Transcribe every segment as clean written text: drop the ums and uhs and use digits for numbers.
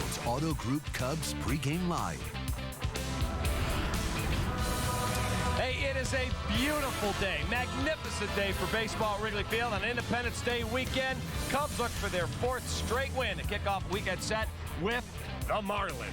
Marlins Auto Group Cubs pregame live. Hey, it is a beautiful day, magnificent day for baseball at Wrigley Field on Independence Day weekend. Cubs look for their 4th straight win to kick off weekend set with the Marlins.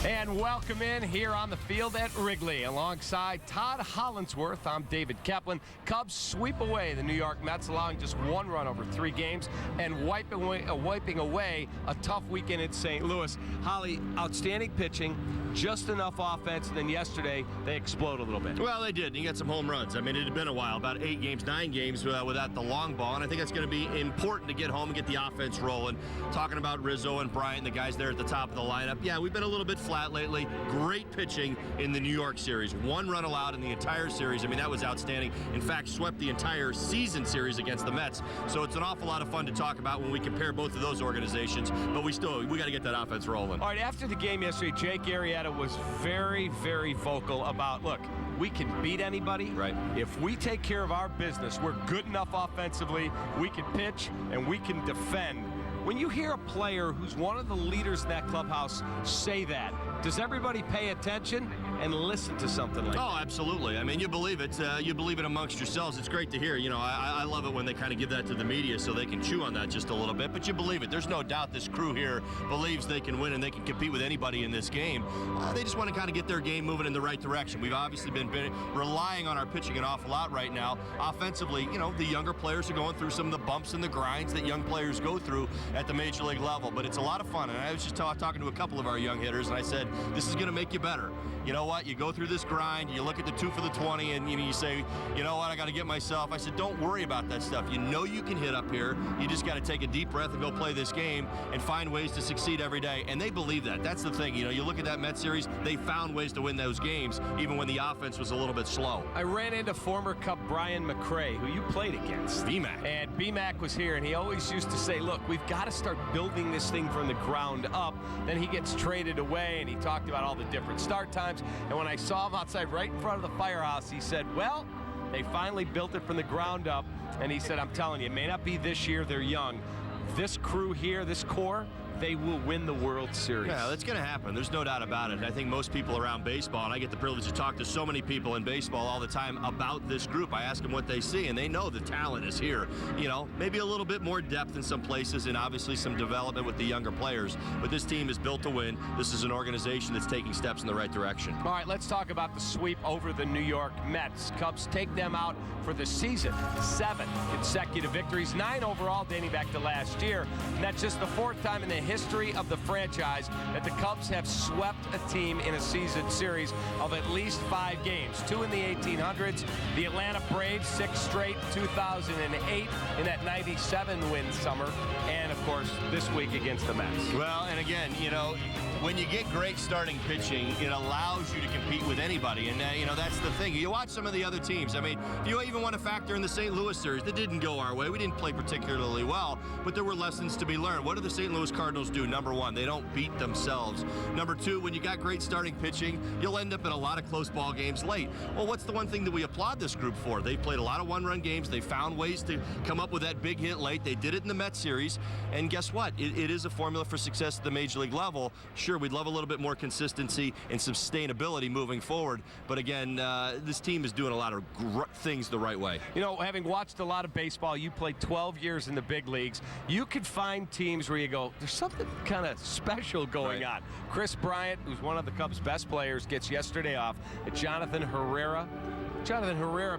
And welcome in here on the field at Wrigley. Alongside Todd Hollinsworth, I'm David Kaplan. Cubs sweep away the New York Mets, allowing just 1 run over 3 games and wiping away a tough weekend in St. Louis. Holly, outstanding pitching, just enough offense, and then yesterday they explode a little bit. Well, they did. You got some home runs. I mean, it had been a while, about 8 games, 9 games without the long ball, and I think that's going to be important to get home and get the offense rolling. Talking about Rizzo and Bryant, the guys there at the top of the lineup. Yeah, we've been a little bit flat lately. Great pitching in the New York series. 1 run allowed in the entire series. I mean, that was outstanding. In fact, swept the entire season series against the Mets. So it's an awful lot of fun to talk about when we compare both of those organizations. But we got to get that offense rolling. All right, after the game yesterday, Jake Arrieta was very, very vocal about, look, we can beat anybody. Right. If we take care of our business, we're good enough offensively, we can pitch and we can defend. When you hear a player who's one of the leaders in that clubhouse say that, does everybody pay attention and listen to something like that? Oh, absolutely. I mean, you believe it. You believe it amongst yourselves. It's great to hear. You know, I love it when they kind of give that to the media so they can chew on that just a little bit. But you believe it. There's no doubt this crew here believes they can win and they can compete with anybody in this game. They just want to kind of get their game moving in the right direction. We've obviously been relying on our pitching an awful lot right now. Offensively, you know, the younger players are going through some of the bumps and the grinds that young players go through at the major league level. But it's a lot of fun. And I was just talking to a couple of our young hitters, and I said, this is going to make you better. You know what? You go through this grind, you look at the 2 for the 20, and you say, you know what? I got to get myself. I said, don't worry about that stuff. You know you can hit up here. You just got to take a deep breath and go play this game and find ways to succeed every day. And they believe that. That's the thing. You know, you look at that Mets series, they found ways to win those games, even when the offense was a little bit slow. I ran into former Cub Brian McRae, who you played against. BMAC. And BMAC was here, and he always used to say, look, we've got to start building this thing from the ground up. Then he gets traded away, and he talked about all the different start times. And when I saw him outside right in front of the firehouse, he said, well, they finally built it from the ground up. And he said, I'm telling you, it may not be this year, they're young. This crew here, this core, they will win the World Series. Yeah, that's going to happen. There's no doubt about it. I think most people around baseball, and I get the privilege to talk to so many people in baseball all the time about this group. I ask them what they see, and they know the talent is here. You know, maybe a little bit more depth in some places and obviously some development with the younger players. But this team is built to win. This is an organization that's taking steps in the right direction. All right, let's talk about the sweep over the New York Mets. Cubs take them out for the season. 7 consecutive victories, 9 overall dating back to last year. And that's just the 4th time in the history of the franchise that the Cubs have swept a team in a season series of at least 5 games. 2 in the 1800s. The Atlanta Braves, 6 straight, 2008 in that 97-win summer. And, of course, this week against the Mets. Well, and again, you know, when you get great starting pitching, it allows you to compete with anybody. And, you know, that's the thing. You watch some of the other teams. I mean, if you even want to factor in the St. Louis series, that didn't go our way. We didn't play particularly well, but there were lessons to be learned. What do the St. Louis Cardinals do? Number 1, they don't beat themselves. Number 2, when you got great starting pitching, you'll end up in a lot of close ball games late. Well, what's the one thing that we applaud this group for? They played a lot of 1-run games. They found ways to come up with that big hit late. They did it in the Mets series. And guess what? It is a formula for success at the major league level. Sure, we'd love a little bit more consistency and sustainability moving forward. But again, this team is doing a lot of things the right way. You know, having watched a lot of baseball, you played 12 years in the big leagues. You could find teams where you go, there's something kind of special going on. Chris Bryant, who's one of the Cubs' best players, gets yesterday off. Jonathan Herrera,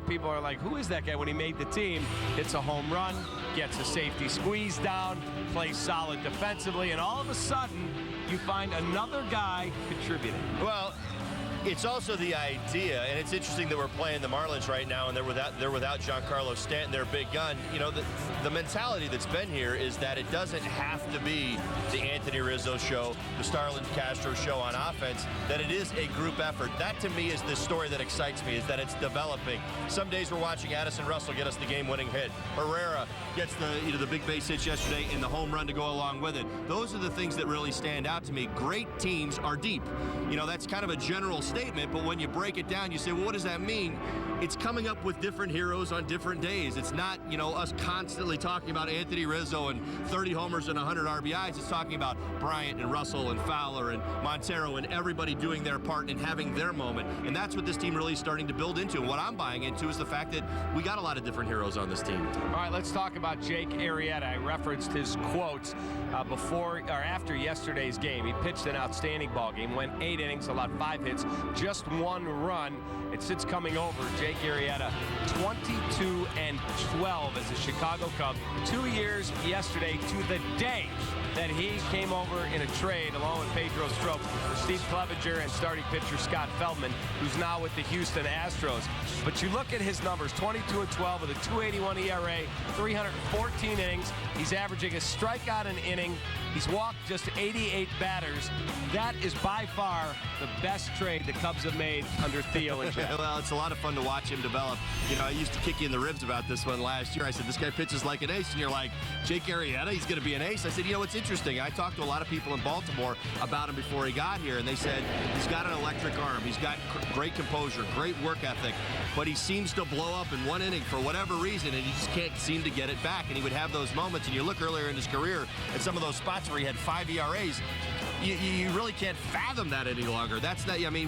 people are like, who is that guy? When he made the team, hits a home run, gets a safety squeeze down, plays solid defensively, and all of a sudden, you find another guy contributing. Well, it's also the idea, and it's interesting that we're playing the Marlins right now, and they're without Giancarlo Stanton, their big gun. You know, the mentality that's been here is that it doesn't have to be the Anthony Rizzo show, the Starlin Castro show on offense, that it is a group effort. That, to me, is the story that excites me, is that it's developing. Some days we're watching Addison Russell get us the game-winning hit. Herrera gets the big base hits yesterday and the home run to go along with it. Those are the things that really stand out to me. Great teams are deep. You know, that's kind of a general statement. statement, but when you break it down, you say, well, what does that mean? It's coming up with different heroes on different days. It's not, us constantly talking about Anthony Rizzo and 30 homers and 100 RBIs. It's talking about Bryant and Russell and Fowler and Montero and everybody doing their part and having their moment. And that's what this team really is starting to build into. And what I'm buying into is the fact that we got a lot of different heroes on this team. All right, let's talk about Jake Arrieta. I referenced his quotes before or after yesterday's game. He pitched an outstanding ball game, went 8 innings, allowed 5 hits, just 1 run. And since coming over, Jake Arrieta, 22-12 as a Chicago Cub. 2 years yesterday to the day that he came over in a trade along with Pedro Strop for Steve Clevenger and starting pitcher Scott Feldman, who's now with the Houston Astros. But you look at his numbers, 22-12 with a 2.81 ERA, 314 innings. He's averaging a strikeout an inning. He's walked just 88 batters. That is by far the best trade the Cubs have made under Theo and Jeff. Well, it's a lot of fun to watch him develop. I used to kick you in the ribs about this one last year. I said, this guy pitches like an ace. And you're like, Jake Arrieta, he's going to be an ace? I said, it's interesting. I talked to a lot of people in Baltimore about him before he got here, and they said he's got an electric arm. He's got great composure, great work ethic, but he seems to blow up in one inning for whatever reason, and he just can't seem to get it back. And he would have those moments, and you look earlier in his career at some of those spots where he had 5 ERAs, you really can't fathom that any longer.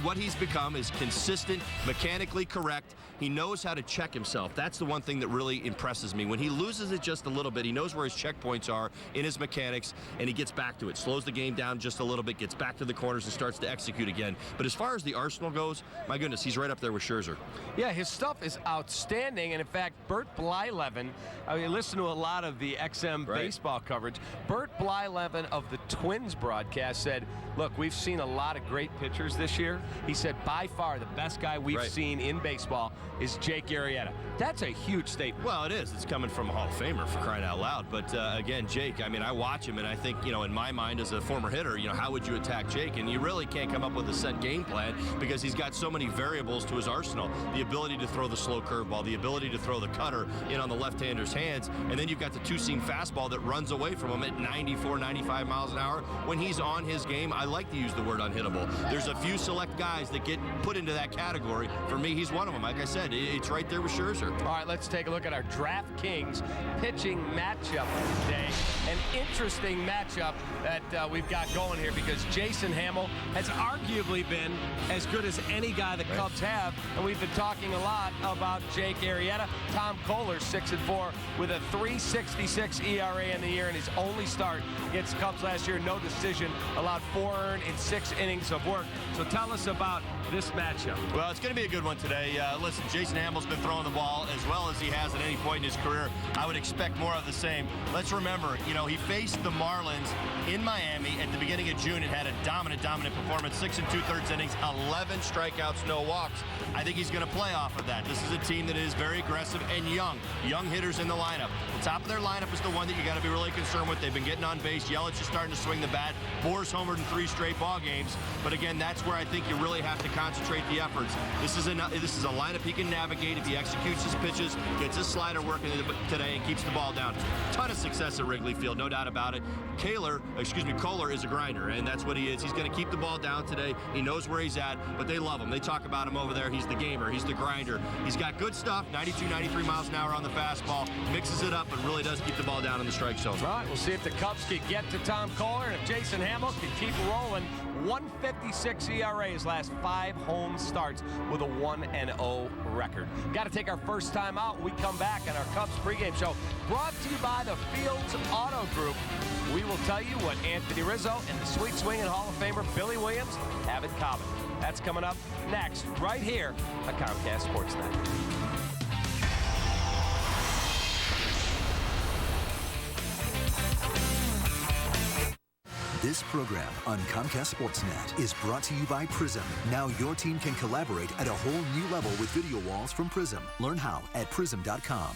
What he's become is consistent, mechanically correct. He knows how to check himself. That's the one thing that really impresses me. When he loses it just a little bit, he knows where his checkpoints are in his mechanics, and he gets back to it. Slows the game down just a little bit, gets back to the corners, and starts to execute again. But as far as the arsenal goes, my goodness, he's right up there with Scherzer. Yeah, his stuff is outstanding. And in fact, Bert Blyleven, I listen to a lot of the XM baseball coverage. Bert Blyleven of the Twins broadcast said, look, we've seen a lot of great pitchers this year. He said, by far, the best guy we've seen in baseball is Jake Arrieta. That's a huge statement. Well, it is. It's coming from a Hall of Famer, for crying out loud. But again, Jake, I watch him, and I think, in my mind as a former hitter, how would you attack Jake? And you really can't come up with a set game plan because he's got so many variables to his arsenal. The ability to throw the slow curveball, the ability to throw the cutter in on the left-hander's hands, and then you've got the two-seam fastball that runs away from him at 94, 95 miles an hour. When he's on his game, I like to use the word unhittable. There's a few select guys that get put into that category. For me, he's one of them. Like I said, it's right there with Scherzer. All right, let's take a look at our DraftKings pitching matchup today. An interesting matchup that we've got going here because Jason Hamill has arguably been as good as any guy the Cubs have, and we've been talking a lot about Jake Arrieta. Tom Kohler, 6-4 with a 3.66 ERA in the year in his only start against the Cubs last year. No decision, allowed 4 earned in 6 innings of work. So tell us about this matchup. Well, it's going to be a good one today. Listen, Jason Hamill's been throwing the ball as well as he has at any point in his career. I would expect more of the same. Let's remember, he faced the Marlins in Miami at the beginning of June and had a dominant performance, 6 2/3 innings, 11 strikeouts, no walks. I think he's going to play off of that. This is a team that is very aggressive and young hitters in the lineup. The top of their lineup is the one that you got to be really concerned with. They've been getting on base. Yelich is starting to swing the bat. Bohr's homered in 3 straight ball games. But again, that's where I think you really have to concentrate the efforts. This is a lineup he can navigate if he executes his pitches, gets his slider working today, and keeps the ball down. Ton of success at Wrigley Field, no doubt about it. Kohler is a grinder, and that's what he is. He's going to keep the ball down today. He knows where he's at, but they love him. They talk about him over there. He's the gamer. He's the grinder. He's got good stuff, 92, 93 miles an hour on the fastball, mixes it up, and really does keep the ball down in the strike zone. All right, we'll see if the Cubs can get to Tom Kohler, and if Jason Hamill can keep rolling. 1.56 ERA his last 5 home starts with a 1-0 record. Got to take our first time out. We come back on our Cubs pregame show, brought to you by the Fields Auto Group. We will tell you what Anthony Rizzo and the sweet swinging Hall of Famer Billy Williams have in common. That's coming up next, right here on Comcast Sportsnet. This program on Comcast Sportsnet is brought to you by Prism. Now your team can collaborate at a whole new level with video walls from Prism. Learn how at prism.com.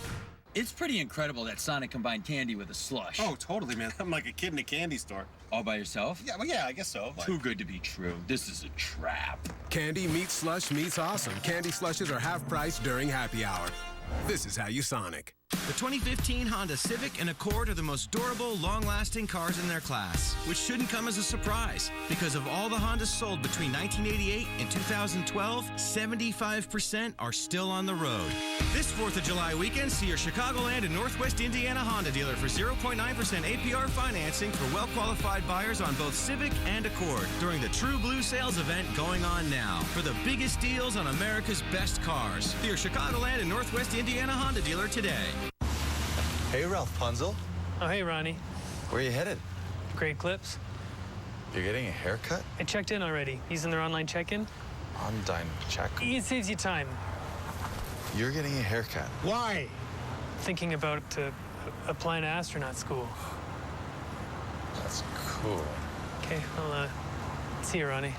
It's pretty incredible that Sonic combined candy with a slush. Oh, totally, man. I'm like a kid in a candy store. All by yourself? Yeah, I guess so. Too good to be true. This is a trap. Candy meets slush meets awesome. Candy slushes are half price during happy hour. This is how you Sonic. The 2015 Honda Civic and Accord are the most durable, long-lasting cars in their class, which shouldn't come as a surprise. Because of all the Hondas sold between 1988 and 2012, 75% are still on the road. This 4th of July weekend, see your Chicagoland and Northwest Indiana Honda dealer for 0.9% APR financing for well-qualified buyers on both Civic and Accord during the True Blue sales event going on now. For the biggest deals on America's best cars, see your Chicagoland and Northwest Indiana Honda dealer today. Hey, Ralph Punzel. Oh, hey, Ronnie. Where are you headed? Great Clips. You're getting a haircut? I checked in already. Using their online check-in. Online check? It saves you time. You're getting a haircut. Why? Thinking about applying to astronaut school. That's cool. Okay, I'll see you, Ronnie.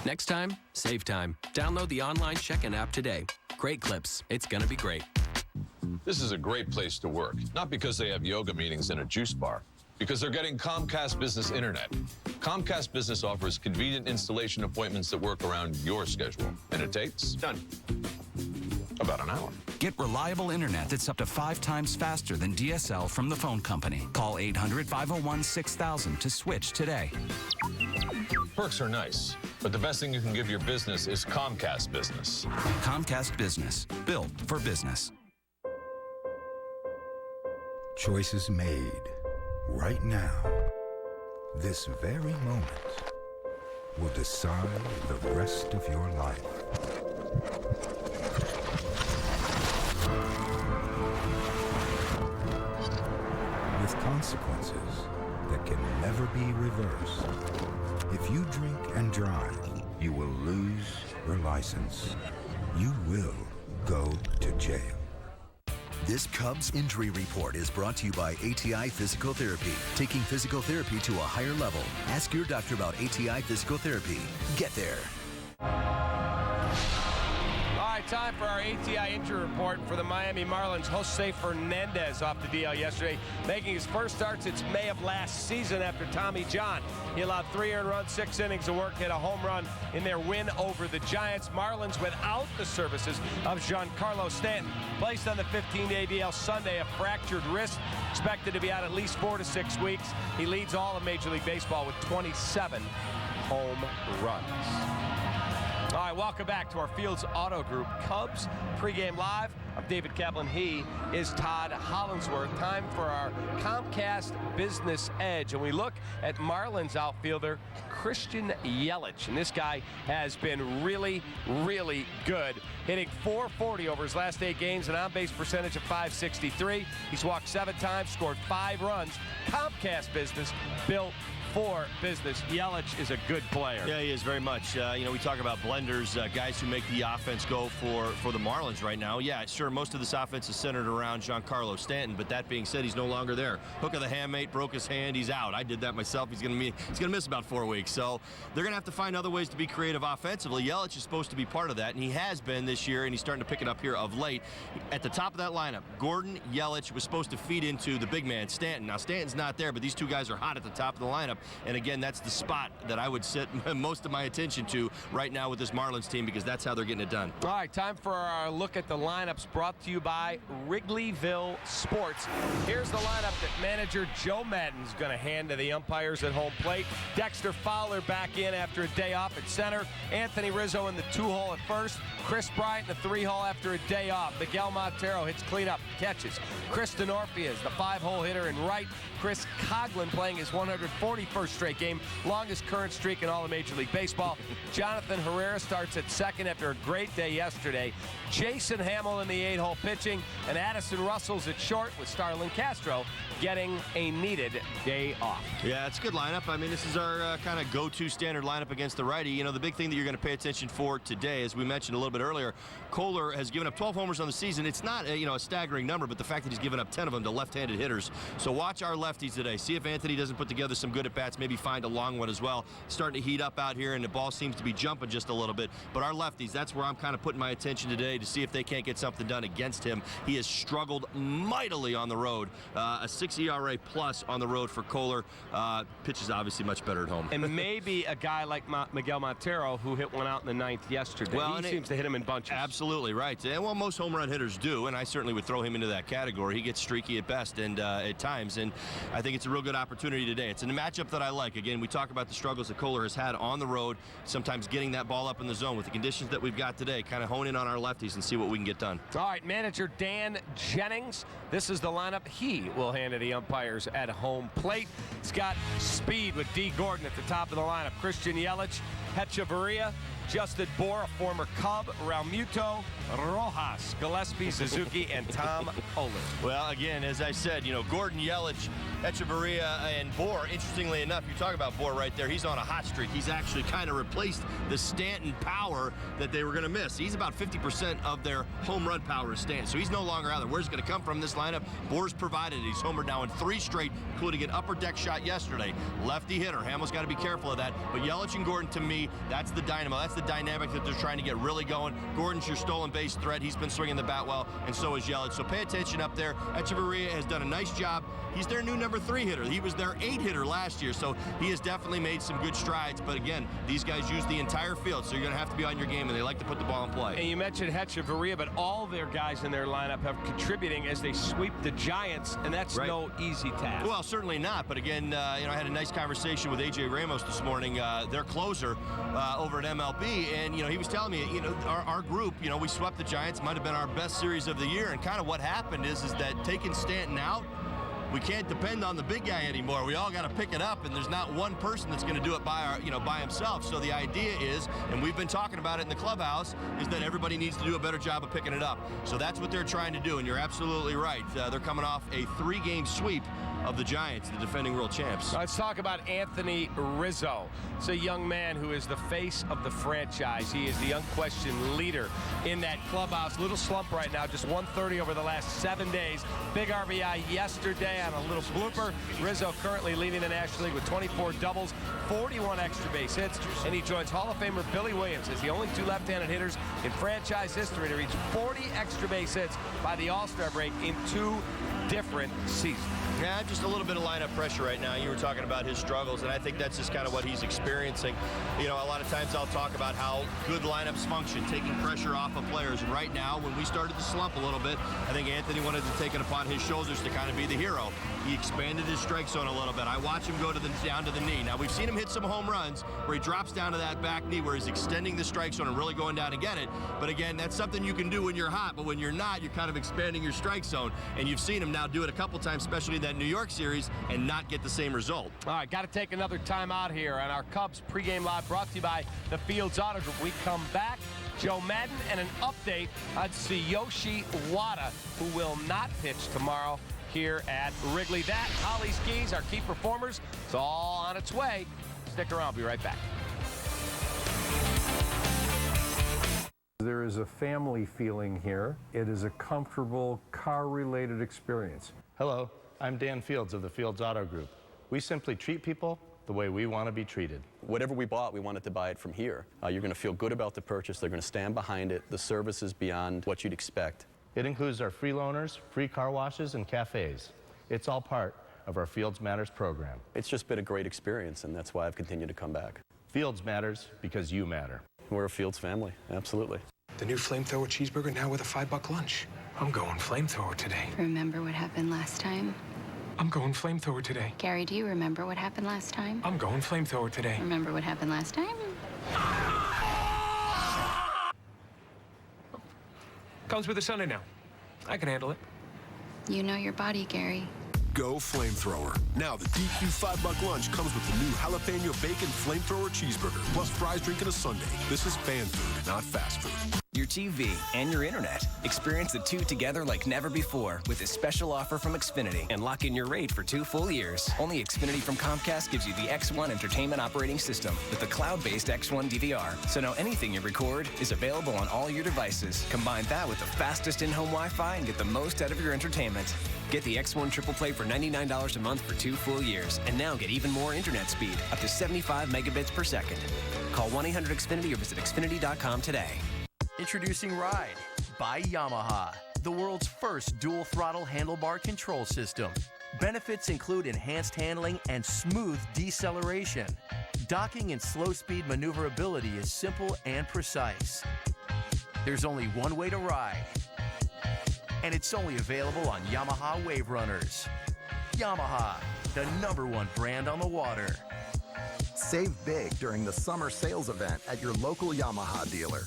Next time, save time. Download the online check-in app today. Great Clips. It's gonna be great. This is a great place to work, not because they have yoga meetings and a juice bar, because they're getting Comcast Business Internet. Comcast Business offers convenient installation appointments that work around your schedule, and it takes about an hour. Get reliable internet that's up to 5 times faster than DSL from the phone company. Call 800-501-6000 to switch today. Perks are nice, but the best thing you can give your business is Comcast Business. Comcast Business, built for business. Choices made right now, this very moment, will decide the rest of your life. With consequences that can never be reversed. If you drink and drive, you will lose your license. You will go to jail. This Cubs injury report is brought to you by ATI Physical Therapy. Taking physical therapy to a higher level. Ask your doctor about ATI Physical Therapy. Get there. All right, time for our ATI injury report for the Miami Marlins. Jose Fernandez off the DL yesterday, making his first start since May of last season after Tommy John. He allowed 3 earned runs, 6 innings of work, hit a home run in their win over the Giants. Marlins without the services of Giancarlo Stanton. Placed on the 15-day DL Sunday, a fractured wrist, expected to be out at least 4 to 6 weeks. He leads all of Major League Baseball with 27 home runs. All right, welcome back to our Fields Auto Group Cubs pregame live. I'm David Kaplan. He is Todd Hollinsworth. Time for our Comcast Business Edge. And we look at Marlins outfielder Christian Yelich. And this guy has been really, really good. Hitting .440 over his last 8 games, an on-base percentage of .563. He's walked 7 times, scored 5 runs. Comcast Business built for business. Yelich is a good player. Yeah, he is very much. We talk about blenders, guys who make the offense go for the Marlins right now. Yeah, sure, most of this offense is centered around Giancarlo Stanton, but that being said, he's no longer there. Hook of the handmate, broke his hand, he's out. I did that myself. He's gonna miss about 4 weeks. So they're gonna have to find other ways to be creative offensively. Yelich is supposed to be part of that, and he has been this year, and he's starting to pick it up here of late. At the top of that lineup, Gordon, Yelich was supposed to feed into the big man, Stanton. Now, Stanton's not there, but these two guys are hot at the top of the lineup. And again, that's the spot that I would set most of my attention to right now with this Marlins team, because that's how they're getting it done. All right, time for our look at the lineups brought to you by Wrigleyville Sports. Here's the lineup that manager Joe Madden's going to hand to the umpires at home plate. Dexter Fowler back in after a day off at center. Anthony Rizzo in the 2-hole at first. Chris Bryant in the 3-hole after a day off. Miguel Montero hits cleanup, catches. Chris Denorfia is the 5-hole hitter in right. Chris Coughlin playing his 141st straight game, longest current streak in all of Major League Baseball. Jonathan Herrera starts at second after a great day yesterday. Jason Hamill in the 8-hole pitching, and Addison Russell's at short with Starlin Castro getting a needed day off. Yeah, it's a good lineup. I mean, this is our kind of go-to standard lineup against the righty. You know, the big thing that you're going to pay attention for today, as we mentioned a little bit earlier, Kohler has given up 12 homers on the season. It's not a staggering number, but the fact that he's given up 10 of them to left-handed hitters. So watch our lefties today. See if Anthony doesn't put together some good at-bats. at-bats, maybe find a long one as well. Starting to heat up out here, and the ball seems to be jumping just a little bit. But our lefties, that's where I'm kind of putting my attention today to see if they can't get something done against him. He has struggled mightily on the road. A 6 ERA plus on the road for Kohler. Pitches obviously much better at home. And maybe a guy like Miguel Montero, who hit one out in the ninth yesterday. Well, he seems to hit him in bunches. Absolutely right. And well, most home run hitters do, and I certainly would throw him into that category. He gets streaky at best and at times, and I think it's a real good opportunity today. It's a matchup that I like. Again, we talk about the struggles that Kohler has had on the road, sometimes getting that ball up in the zone. With the conditions that we've got today, kind of hone in on our lefties and see what we can get done. All right, manager Dan Jennings. This is the lineup he will hand to the umpires at home plate. It's got speed with D. Gordon at the top of the lineup. Christian Yelich, Hechavarria, Justin Bour, a former Cub, Realmuto, Rojas, Gillespie, Suzuki, and Tom Oler. Well, again, as I said, Gordon, Yelich, Hechavarria, and Bour. Interestingly enough, you talk about Bour right there. He's on a hot streak. He's actually kind of replaced the Stanton power that they were going to miss. He's about 50% of their home run power is Stanton, so he's no longer out there. Where's it going to come from this lineup? Bour's provided it. He's homered now in 3 straight, including an upper deck shot yesterday. Lefty hitter. Hamill's got to be careful of that. But Yelich and Gordon, to me, that's the dynamo. That's the dynamic that they're trying to get really going. Gordon's your stolen base threat. He's been swinging the bat well, and so is Yelich. So pay attention up there. Hechavarria has done a nice job. He's their new number 3 hitter. He was their 8 hitter last year, so he has definitely made some good strides. But again, these guys use the entire field, so you're going to have to be on your game, and they like to put the ball in play. And you mentioned Hechavarria, but all their guys in their lineup have contributing as they sweep the Giants, and that's no easy task. Well, certainly not. But again, I had a nice conversation with A.J. Ramos this morning, their closer over at MLB, and he was telling me, our group, we swept the Giants, might have been our best series of the year, and kind of what happened is that taking Stanton out, we can't depend on the big guy anymore. We all got to pick it up, and there's not one person that's going to do it by himself. So the idea is, and we've been talking about it in the clubhouse, is that everybody needs to do a better job of picking it up. So that's what they're trying to do, and you're absolutely right. They're coming off a 3-game sweep of the Giants, the defending world champs. Let's talk about Anthony Rizzo. It's a young man who is the face of the franchise. He is the unquestioned leader in that clubhouse. Little slump right now, just 130 over the last 7 days. Big RBI yesterday on a little blooper. Rizzo currently leading the National League with 24 doubles, 41 extra base hits, and he joins Hall of Famer Billy Williams as the only 2 left-handed hitters in franchise history to reach 40 extra base hits by the All-Star break in 2 different seasons. Yeah, just a little bit of lineup pressure right now. You were talking about his struggles, and I think that's just kind of what he's experiencing. A lot of times I'll talk about how good lineups function, taking pressure off of players. And right now, when we started to slump a little bit, I think Anthony wanted to take it upon his shoulders to kind of be the hero. He expanded his strike zone a little bit. I watch him go down to the knee. Now, we've seen him hit some home runs where he drops down to that back knee where he's extending the strike zone and really going down to get it. But again, that's something you can do when you're hot, but when you're not, you're kind of expanding your strike zone. And you've seen him now do it a couple times, especially in that New York series, and not get the same result. All right, got to take another time out here on our Cubs pregame live, brought to you by the Fields Auto Group. We come back, Joe Madden, and an update on Tsuyoshi Wada, who will not pitch tomorrow here at Wrigley. That, Holly Skis, our key performers, it's all on its way. Stick around, I'll be right back. There is a family feeling here. It is a comfortable car-related experience. Hello, I'm Dan Fields of the Fields Auto Group. We simply treat people the way we want to be treated. Whatever we bought, we wanted to buy it from here. You're going to feel good about the purchase. They're going to stand behind it. The service is beyond what you'd expect. It includes our free loaners, free car washes, and cafes. It's all part of our Fields Matters program. It's just been a great experience, and that's why I've continued to come back. Fields Matters because you matter. We're a Fields family, absolutely. The new flamethrower cheeseburger now with a $5 lunch. I'm going flamethrower today. Remember what happened last time? I'm going flamethrower today. Gary, do you remember what happened last time? I'm going flamethrower today. Remember what happened last time? Comes with a Sunday now. I can handle it. You know your body, Gary. Go flamethrower. Now the DQ $5 lunch comes with the new jalapeno bacon flamethrower cheeseburger, plus fries, drink, and a sundae. This is fan food, not fast food. your TV, and your internet. Experience the two together like never before with this special offer from Xfinity and lock in your rate for 2 full years. Only Xfinity from Comcast gives you the X1 entertainment operating system with the cloud-based X1 DVR. So now anything you record is available on all your devices. Combine that with the fastest in-home Wi-Fi and get the most out of your entertainment. Get the X1 Triple Play for $99 a month for 2 full years. And now get even more internet speed, up to 75 megabits per second. Call 1-800-XFINITY or visit Xfinity.com today. Introducing Ride by Yamaha, the world's first dual throttle handlebar control system. Benefits include enhanced handling and smooth deceleration. Docking and slow speed maneuverability is simple and precise. There's only one way to ride, and it's only available on Yamaha Wave Runners. Yamaha, the #1 brand on the water. Save big during the summer sales event at your local Yamaha dealer.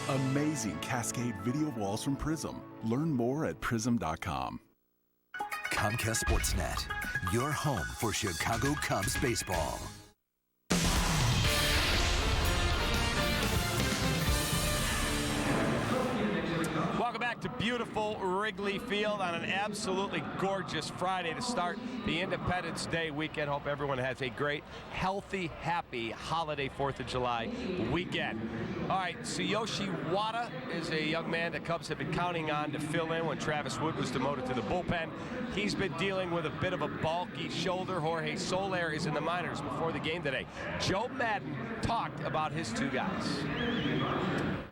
Amazing Cascade video walls from Prism. Learn more at prism.com. Comcast Sportsnet, your home for Chicago Cubs baseball. Welcome back to beautiful Wrigley Field on an absolutely gorgeous Friday to start the Independence Day weekend. Hope everyone has a great, healthy, happy holiday 4th of July weekend. All right, Tsuyoshi Wada is a young man the Cubs have been counting on to fill in when Travis Wood was demoted to the bullpen. He's been dealing with a bit of a bulky shoulder. Jorge Soler is in the minors before the game today. Joe Madden talked about his two guys.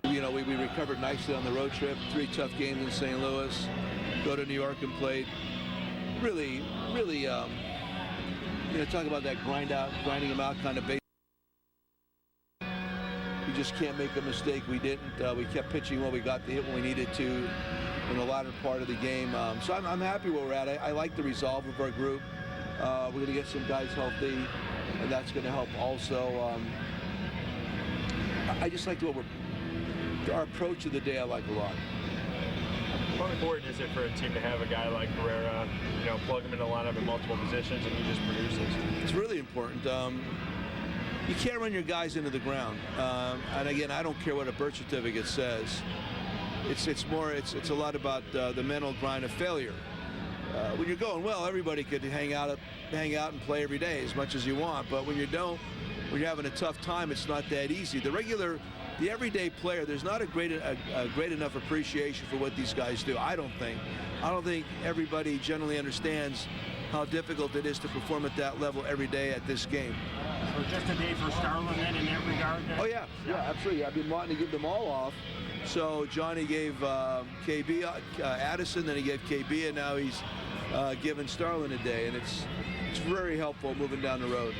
You know, we recovered nicely on the road trip. 3 tough games in St. Louis. Go to New York and played really, talk about that grinding them out kind of base. You just can't make a mistake. We didn't. We kept pitching well. We got the hit when we needed to in the latter part of the game. So I'm happy where we're at. I like the resolve of our group. We're going to get some guys healthy, and that's going to help also. I just like our approach to the day. I like a lot. How important is it for a team to have a guy like Herrera, plug him in the lineup in multiple positions and he just produces? It's really important. You can't run your guys into the ground. And again, I don't care what a birth certificate says. It's a lot about the mental grind of failure. When you're going well, everybody could hang out and play every day as much as you want. But when you don't, when you're having a tough time, it's not that easy. The everyday player, there's not a great enough appreciation for what these guys do. I don't think everybody generally understands how difficult it is to perform at that level every day at this game. So just a day for Starlin then in that regard? Oh yeah, absolutely. I've been wanting to give them all off. So Johnny gave KB Addison, then he gave KB, and now he's given Starlin a day, and it's very helpful moving down the road.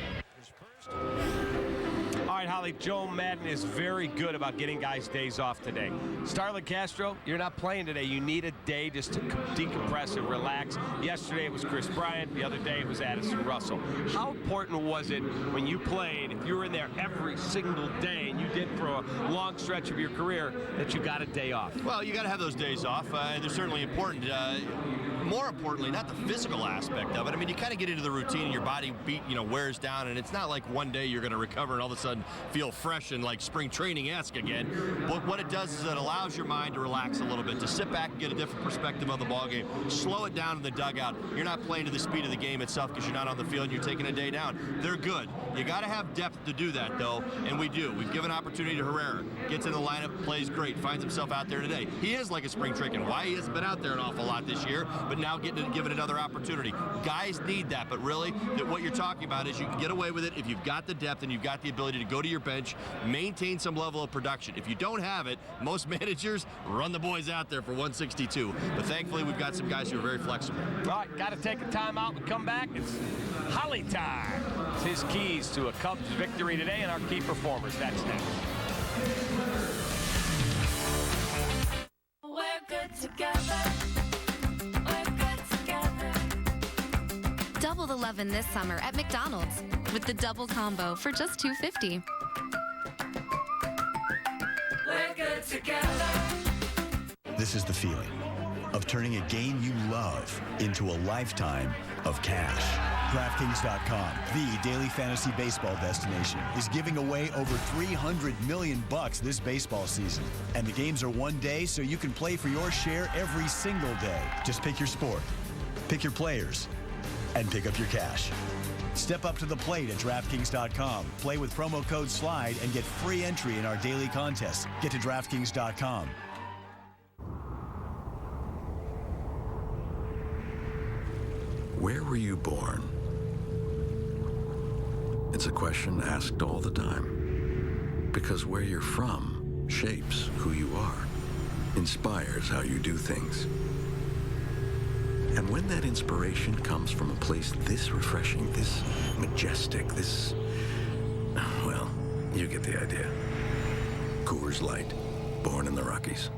All right, Holly, Joe Madden is very good about getting guys days off today. Starlin Castro, you're not playing today. You need a day just to decompress and relax. Yesterday it was Chris Bryant. The other day it was Addison Russell. How important was it when you played, if you were in there every single day, and you did for a long stretch of your career, that you got a day off? Well, you got to have those days off. They're certainly important. More importantly, not the physical aspect of it. I mean, you kind of get into the routine and your body wears down, and it's not like one day you're going to recover and all of a sudden feel fresh and like spring training-esque again. But what it does is it allows your mind to relax a little bit, to sit back and get a different perspective of the ball game. Slow it down in the dugout. You're not playing to the speed of the game itself because you're not on the field and you're taking a day down. They're good. You got to have depth to do that, though, and we do. We've given opportunity to Herrera. Gets in the lineup, plays great, finds himself out there today. He is like a spring chicken. Why he hasn't been out there an awful lot this year, but now given another opportunity. Guys need that, but really, what you're talking about is you can get away with it if you've got the depth and you've got the ability to go to your bench, maintain some level of production. If you don't have it, most managers run the boys out there for 162. But thankfully, we've got some guys who are very flexible. All right, got to take a time out and come back. It's Holly time. It's his keys to a Cubs victory today and our key performers. That's next. We're good together. We're good together. Double the lovin' this summer at McDonald's with the double combo for just $2.50. We're good together. This is the feeling of turning a game you love into a lifetime of cash. DraftKings.com, the daily fantasy baseball destination, is giving away over $300 million this baseball season. And the games are one day, so you can play for your share every single day. Just pick your sport, pick your players, and pick up your cash. Step up to the plate at DraftKings.com. Play with promo code SLIDE and get free entry in our daily contests. Get to DraftKings.com. Where were you born? It's a question asked all the time. Because where you're from shapes who you are, inspires how you do things. And when that inspiration comes from a place this refreshing, this majestic, this... well, you get the idea. Coors Light, born in the Rockies.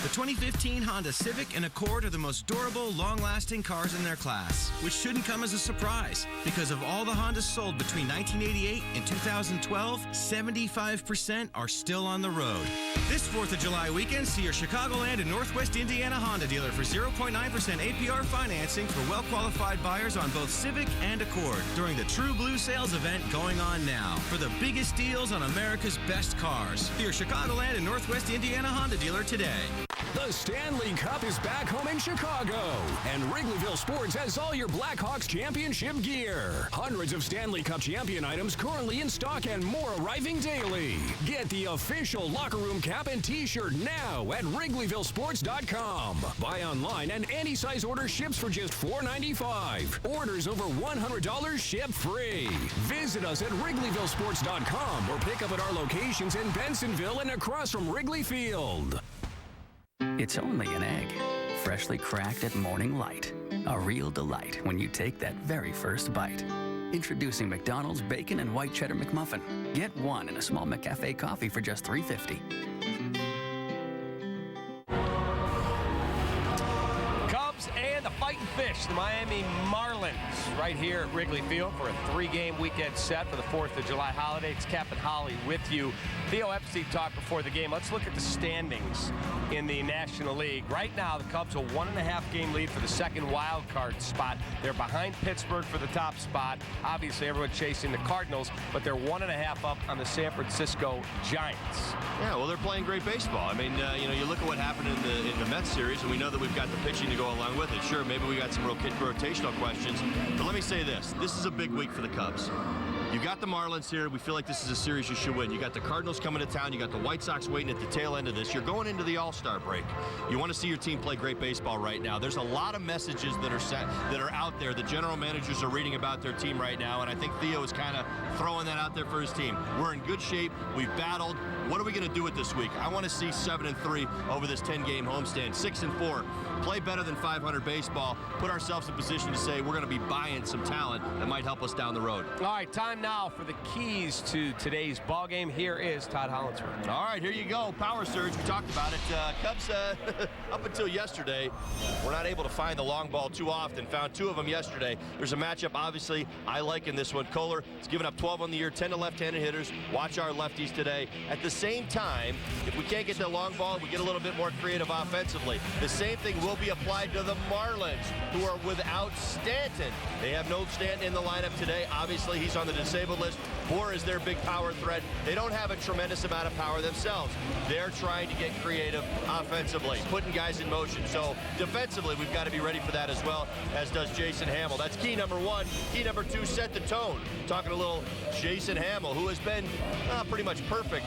The 2015 Honda Civic and Accord are the most durable, long-lasting cars in their class, which shouldn't come as a surprise. Because of all the Hondas sold between 1988 and 2012, 75% are still on the road. This 4th of July weekend, see your Chicagoland and Northwest Indiana Honda dealer for 0.9% APR financing for well-qualified buyers on both Civic and Accord during the True Blue sales event going on now. For the biggest deals on America's best cars. See your Chicagoland and Northwest Indiana Honda dealer today. The Stanley Cup is back home in Chicago, and Wrigleyville Sports has all your Blackhawks championship gear. Hundreds of Stanley Cup champion items currently in stock and more arriving daily. Get the official locker room cap and t-shirt now at WrigleyvilleSports.com. Buy online and any size order ships for just $4.95. Orders over $100 ship free. Visit us at WrigleyvilleSports.com or pick up at our locations in Bensonville and across from Wrigley Field. It's only an egg, freshly cracked at morning light. A real delight when you take that very first bite. Introducing McDonald's Bacon and White Cheddar McMuffin. Get one in a small McCafe coffee for just $3.50. Cubs and the Fighting Fish, the Miami Marlins, right here at Wrigley Field for a 3-game weekend set for the 4th of July holiday. It's Captain Holly with you. Theo Epstein talked before the game. Let's look at the standings in the National League. Right now, the Cubs a 1.5-game lead for the second wild card spot. They're behind Pittsburgh for the top spot. Obviously, everyone chasing the Cardinals, but they're 1.5 up on the San Francisco Giants. Yeah, well, they're playing great baseball. I mean, you look at what happened in the Mets series, and we know that we've got the pitching to go along with it. Sure, maybe we got some rotational questions, but let me say this. This is a big week for the Cubs. You got the Marlins here. We feel like this is a series you should win. You got the Cardinals coming to town. You got the White Sox waiting at the tail end of this. You're going into the All-Star break. You want to see your team play great baseball right now. There's a lot of messages that are out there. The general managers are reading about their team right now, and I think Theo is kind of throwing that out there for his team. We're in good shape. We've battled. What are we going to do with this week? I want to see 7-3 over this 10-game homestand. 6-4. Play better than 500 baseball. Put ourselves in position to say we're going to be buying some talent that might help us down the road. All right, time now for the keys to today's ball game. Here is Todd Hollinsworth. All right, here you go. Power surge. We talked about it. Cubs, up until yesterday, we're not able to find the long ball too often. Found 2 of them yesterday. There's a matchup, obviously, I like in this one. Kohler has given up 12 on the year, 10 to left-handed hitters. Watch our lefties today. At the same time, if we can't get the long ball, we get a little bit more creative offensively. The same thing will be applied to the Marlins, who are without Stanton. They have no Stanton in the lineup today. Obviously, he's on the disabled list. Bohr is their big power threat. They don't have a tremendous amount of power themselves. They're trying to get creative offensively, putting guys in motion. So defensively, we've got to be ready for that as well, as does Jason Hamill. That's key number 1. Key number 2, set the tone. Talking a little Jason Hamill, who has been pretty much perfect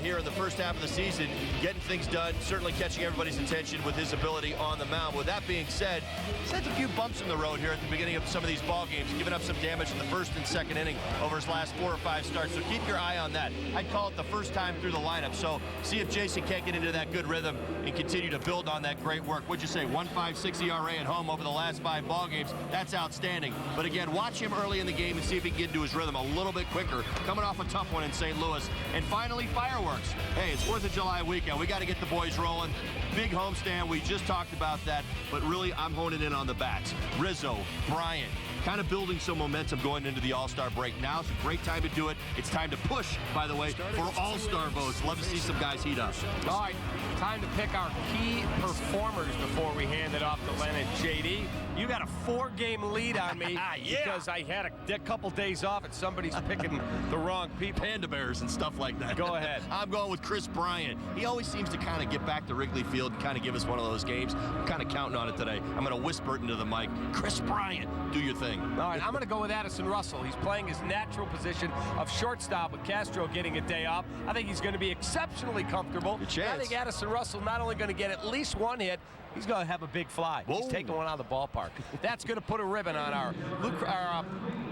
here in the first half of the season, getting things done, certainly catching everybody's attention with his ability on the mound. With that being said, he's had a few bumps in the road here at the beginning of some of these ball games, giving up some damage in the first and second inning over his last 4 or 5 starts. So keep your eye on that. I'd call it the first time through the lineup. So see if Jason can't get into that good rhythm and continue to build on that great work. What'd you say, 1.56 ERA at home over the last 5 ball games? That's outstanding. But again, watch him early in the game and see if he can get into his rhythm a little bit quicker, coming off a tough one in St. Louis. And finally, fire fireworks. Hey, it's 4th of July weekend. We got to get the boys rolling. Big homestand. We just talked about that. But really, I'm honing in on the bats. Rizzo, Bryant, kind of building some momentum going into the All-Star break. Now it's a great time to do it. It's time to push, by the way, for All-Star votes. Love to see some guys heat up. All right, time to pick our key performers before we hand it off to Len and JD. You got a 4-game lead on me because I had a couple days off and somebody's picking the wrong people. Panda bears and stuff like that. Go ahead. I'm going with Chris Bryant. He always seems to kind of get back to Wrigley Field and kind of give us one of those games. I'm kind of counting on it today. I'm going to whisper it into the mic. Chris Bryant, do your thing. All right, I'm going to go with Addison Russell. He's playing his natural position of shortstop with Castro getting a day off. I think he's going to be exceptionally comfortable. Good chance. I think Addison Russell not only going to get at least one hit, he's going to have a big fly. Whoa. He's taking one out of the ballpark. That's going to put a ribbon on our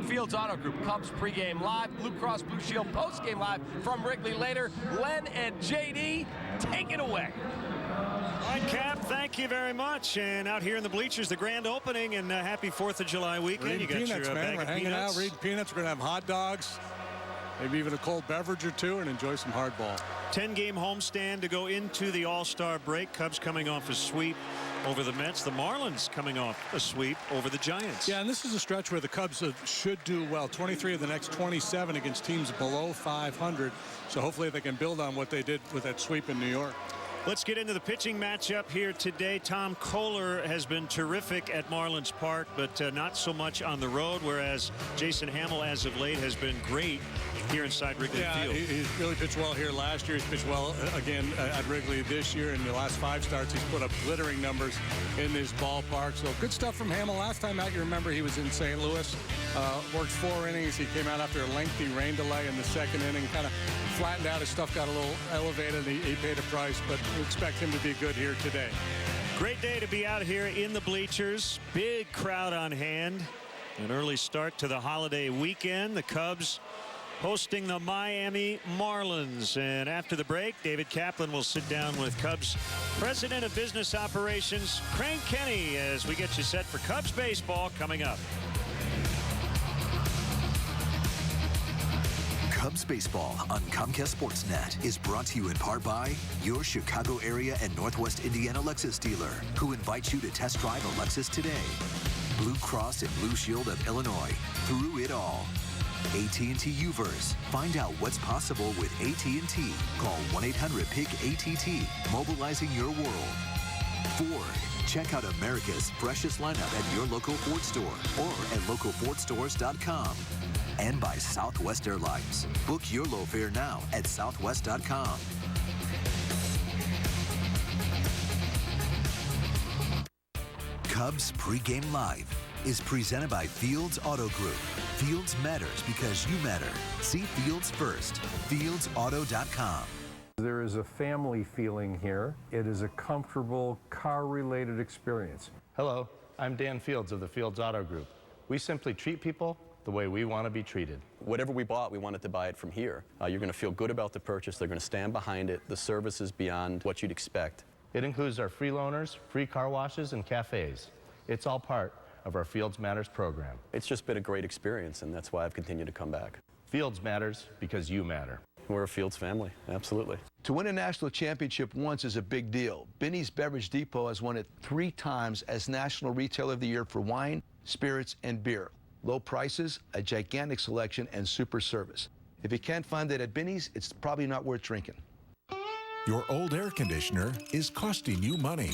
Fields Auto Group Cubs pregame live, Blue Cross Blue Shield postgame live from Wrigley later. Len and JD, take it away. All right, Cap, thank you very much. And out here in the bleachers, the grand opening, and happy 4th of July weekend. You got peanuts, your man. We're hanging out, reading peanuts. We're going to have hot dogs, maybe even a cold beverage or two, and enjoy some hardball. 10-game homestand to go into the All-Star break. Cubs coming off a sweep over the Mets. The Marlins coming off a sweep over the Giants. Yeah, and this is a stretch where the Cubs should do well. 23 of the next 27 against teams below 500. So hopefully they can build on what they did with that sweep in New York. Let's get into the pitching matchup here today. Tom Kohler has been terrific at Marlins Park, but not so much on the road, whereas Jason Hamill, as of late, has been great here inside Wrigley Field. He really pitched well here last year. He's pitched well again at Wrigley this year. In the last 5 starts, he's put up glittering numbers in this ballpark. So good stuff from Hamill. Last time out, you remember, he was in St. Louis. Worked 4 innings. He came out after a lengthy rain delay in the 2nd inning. Kind of flattened out. His stuff got a little elevated. He paid a price, but we expect him to be good here today. Great day to be out here in the bleachers. Big crowd on hand. An early start to the holiday weekend. The Cubs hosting the Miami Marlins. And after the break, David Kaplan will sit down with Cubs President of Business Operations, Crane Kenny, as we get you set for Cubs baseball coming up. Cubs baseball on Comcast Sportsnet is brought to you in part by your Chicago area and Northwest Indiana Lexus dealer, who invites you to test drive a Lexus today. Blue Cross and Blue Shield of Illinois, through it all. AT&T Uverse. Find out what's possible with AT&T. Call 1-800-PIC-ATT, mobilizing your world. Ford. Check out America's freshest lineup at your local Ford store or at localfordstores.com. And by Southwest Airlines. Book your low fare now at southwest.com. Cubs pregame live is presented by Fields Auto Group. Fields matters because you matter. See Fields first. FieldsAuto.com. There is a family feeling here. It is a comfortable car-related experience. Hello, I'm Dan Fields of the Fields Auto Group. We simply treat people the way we want to be treated. Whatever we bought, we wanted to buy it from here. You're going to feel good about the purchase. They're going to stand behind it. The service is beyond what you'd expect. It includes our free loaners, free car washes, and cafes. It's all part of our Fields Matters program. It's just been a great experience, and that's why I've continued to come back. Fields matters because you matter. We're a Fields family, absolutely. To win a national championship once is a big deal. Binny's Beverage Depot has won it 3 times as National Retailer of the Year for wine, spirits, and beer. Low prices, a gigantic selection, and super service. If you can't find it at Binny's, it's probably not worth drinking. Your old air conditioner is costing you money.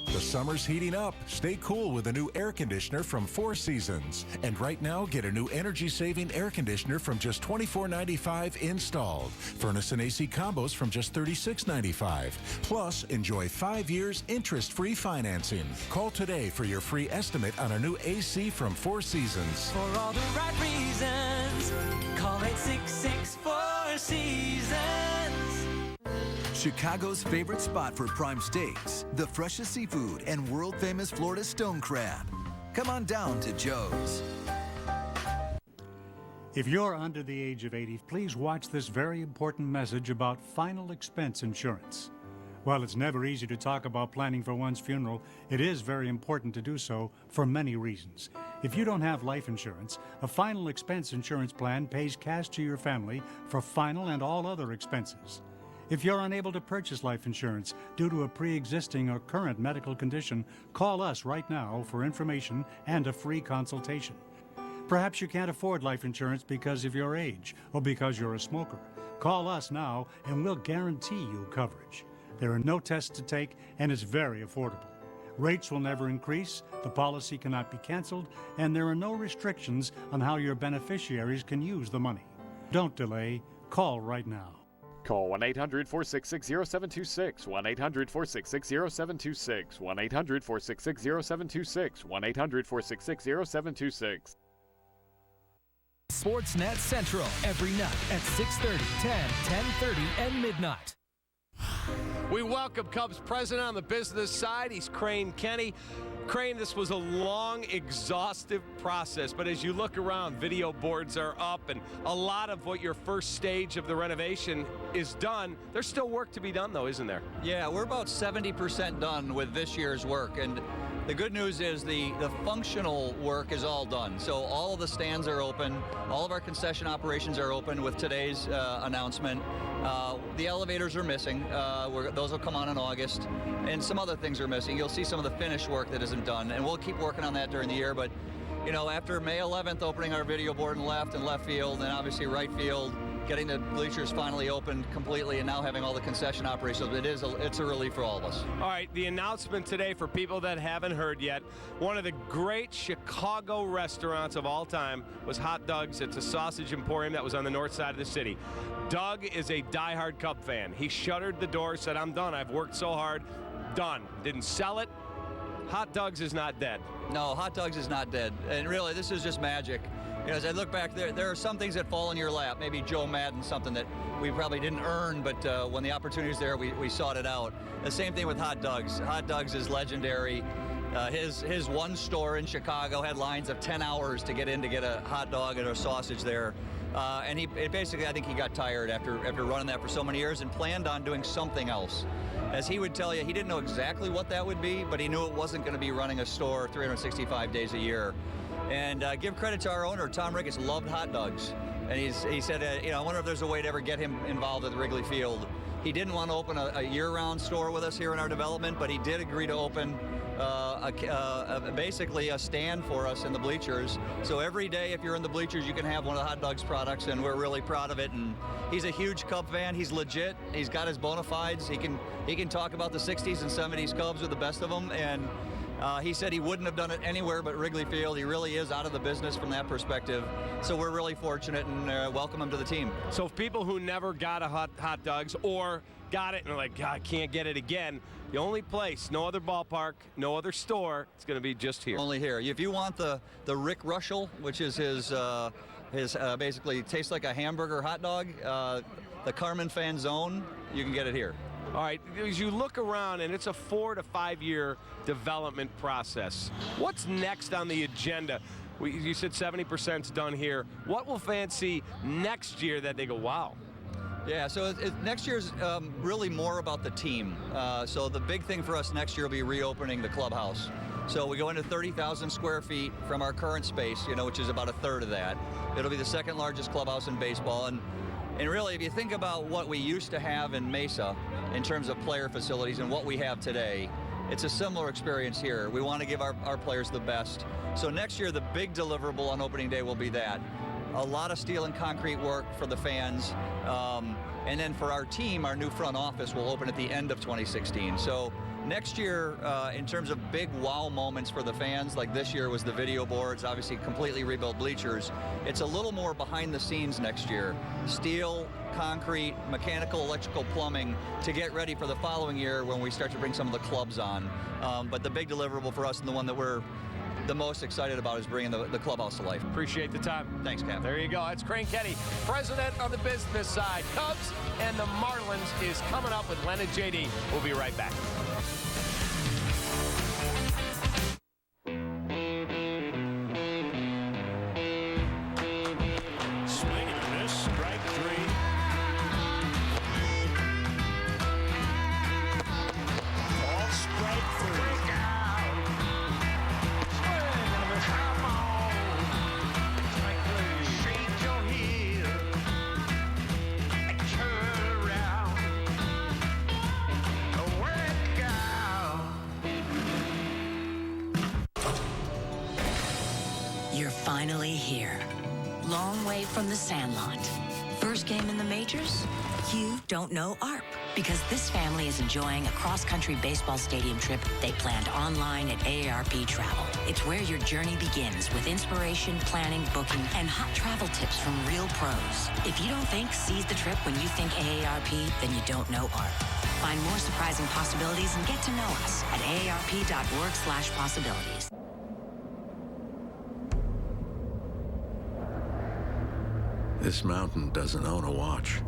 The summer's heating up. Stay cool with a new air conditioner from 4 Seasons. And right now, get a new energy-saving air conditioner from just $24.95 installed. Furnace and AC combos from just $36.95. Plus, enjoy 5 years interest-free financing. Call today for your free estimate on a new AC from 4 Seasons. For all the right reasons, call 866-4 Seasons. Chicago's favorite spot for prime steaks, the freshest seafood, and world-famous Florida stone crab. Come on down to Joe's. If you're under the age of 80, please watch this very important message about final expense insurance. While it's never easy to talk about planning for one's funeral, it is very important to do so for many reasons. If you don't have life insurance, a final expense insurance plan pays cash to your family for final and all other expenses. If you're unable to purchase life insurance due to a pre-existing or current medical condition, call us right now for information and a free consultation. Perhaps you can't afford life insurance because of your age or because you're a smoker. Call us now and we'll guarantee you coverage. There are no tests to take and it's very affordable. Rates will never increase, the policy cannot be canceled, and there are no restrictions on how your beneficiaries can use the money. Don't delay. Call right now. Call 1-800-466-0726, 1-800-466-0726, 1-800-466-0726, 1-800-466-0726. Sportsnet Central, every night at 6:30, 10, 10:30, and midnight. We welcome Cubs president on the business side. He's Crane Kenny. Crane, this was a long, exhaustive process, but as you look around, video boards are up, and a lot of what your first stage of the renovation is done. There's still work to be done, though, isn't there? Yeah, we're about 70% done with this year's work, and the good news is the functional work is all done. So all of the stands are open, all of our concession operations are open with today's announcement. The elevators are missing. Those will come on in August, and some other things are missing. You'll see some of the finish work that isn't done, and we'll keep working on that during the year. But you know, after May 11th, opening our video board in left and left field, and obviously right field, getting the bleachers finally opened completely, and now having all the concession operations, it's a relief for all of us. All right, the announcement today for people that haven't heard yet, one of the great Chicago restaurants of all time was Hot Doug's. It's a sausage emporium that was on the north side of the city. Doug is a diehard Cub fan. He shuttered the door, said, I'm done. I've worked so hard. Done. Didn't sell it. Hot Doug's is not dead. No, Hot Doug's is not dead. And really, this is just magic. You know, as I look back, there are some things that fall in your lap. Maybe Joe Madden, something that we probably didn't earn, but when the opportunity was there, we sought it out. The same thing with Hot Doug's. Hot Doug's is legendary. His one store in Chicago had lines of 10 hours to get in to get a hot dog and a sausage there. And basically, I think he got tired after running that for so many years and planned on doing something else. As he would tell you, he didn't know exactly what that would be, but he knew it wasn't going to be running a store 365 days a year. And give credit to our owner, Tom Ricketts, loved Hot Doug's. And he said, you know, I wonder if there's a way to ever get him involved at Wrigley Field. He didn't want to open a year-round store with us here in our development, but he did agree to open basically a stand for us in the bleachers. So every day, if you're in the bleachers, you can have one of the Hot Doug's products, and we're really proud of it. And he's a huge Cub fan. He's legit. He's got his bona fides. He can talk about the 60s and 70s Cubs with the best of them. And he said he wouldn't have done it anywhere but Wrigley Field. He really is out of the business from that perspective. So we're really fortunate and welcome him to the team. So if people who never got a Hot Doug's or got it and are like, God, I can't get it again, the only place, no other ballpark, no other store, it's going to be just here. Only here. If you want the Rick Russell, which is his basically tastes like a hamburger hot dog, the Carmen Fan Zone, you can get it here. All right, as you look around, and it's a 4 to 5 year development process, what's next on the agenda? You said 70%'s done here. What will fans see next year that they go, wow? Yeah, so next year's really more about the team. So the big thing for us next year will be reopening the clubhouse. So we go into 30,000 square feet from our current space, you know, which is about a third of that. It'll be the second largest clubhouse in baseball. And really, if you think about what we used to have in Mesa in terms of player facilities and what we have today, it's a similar experience here. We want to give our players the best. So next year, the big deliverable on opening day will be that. A lot of steel and concrete work for the fans. And then for our team, our new front office will open at the end of 2016. So next year, in terms of big wow moments for the fans, like this year was the video boards, obviously completely rebuilt bleachers. It's a little more behind the scenes next year. Steel, concrete, mechanical, electrical, plumbing to get ready for the following year when we start to bring some of the clubs on. But the big deliverable for us and the one that we're the most excited about is bringing the clubhouse to life. Appreciate the time. Thanks, Cap. There you go. It's Crane Kenny, president of the business side. Cubs and the Marlins is coming up with Len and JD. We'll be right back. Swing and miss, strike three. Ball strike three. You're finally here. Long way from the Sandlot. First game in the majors? You don't know ARP, because this family is enjoying a cross-country baseball stadium trip they planned online at AARP Travel. It's where your journey begins with inspiration, planning, booking, and hot travel tips from real pros. If you don't think seize the trip when you think AARP, then you don't know ARP. Find more surprising possibilities and get to know us at aarp.org/possibilities. This mountain doesn't own a watch.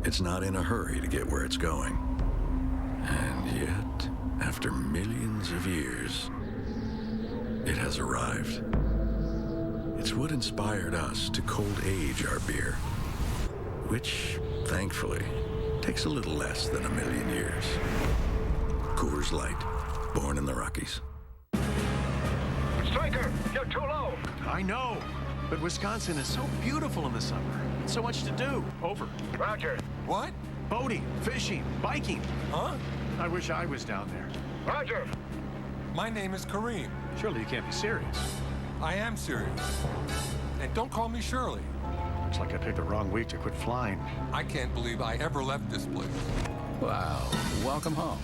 It's not in a hurry to get where it's going. And yet, after millions of years, it has arrived. It's what inspired us to cold age our beer, which, thankfully, takes a little less than a million years. Coors Light, born in the Rockies. Striker, you're too low. I know, but Wisconsin is so beautiful in the summer. So much to do. Over. Roger. What? Boating, fishing, biking. Huh? I wish I was down there. Roger. My name is Kareem. Surely you can't be serious. I am serious. And don't call me Shirley. Looks like I picked the wrong week to quit flying. I can't believe I ever left this place. Wow. Welcome home.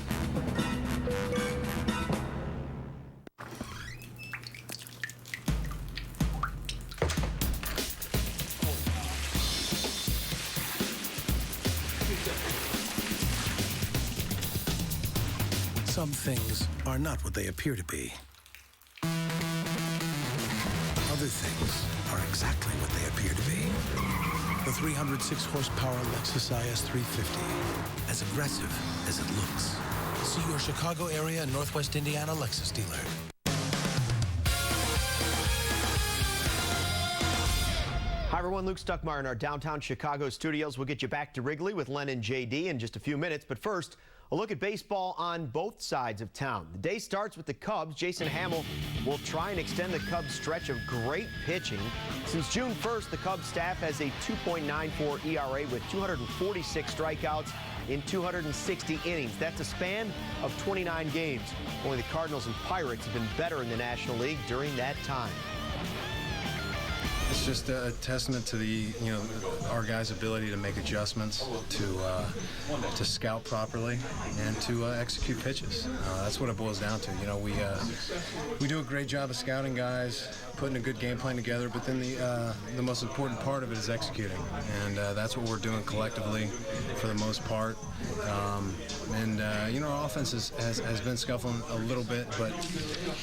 Some things are not what they appear to be. Other things are exactly what they appear to be. The 306 horsepower Lexus IS 350, as aggressive as it looks. See your Chicago area and Northwest Indiana Lexus dealer. Hi, everyone. Luke Stuckmeyer in our downtown Chicago studios. We'll get you back to Wrigley with Len and JD in just a few minutes. But first, a look at baseball on both sides of town. The day starts with the Cubs. Jason Hamill will try and extend the Cubs' stretch of great pitching. Since June 1st, the Cubs staff has a 2.94 ERA with 246 strikeouts in 260 innings. That's a span of 29 games. Only the Cardinals and Pirates have been better in the National League during that time. It's just a testament to our guys' ability to make adjustments, to scout properly, and to execute pitches. That's what it boils down to. We do a great job of scouting guys, putting a good game plan together, but then the most important part of it is executing, and that's what we're doing collectively for the most part. Our offense has been scuffling a little bit, but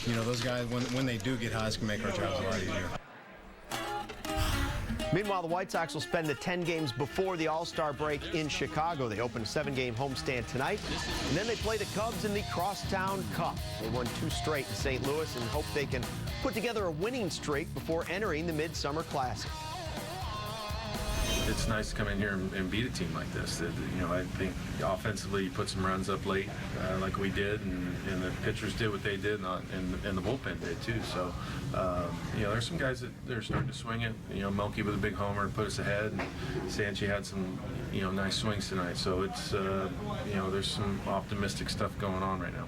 those guys, when they do get hot, it's going to make our jobs a lot easier. Meanwhile, the White Sox will spend the 10 games before the All-Star break in Chicago. They open a 7-game homestand tonight, and then they play the Cubs in the Crosstown Cup. They won 2 straight in St. Louis and hope they can put together a winning streak before entering the Midsummer Classic. It's nice to come in here and beat a team like this. I think offensively you put some runs up late like we did, and the pitchers did what they did, and the bullpen did too. So, there's some guys that they're starting to swing it. Melky with a big homer put us ahead, and Sanchi had some, nice swings tonight. So it's, there's some optimistic stuff going on right now.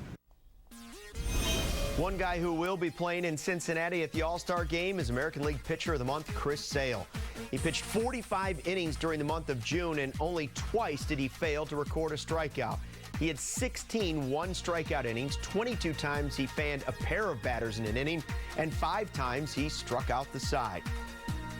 One guy who will be playing in Cincinnati at the All-Star game is American League Pitcher of the Month, Chris Sale. He pitched 45 innings during the month of June, and only twice did he fail to record a strikeout. He had 16 one-strikeout innings, 22 times he fanned a pair of batters in an inning, and 5 times he struck out the side.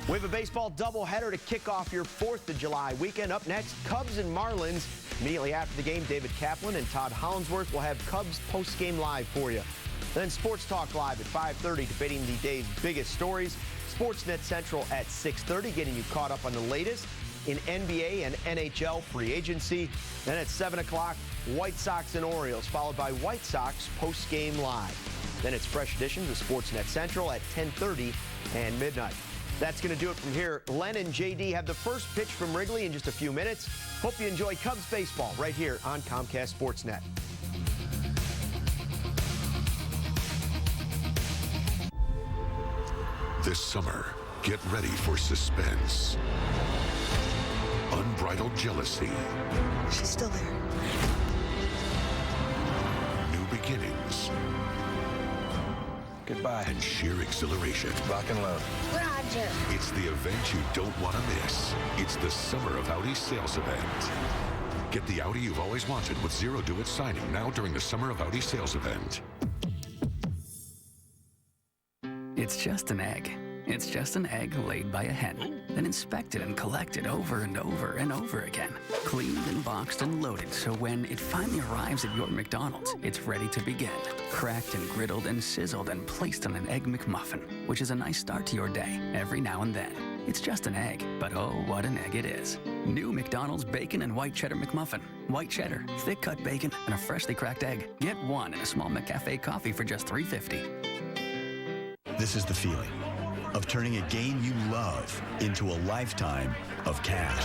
We have a baseball doubleheader to kick off your 4th of July weekend. Up next, Cubs and Marlins. Immediately after the game, David Kaplan and Todd Hollinsworth will have Cubs post-game live for you. Then Sports Talk Live at 5:30, debating the day's biggest stories. Sportsnet Central at 6:30, getting you caught up on the latest in NBA and NHL free agency. Then at 7 o'clock, White Sox and Orioles, followed by White Sox post-game live. Then it's fresh editions of Sportsnet Central at 10:30 and midnight. That's going to do it from here. Len and JD have the first pitch from Wrigley in just a few minutes. Hope you enjoy Cubs baseball right here on Comcast Sportsnet. This summer, get ready for suspense, unbridled jealousy. She's still there. New beginnings. Goodbye. And sheer exhilaration. Lock and load. Roger. It's the event you don't want to miss. It's the Summer of Audi sales event. Get the Audi you've always wanted with zero due at signing now during the Summer of Audi sales event. It's just an egg. It's just an egg laid by a hen, then inspected and collected over and over and over again. Cleaned and boxed and loaded so when it finally arrives at your McDonald's, it's ready to begin. Cracked and griddled and sizzled and placed on an Egg McMuffin, which is a nice start to your day every now and then. It's just an egg, but oh, what an egg it is. New McDonald's Bacon and White Cheddar McMuffin. White cheddar, thick-cut bacon, and a freshly cracked egg. Get one in a small McCafe coffee for just $3.50. This is the feeling of turning a game you love into a lifetime of cash.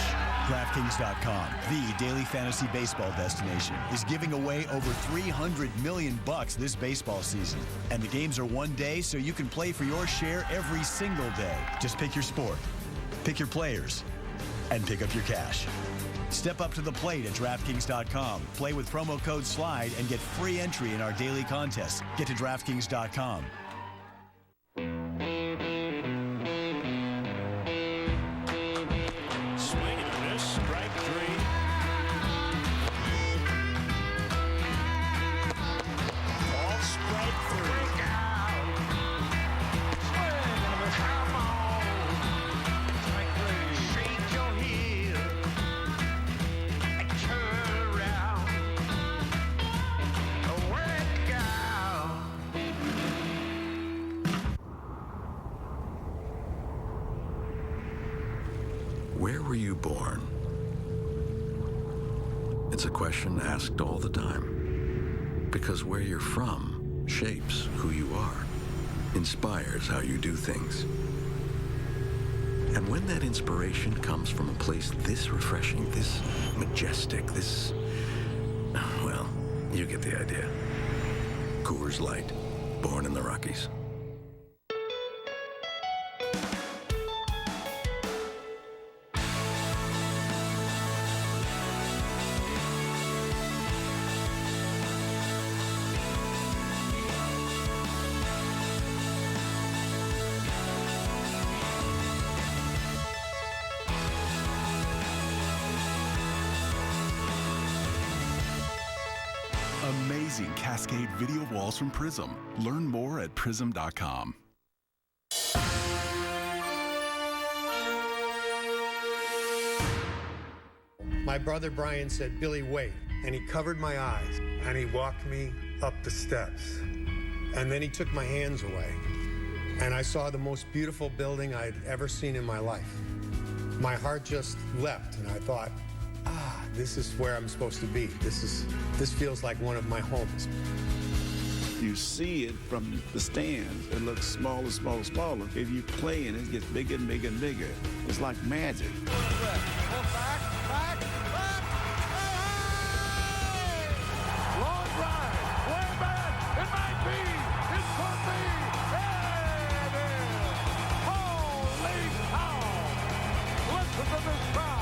DraftKings.com, the daily fantasy baseball destination, is giving away over $300 million this baseball season. And the games are one day, so you can play for your share every single day. Just pick your sport, pick your players, and pick up your cash. Step up to the plate at DraftKings.com. Play with promo code SLIDE and get free entry in our daily contests. Get to DraftKings.com. Where were you born? It's a question asked all the time. Because where you're from shapes who you are, inspires how you do things. And when that inspiration comes from a place this refreshing, this majestic, this... well, you get the idea. Coors Light, born in the Rockies. Amazing Cascade video walls from Prism. Learn more at prism.com. My brother Brian said, "Billy, wait." And he covered my eyes and he walked me up the steps. And then he took my hands away. And I saw the most beautiful building I'd ever seen in my life. My heart just leapt and I thought, this is where I'm supposed to be. This feels like one of my homes. You see it from the stands. It looks smaller, smaller, smaller. If you play it, it gets bigger and bigger and bigger. It's like magic. Long drive, way back, it might be, it could be, there it is. Holy cow! Listen to this crowd.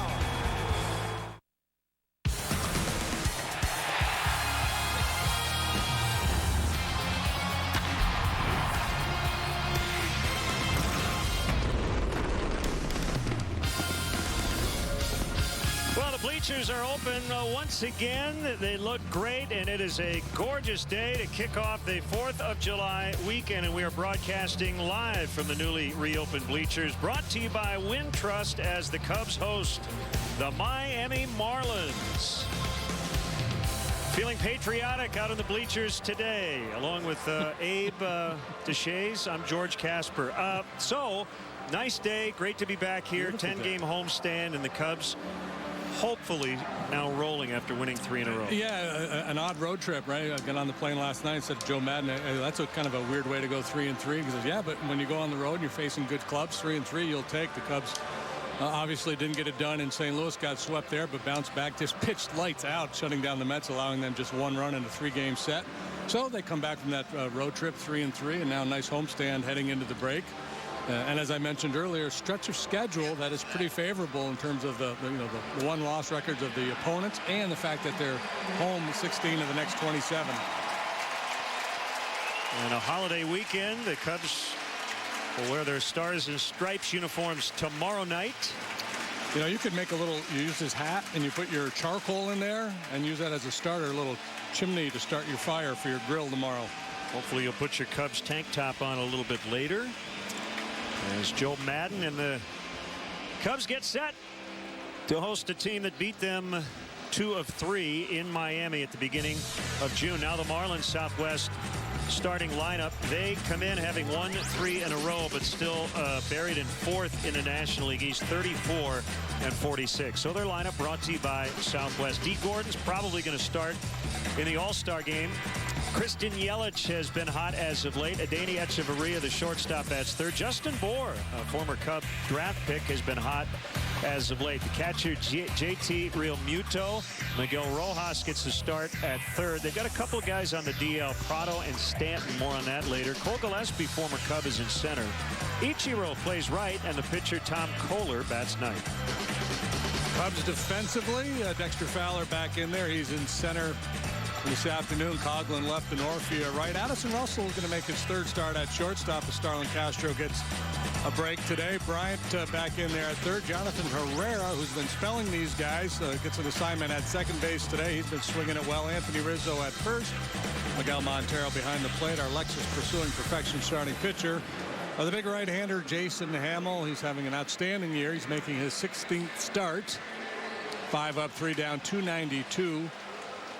Bleachers are open once again. They look great, and it is a gorgeous day to kick off the 4th of July weekend, and we are broadcasting live from the newly reopened bleachers, brought to you by Wintrust as the Cubs host the Miami Marlins. Feeling patriotic out in the bleachers today, along with Abe Deshays. I'm George Casper. So, nice day. Great to be back here. 10-game homestand, and the Cubs hopefully now rolling after winning 3 in a row. Yeah, an odd road trip, right? I got on the plane last night and said to Joe Madden, that's a kind of a weird way to go 3-3. He says, yeah, but when you go on the road and you're facing good clubs, 3-3, you'll take. The Cubs obviously didn't get it done in St. Louis, got swept there, but bounced back, just pitched lights out, shutting down the Mets, allowing them just one run in a 3-game set. So they come back from that road trip 3-3, and now a nice homestand heading into the break. And as I mentioned earlier, stretch of schedule that is pretty favorable in terms of the one-loss records of the opponents and the fact that they're home 16 of the next 27. And a holiday weekend. The Cubs will wear their Stars and Stripes uniforms tomorrow night. You know, you could make a little, you use this hat and you put your charcoal in there and use that as a starter, a little chimney to start your fire for your grill tomorrow. Hopefully you'll put your Cubs tank top on a little bit later. As Joe Madden and the Cubs get set to host a team that beat them 2 of 3 in Miami at the beginning of June. Now the Marlins Southwest starting lineup. They come in having won 3 in a row, but still buried in 4th in the National League East, 34-46. So their lineup brought to you by Southwest. Dee Gordon's probably going to start in the All-Star game. Christian Yelich has been hot as of late. Adeiny Echeverria, the shortstop, bats third. Justin Bour, a former Cub draft pick, has been hot as of late. The catcher, JT Realmuto. Miguel Rojas gets the start at third. They've got a couple of guys on the DL, Prado and Stanton. More on that later. Cole Gillespie, former Cub, is in center. Ichiro plays right, and the pitcher, Tom Kohler, bats ninth. Cubs defensively, Dexter Fowler back in there. He's in center this afternoon. Coughlin left and Orfia right. Addison Russell is going to make his 3rd start at shortstop as Starlin Castro gets a break today. Bryant back in there at 3rd. Jonathan Herrera, who's been spelling these guys, gets an assignment at 2nd base today. He's been swinging it well. Anthony Rizzo at 1st. Miguel Montero behind the plate. Our Lexus pursuing perfection starting pitcher. The big right-hander, Jason Hamill. He's having an outstanding year. He's making his 16th start. 5 up, 3 down, 2.92.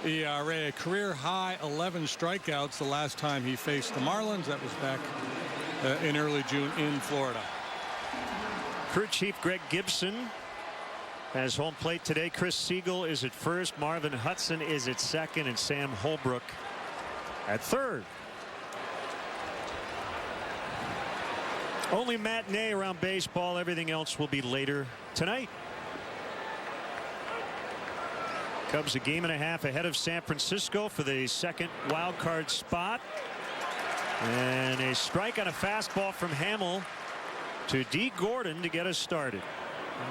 ERA, a career high 11 strikeouts the last time he faced the Marlins. That was back in early June in Florida. Crew chief Greg Gibson has home plate today. Chris Siegel is at 1st. Marvin Hudson is at 2nd, and Sam Holbrook at 3rd. Only matinee around baseball. Everything else will be later tonight. Cubs a game and a half ahead of San Francisco for the 2nd wild card spot. And a strike on a fastball from Hamill to Dee Gordon to get us started.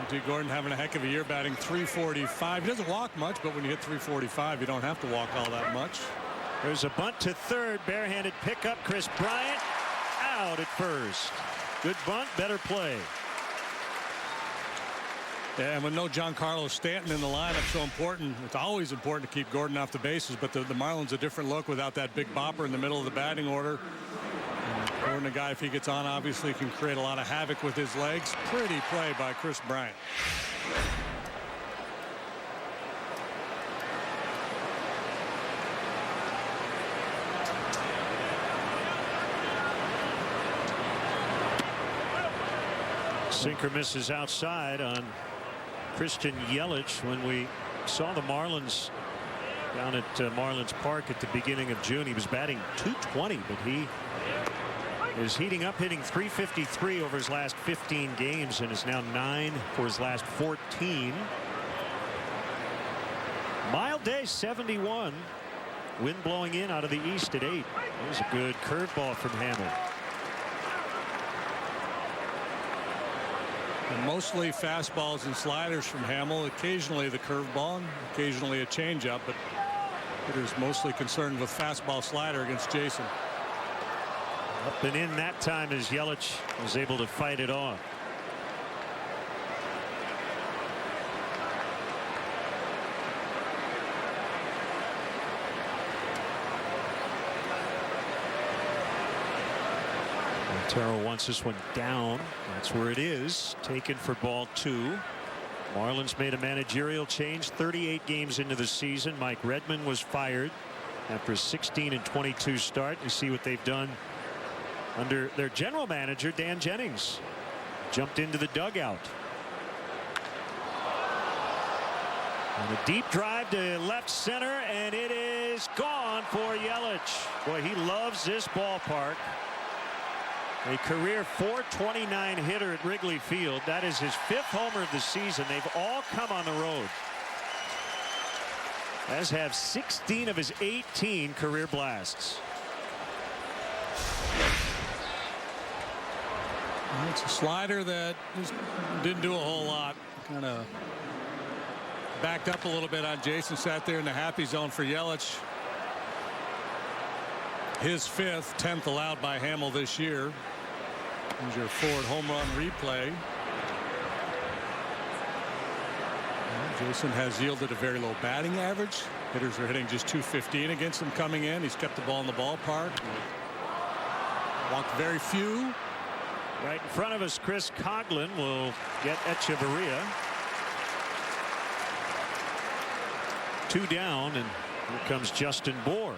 Dee Gordon having a heck of a year, batting .345. He doesn't walk much, but when you hit .345, you don't have to walk all that much. There's a bunt to 3rd. Barehanded pickup. Chris Bryant out at 1st. Good bunt, better play. Yeah, and with no Giancarlo Stanton in the lineup, so important. It's always important to keep Gordon off the bases, but the Marlins a different look without that big bopper in the middle of the batting order. Gordon, a guy, if he gets on, obviously can create a lot of havoc with his legs. Pretty play by Chris Bryant. Sinker misses outside on Christian Yelich. When we saw the Marlins down at Marlins Park at the beginning of June, he was batting .220, but he is heating up, hitting .353 over his last 15 games and is now 9 for his last 14. Mild day, 71. Wind blowing in out of the east at 8. That was a good curveball from Hamill. And mostly fastballs and sliders from Hamill, occasionally the curveball, and occasionally a changeup, but hitters mostly concerned with fastball slider against Jason. Up and in that time as Yelich was able to fight it off. Montero wants this one down. That's where it is. Taken for ball 2. Marlins made a managerial change 38 games into the season. Mike Redmond was fired after a 16-22 start. You see what they've done under their general manager, Dan Jennings. Jumped into the dugout. And a deep drive to left center, and it is gone for Yelich. Boy, he loves this ballpark. A career .429 hitter at Wrigley Field. That is his 5th homer of the season. They've all come on the road, as have 16 of his 18 career blasts. It's a slider that just didn't do a whole lot. Kind of backed up a little bit on Jason. Sat there in the happy zone for Yelich. his 5th, 10th allowed by Hamill this year. Here's your Ford home run replay. Jason has yielded a very low batting average. Hitters are hitting just .215 against him coming in. He's kept the ball in the ballpark. Walked very few. Right in front of us, Chris Coughlin will get Echeverria. 2 down, and here comes Justin Bohr.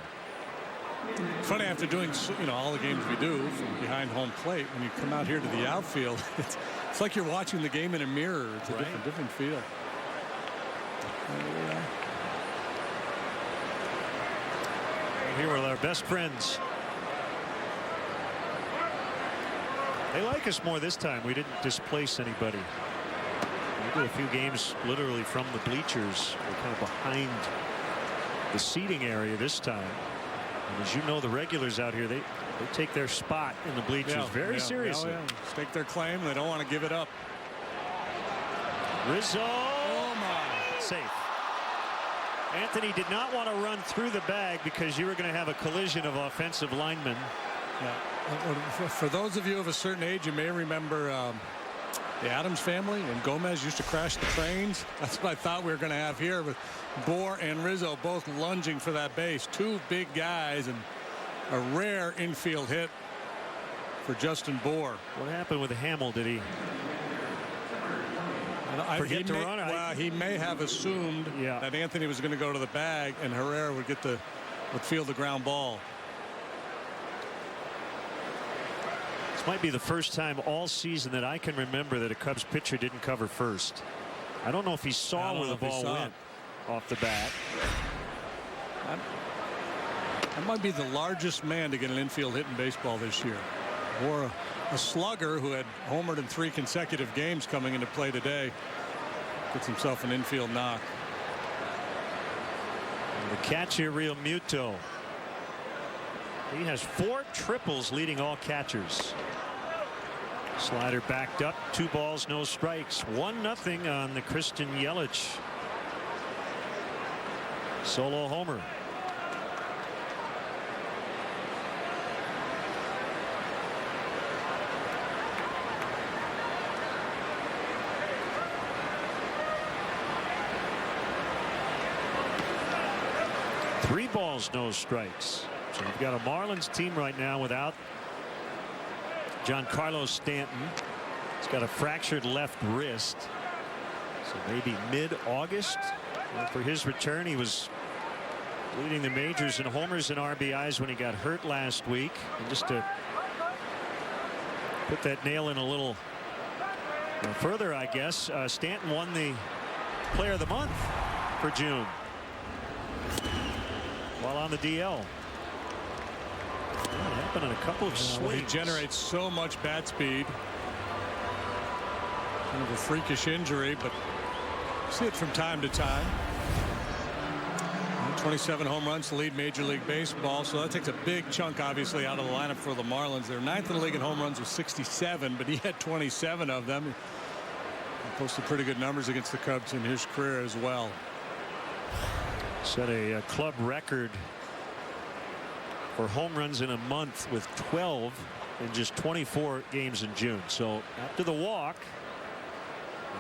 Funny, after doing all the games we do from behind home plate, when you come out here to the outfield, it's like you're watching the game in a mirror. It's a different feel. Here are our best friends. They like us more this time. We didn't displace anybody. We did a few games literally from the bleachers. We're kind of behind the seating area this time. And as you know, the regulars out here, they take their spot in the bleachers very seriously. Stake their claim. They don't want to give it up. Rizzo. Oh my. Safe. Anthony did not want to run through the bag because you were going to have a collision of offensive linemen. For those of you of a certain age, you may remember the Adams family when Gomez used to crash the trains. That's what I thought we were going to have here with Bohr and Rizzo both lunging for that base. 2 big guys and a rare infield hit for Justin Bohr. What happened with Hamill? Did he forget to run? Well, he may have assumed that Anthony was going to go to the bag and Herrera would field the ground ball. This might be the first time all season that I can remember that a Cubs pitcher didn't cover first. I don't know if he saw where the ball went off the bat. That might be the largest man to get an infield hit in baseball this year. Or a slugger who had homered in 3 consecutive games coming into play today gets himself an infield knock. And the catcher, Real Muto. He has 4 triples leading all catchers. Slider backed up. 2 balls, no strikes. 1-0 on the Christian Yelich solo homer. Three balls, no strikes. So we've got a Marlins team right now without Giancarlo Stanton. He's got a fractured left wrist. So maybe mid-August for his return. He was leading the majors in homers and RBIs when he got hurt last week. And just to put that nail in a little further, I guess, Stanton won the Player of the Month for June while on the DL. It happened in a couple of swings. He generates so much bat speed. Kind of a freakish injury, but see it from time to time. 27 home runs to lead Major League Baseball, so that takes a big chunk obviously out of the lineup for the Marlins. They're 9th in the league in home runs with 67, but he had 27 of them. He posted pretty good numbers against the Cubs in his career as well. Set a club record for home runs in a month with 12 in just 24 games in June. So after the walk,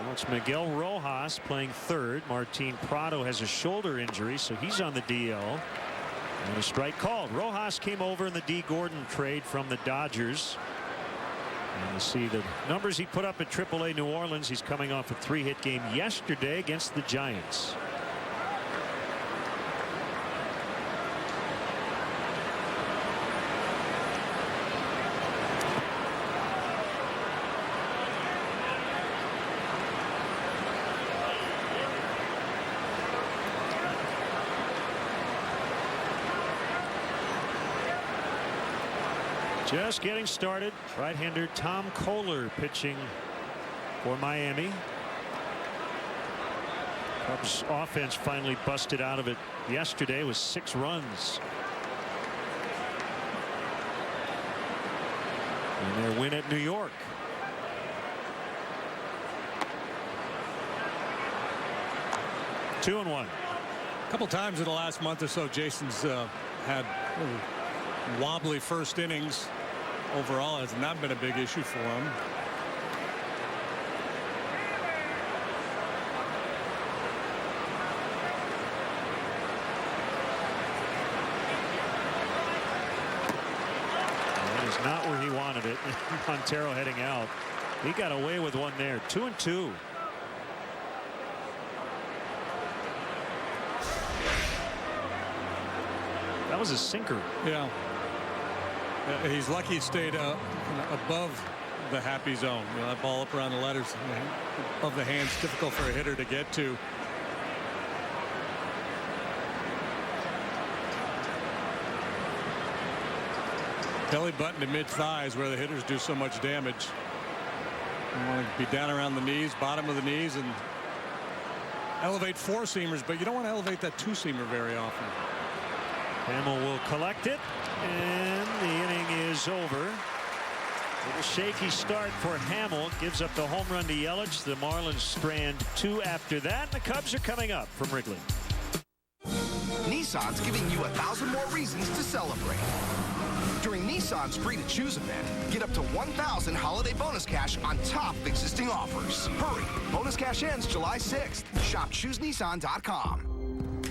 now it's Miguel Rojas playing third. Martin Prado has a shoulder injury, so he's on the DL. And a strike called. Rojas came over in the D. Gordon trade from the Dodgers. And you see the numbers he put up at AAA New Orleans. He's coming off a 3-hit game yesterday against the Giants. Just getting started. Right-hander Tom Kohler pitching for Miami. Cubs offense finally busted out of it yesterday with 6 runs. And their win at New York. Two and one. A couple times in the last month or so, Jason's had wobbly first innings overall has not been a big issue for him. That is not where he wanted it. Montero heading out. He got away with one there. 2-2. That was a sinker. Yeah. He's lucky he stayed above the happy zone. You know, that ball up around the letters of the hands, difficult for a hitter to get to. Belly button to mid thighs where the hitters do so much damage. You want to be down around the knees, bottom of the knees, and elevate four seamers, but you don't want to elevate that two seamer very often. Hamill will collect it, and the inning is over. Little shaky start for Hamill. Gives up the home run to Yelich. The Marlins strand 2 after that. The Cubs are coming up from Wrigley. Nissan's giving you 1,000 more reasons to celebrate. During Nissan's Free to Choose event, get up to 1,000 holiday bonus cash on top of existing offers. Hurry, bonus cash ends July 6th. Shop ChooseNissan.com.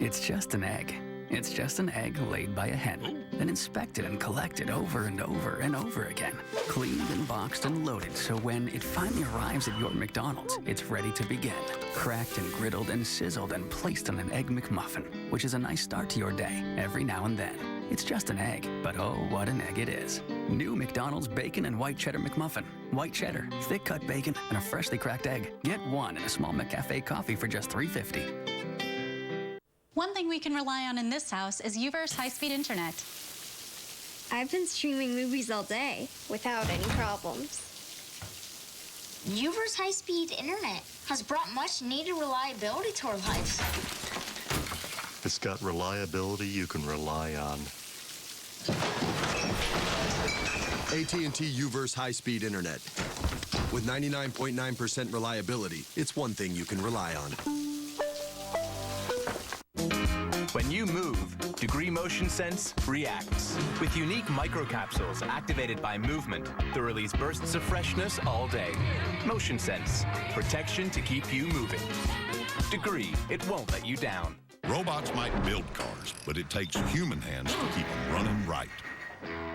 It's just an egg. It's just an egg laid by a hen, then inspected and collected over and over and over again. Cleaned and boxed and loaded, so when it finally arrives at your McDonald's, it's ready to begin. Cracked and griddled and sizzled and placed on an Egg McMuffin, which is a nice start to your day every now and then. It's just an egg, but oh, what an egg it is. New McDonald's Bacon and White Cheddar McMuffin. White cheddar, thick-cut bacon, and a freshly cracked egg. Get one in a small McCafe coffee for just $3.50. One thing we can rely on in this house is UVerse high-speed internet. I've been streaming movies all day without any problems. UVerse high-speed internet has brought much-needed reliability to our lives. It's got reliability you can rely on. AT&T UVerse high-speed internet. With 99.9% reliability, it's one thing you can rely on. When you move, Degree Motion Sense reacts. With unique microcapsules activated by movement that release bursts of freshness all day. Motion Sense, protection to keep you moving. Degree, it won't let you down. Robots might build cars, but it takes human hands to keep them running right.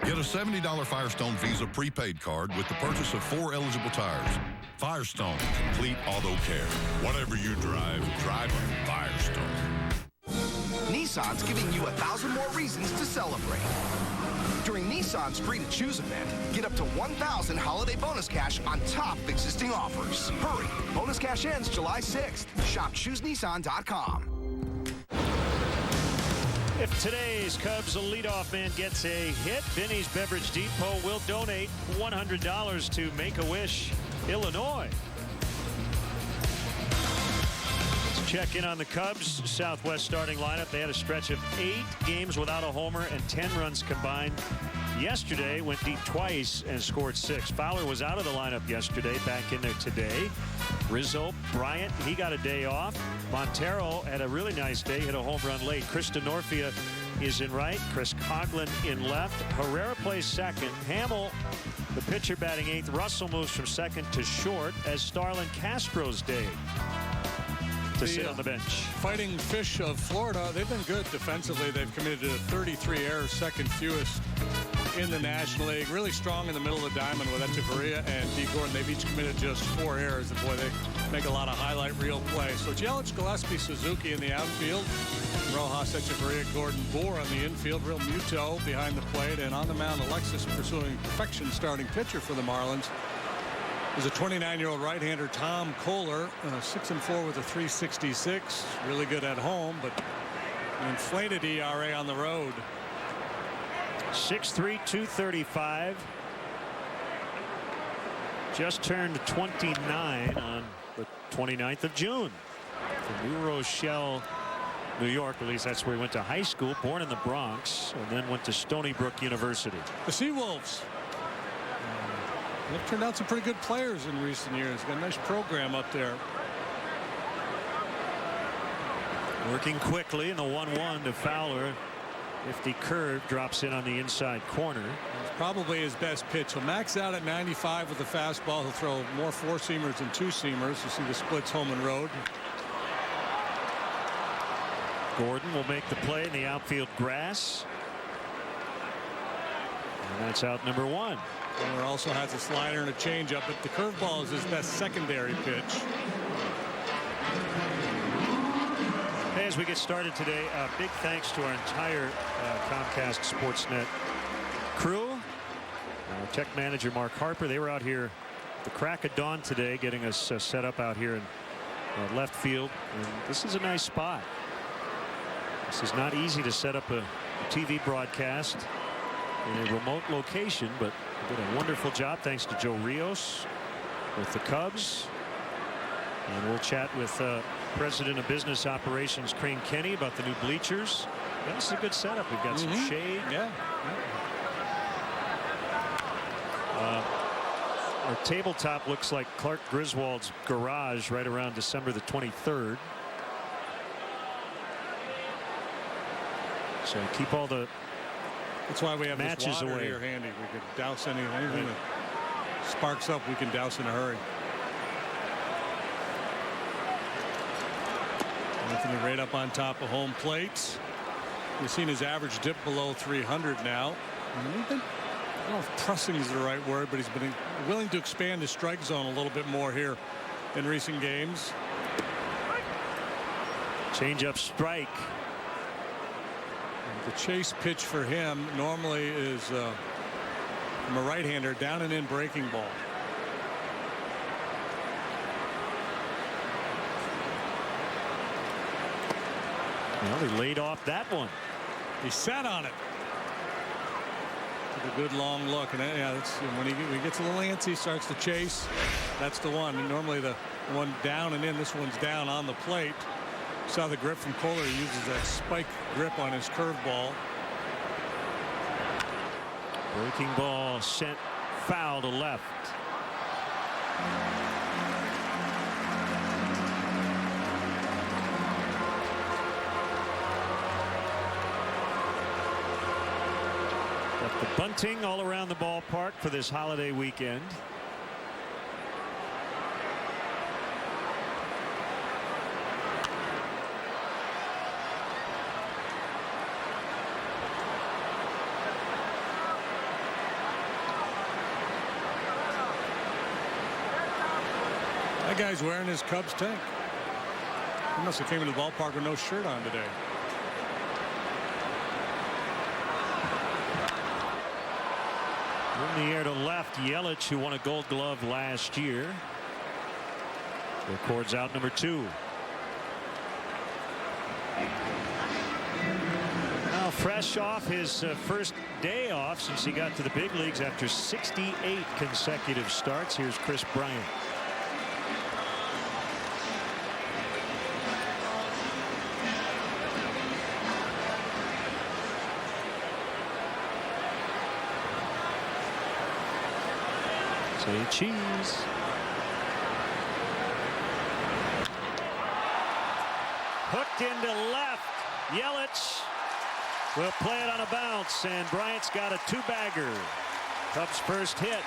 Get a $70 Firestone Visa prepaid card with the purchase of 4 eligible tires. Firestone, complete auto care. Whatever you drive, drive a Firestone. Nissan's giving you 1,000 more reasons to celebrate. During Nissan's Free to Choose event, get up to 1,000 holiday bonus cash on top of existing offers. Hurry, bonus cash ends July 6th. Shop ChooseNissan.com. If today's Cubs leadoff man gets a hit, Vinny's Beverage Depot will donate $100 to Make-A-Wish, Illinois. Let's check in on the Cubs Southwest starting lineup. They had a stretch of 8 games without a homer and 10 runs combined. Yesterday went deep twice and scored 6. Fowler was out of the lineup yesterday, back in there today. Rizzo, Bryant, he got a day off. Montero had a really nice day, hit a home run late. Chris Denorfia is in right, Chris Coughlin in left. Herrera plays second. Hamill, the pitcher, batting 8th. Russell moves from second to short as Starlin Castro's day to sit on the bench. Fighting Fish of Florida, they've been good defensively. They've committed 33 errors, second fewest in the National League. Really strong in the middle of the diamond with Echeverria and D. Gordon. They've each committed just 4 errors. And boy, they make a lot of highlight reel plays. So Yelich, Gillespie, Suzuki in the outfield. Rojas, Echeverria, Gordon, Bohr on the infield. Real Muto behind the plate. And on the mound, Alexis pursuing perfection, starting pitcher for the Marlins. There's a 29-year-old right-hander, Tom Kohler, 6-4 with a 3.66. Really good at home, but an inflated ERA on the road. 6'3", 235. Just turned 29 on the 29th of June. From New Rochelle, New York. At least that's where he went to high school. Born in the Bronx, and then went to Stony Brook University. The Seawolves. They've turned out some pretty good players in recent years. Got a nice program up there. Working quickly in the 1-1 to Fowler. Nifty curve drops in on the inside corner. It's probably his best pitch. He'll max out at 95 with the fastball. He'll throw more 4-seamers than 2-seamers. You see the splits home and road. Gordon will make the play in the outfield grass. And that's out number 1. Miller also has a slider and a changeup, but the curveball is his best secondary pitch. Hey, as we get started today, big thanks to our entire Comcast Sportsnet crew. Our tech manager Mark Harper. They were out here at the crack of dawn today getting us set up out here in left field. And this is a nice spot. This is not easy to set up a TV broadcast in a remote location, but they did a wonderful job thanks to Joe Rios with the Cubs. And we'll chat with President of Business Operations Crane Kenny about the new bleachers. Yeah, this is a good setup. We've got some shade. Yeah. Our tabletop looks like Clark Griswold's garage right around December the 23rd. So keep all the That's why we have matches this water away. here handy. We could douse anything that sparks up. We can douse in a hurry. Anthony right up on top of home plate. We've seen his average dip below 300 now. And he's been, I don't know if pressing is the right word, but he's been willing to expand his strike zone a little bit more here in recent games. Change-up strike. The chase pitch for him normally is from a right-hander, down and in breaking ball. Well, he laid off that one. He sat on it. Took a good long look, and yeah, that's when he gets a little antsy, starts to chase. That's the one. And normally the one down and in. This one's down on the plate. Saw the grip from Kohler. He uses that spike grip on his curveball. Breaking ball sent foul to left. Got the bunting all around the ballpark for this holiday weekend. That guy's wearing his Cubs tank. He must have came into the ballpark with no shirt on today. In the air to left, Yelich, who won a Gold Glove last year, records out number 2. Now fresh off his first day off since he got to the big leagues after 68 consecutive starts. Here's Chris Bryant. Say cheese. Hooked into left. Yelich will play it on a bounce, and Bryant's got a 2-bagger. Cubs' first hit.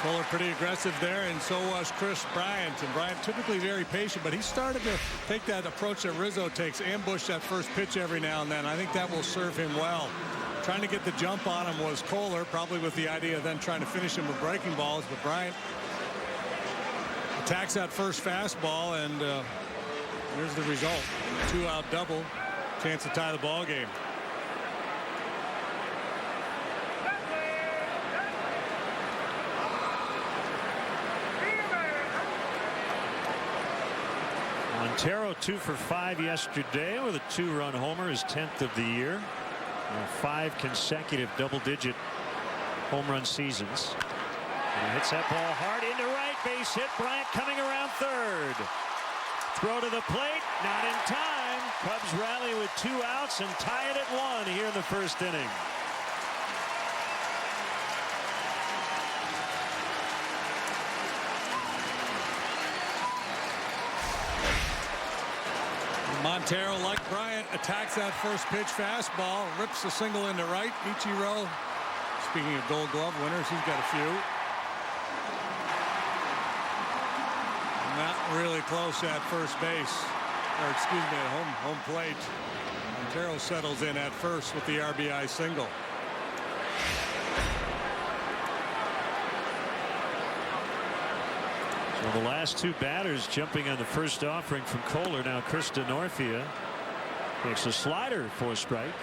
Kohler pretty aggressive there, and so was Chris Bryant. And Bryant typically very patient, but he started to take that approach that Rizzo takes, ambush that first pitch every now and then. I think that will serve him well. Trying to get the jump on him was Kohler, probably with the idea of then trying to finish him with breaking balls, but Bryant attacks that first fastball, and here's the result. 2-out double, chance to tie the ball game. Montero 2 for 5 yesterday with a 2-run homer, his 10th of the year. 5 consecutive double-digit home run seasons. And he hits that ball hard into right, base hit. Bryant coming around third. Throw to the plate, not in time. Cubs rally with 2 outs and tie it at 1 here in the first inning. Montero, like Bryant, attacks that first pitch fastball, rips the single into right. Ichiro, speaking of Gold Glove winners, he's got a few. Not really close at first base, or excuse me, at home plate. Montero settles in at first with the RBI single. So the last two batters jumping on the first offering from Kohler. Now Chris Denorfia takes a slider for a strike.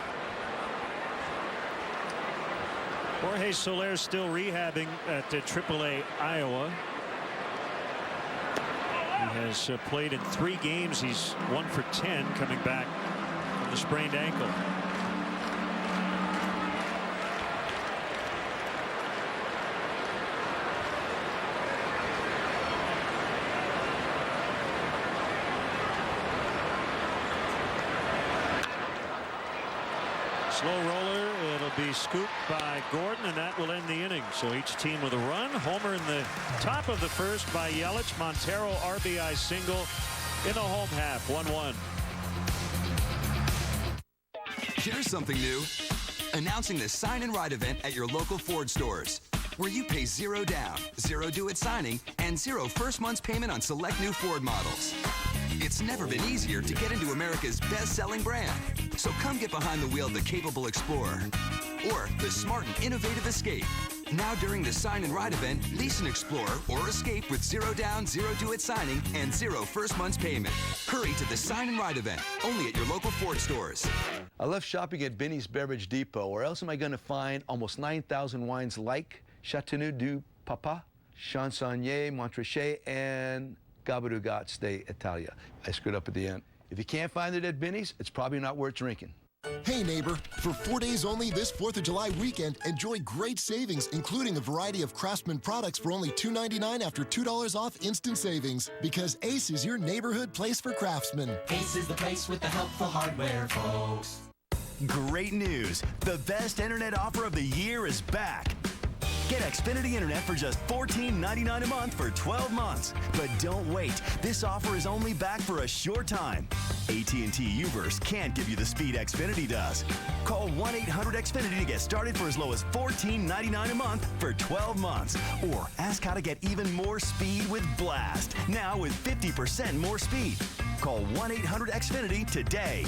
Jorge Soler still rehabbing at AAA Iowa. He has played in 3 games. He's 1 for 10 coming back from the sprained ankle. Slow roller. It'll be scooped by Gordon, and that will end the inning. So each team with a run. Homer in the top of the first by Yelich. Montero RBI single in the home half. 1-1. Here's something new. Announcing the Sign and Ride event at your local Ford stores, where you pay 0 down, 0 do-it signing, and 0 first month's payment on select new Ford models. It's never been easier to get into America's best-selling brand. So come get behind the wheel of the capable Explorer or the smart and innovative Escape. Now during the Sign and Ride event, lease an Explorer or Escape with 0 down, 0 do-it signing, and 0 first month's payment. Hurry to the Sign and Ride event, only at your local Ford stores. I love shopping at Binny's Beverage Depot. Where else am I going to find almost 9,000 wines like Chateauneuf du Papa, Chansonnier, Montrachet, and Gabadugat de Italia. I screwed up at the end. If you can't find it at Binny's, it's probably not worth drinking. Hey neighbor, for 4 days only this 4th of July weekend, enjoy great savings, including a variety of Craftsman products for only $2.99 after $2 off instant savings. Because Ace is your neighborhood place for craftsmen. Ace is the place with the helpful hardware, folks. Great news. The best internet offer of the year is back. Get Xfinity Internet for just $14.99 a month for 12 months. But don't wait. This offer is only back for a short time. AT&T Uverse can't give you the speed Xfinity does. Call 1-800-XFINITY to get started for as low as $14.99 a month for 12 months. Or ask how to get even more speed with Blast. Now with 50% more speed. Call 1-800-XFINITY today.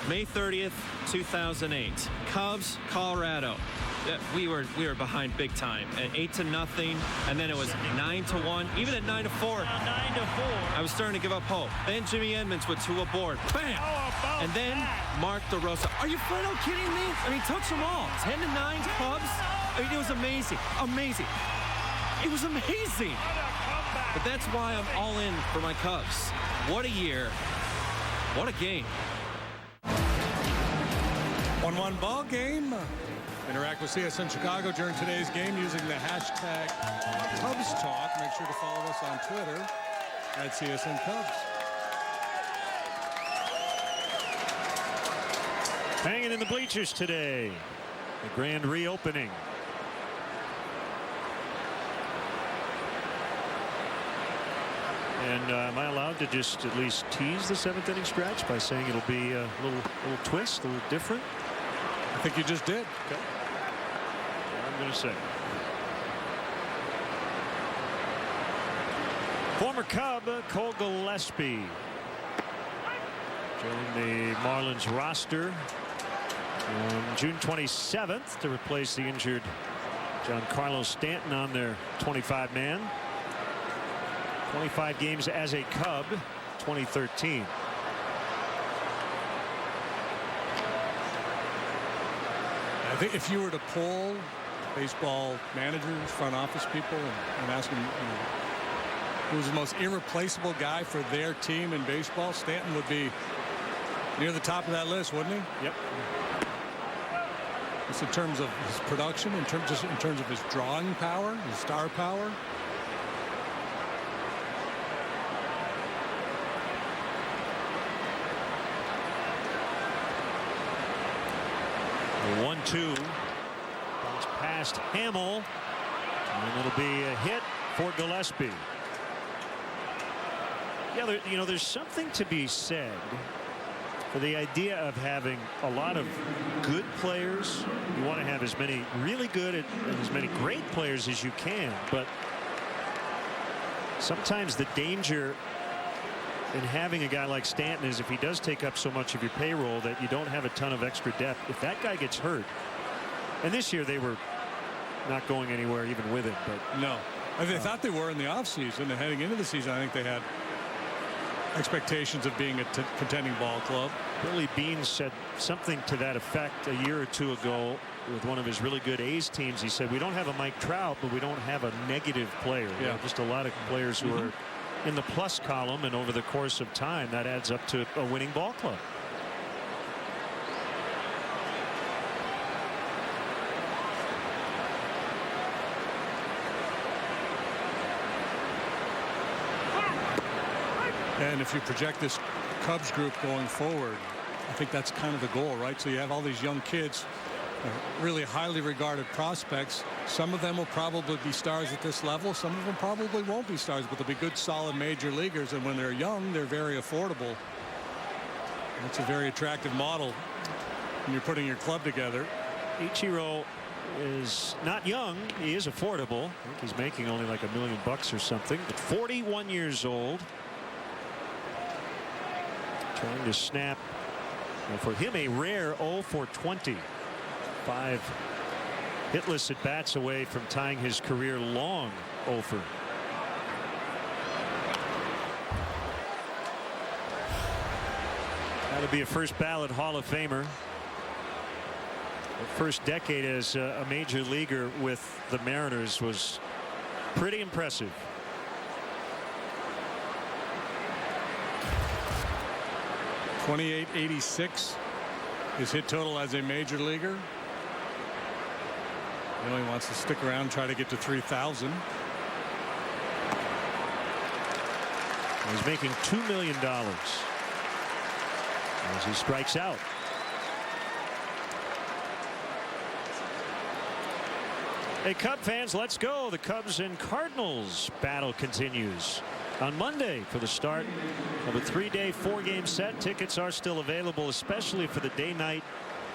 May 30th, 2008. Cubs, Colorado. We were behind big time at 8-0, and then it was 9-1, even at 9-4. 9-4. I was starting to give up hope. Then Jimmy Edmonds with 2 aboard. Bam! And then Mark DeRosa. Are you flat out kidding me? I mean, touch them all. 10-9 Cubs. I mean, it was amazing. Amazing. It was amazing. But that's why I'm all in for my Cubs. What a year. What a game. 1-1 ball game. Interact with CSN Chicago during today's game using the hashtag Cubs Talk. Make sure to follow us on Twitter at CSN Cubs. Hanging in the bleachers today. The grand reopening. And am I allowed to just at least tease the 7th inning stretch by saying it'll be a little twist, a little different? I think you just did. Okay. I'm going to say. Former Cub Cole Gillespie joining the Marlins roster on June 27th to replace the injured Giancarlo Stanton on their 25-man. 25 games as a Cub, 2013. I think if you were to poll baseball managers, front office people, and ask them who's the most irreplaceable guy for their team in baseball, Stanton would be near the top of that list, wouldn't he? Yep. Just in terms of his production, in terms of his drawing power, his star power. The 1-2 comes past Hamill, and it'll be a hit for Gillespie. Yeah, there's something to be said for the idea of having a lot of good players. You want to have as many really good and as many great players as you can, but sometimes the danger in having a guy like Stanton is if he does take up so much of your payroll that you don't have a ton of extra depth. If that guy gets hurt, and this year they were not going anywhere even with it, but no, they thought they were in the offseason, and heading into the season I think they had expectations of being a contending ball club. Billy Beane said something to that effect a year or two ago with one of his really good A's teams. He said, we don't have a Mike Trout, but we don't have a negative player. Yeah. You know, just a lot of players who are in the plus column, and over the course of time that adds up to a winning ball club. And if you project this Cubs group going forward, I think that's kind of the goal, right? So you have all these young kids, really highly regarded prospects. Some of them will probably be stars at this level. Some of them probably won't be stars, but they'll be good, solid major leaguers. And when they're young, they're very affordable. It's a very attractive model when you're putting your club together. Ichiro is not young. He is affordable. I think he's making only like $1 million or something, but 41 years old. Trying to snap, for him, a rare 0 for 20. 5 hitless at bats away from tying his career long 0 for. That'll be a first ballot Hall of Famer. The first decade as a major leaguer with the Mariners was pretty impressive. .2886 his hit total as a major leaguer. He only wants to stick around and try to get to 3,000. He's making $2 million as he strikes out. Hey, Cub fans, let's go. The Cubs and Cardinals battle continues on Monday for the start of a 3-day 4-game set. Tickets are still available, especially for the day-night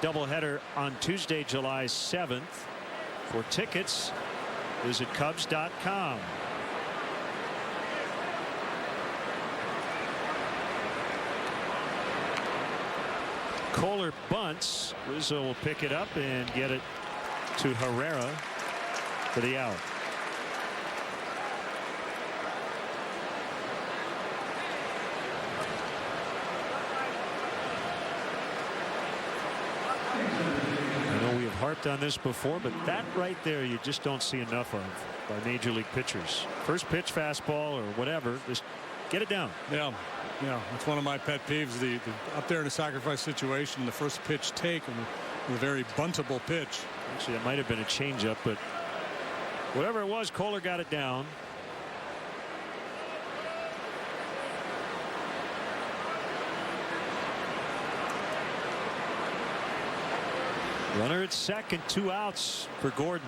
doubleheader on Tuesday, July 7th. For tickets, visit Cubs.com. Kohler bunts. Rizzo will pick it up and get it to Herrera for the out. I know we have harped on this before, but that right there you just don't see enough of by major league pitchers. First pitch fastball or whatever, just get it down. Yeah, it's one of my pet peeves. The up there in a sacrifice situation, the first pitch taken, a very buntable pitch. Actually, that might have been a changeup, but whatever it was, Kohler got it down. Runner at second, 2 outs for Gordon.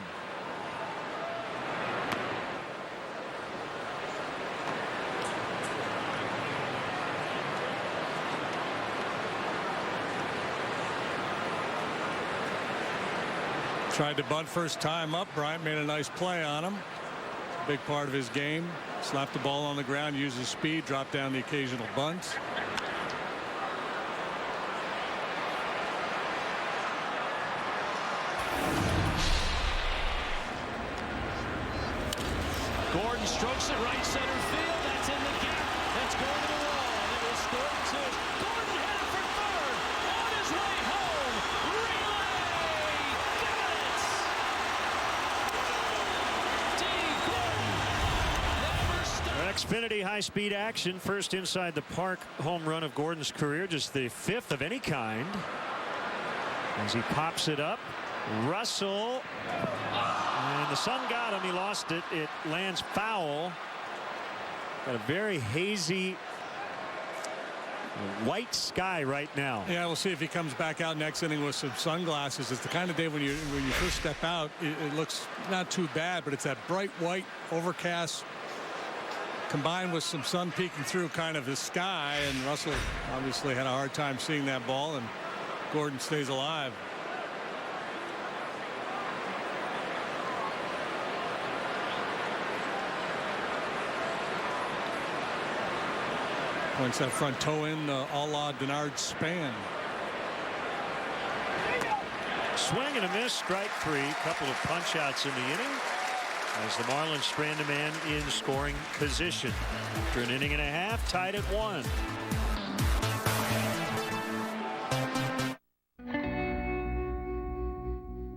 Tried to bunt first time up. Bryant made a nice play on him. Big part of his game. Slapped the ball on the ground, used his speed, dropped down the occasional bunt. Gordon strokes it right center field. That's in the gap. That's going to the wall. It will score 2. Gordon headed for third. On his way home. Relay. Got it. Xfinity high-speed action. First inside the park home run of Gordon's career. Just the 5th of any kind. As he pops it up. Russell. And the sun got him. He lost it. It lands foul. Got a very hazy white sky right now. Yeah, we'll see if he comes back out next inning with some sunglasses. It's the kind of day when you first step out, it looks not too bad, but it's that bright white overcast combined with some sun peeking through kind of the sky, and Russell obviously had a hard time seeing that ball, and Gordon stays alive. Points that front toe in, a la Denard Span. Swing and a miss, strike three. Couple of punch outs in the inning as the Marlins strand a man in scoring position. After an inning and a half, tied at 1.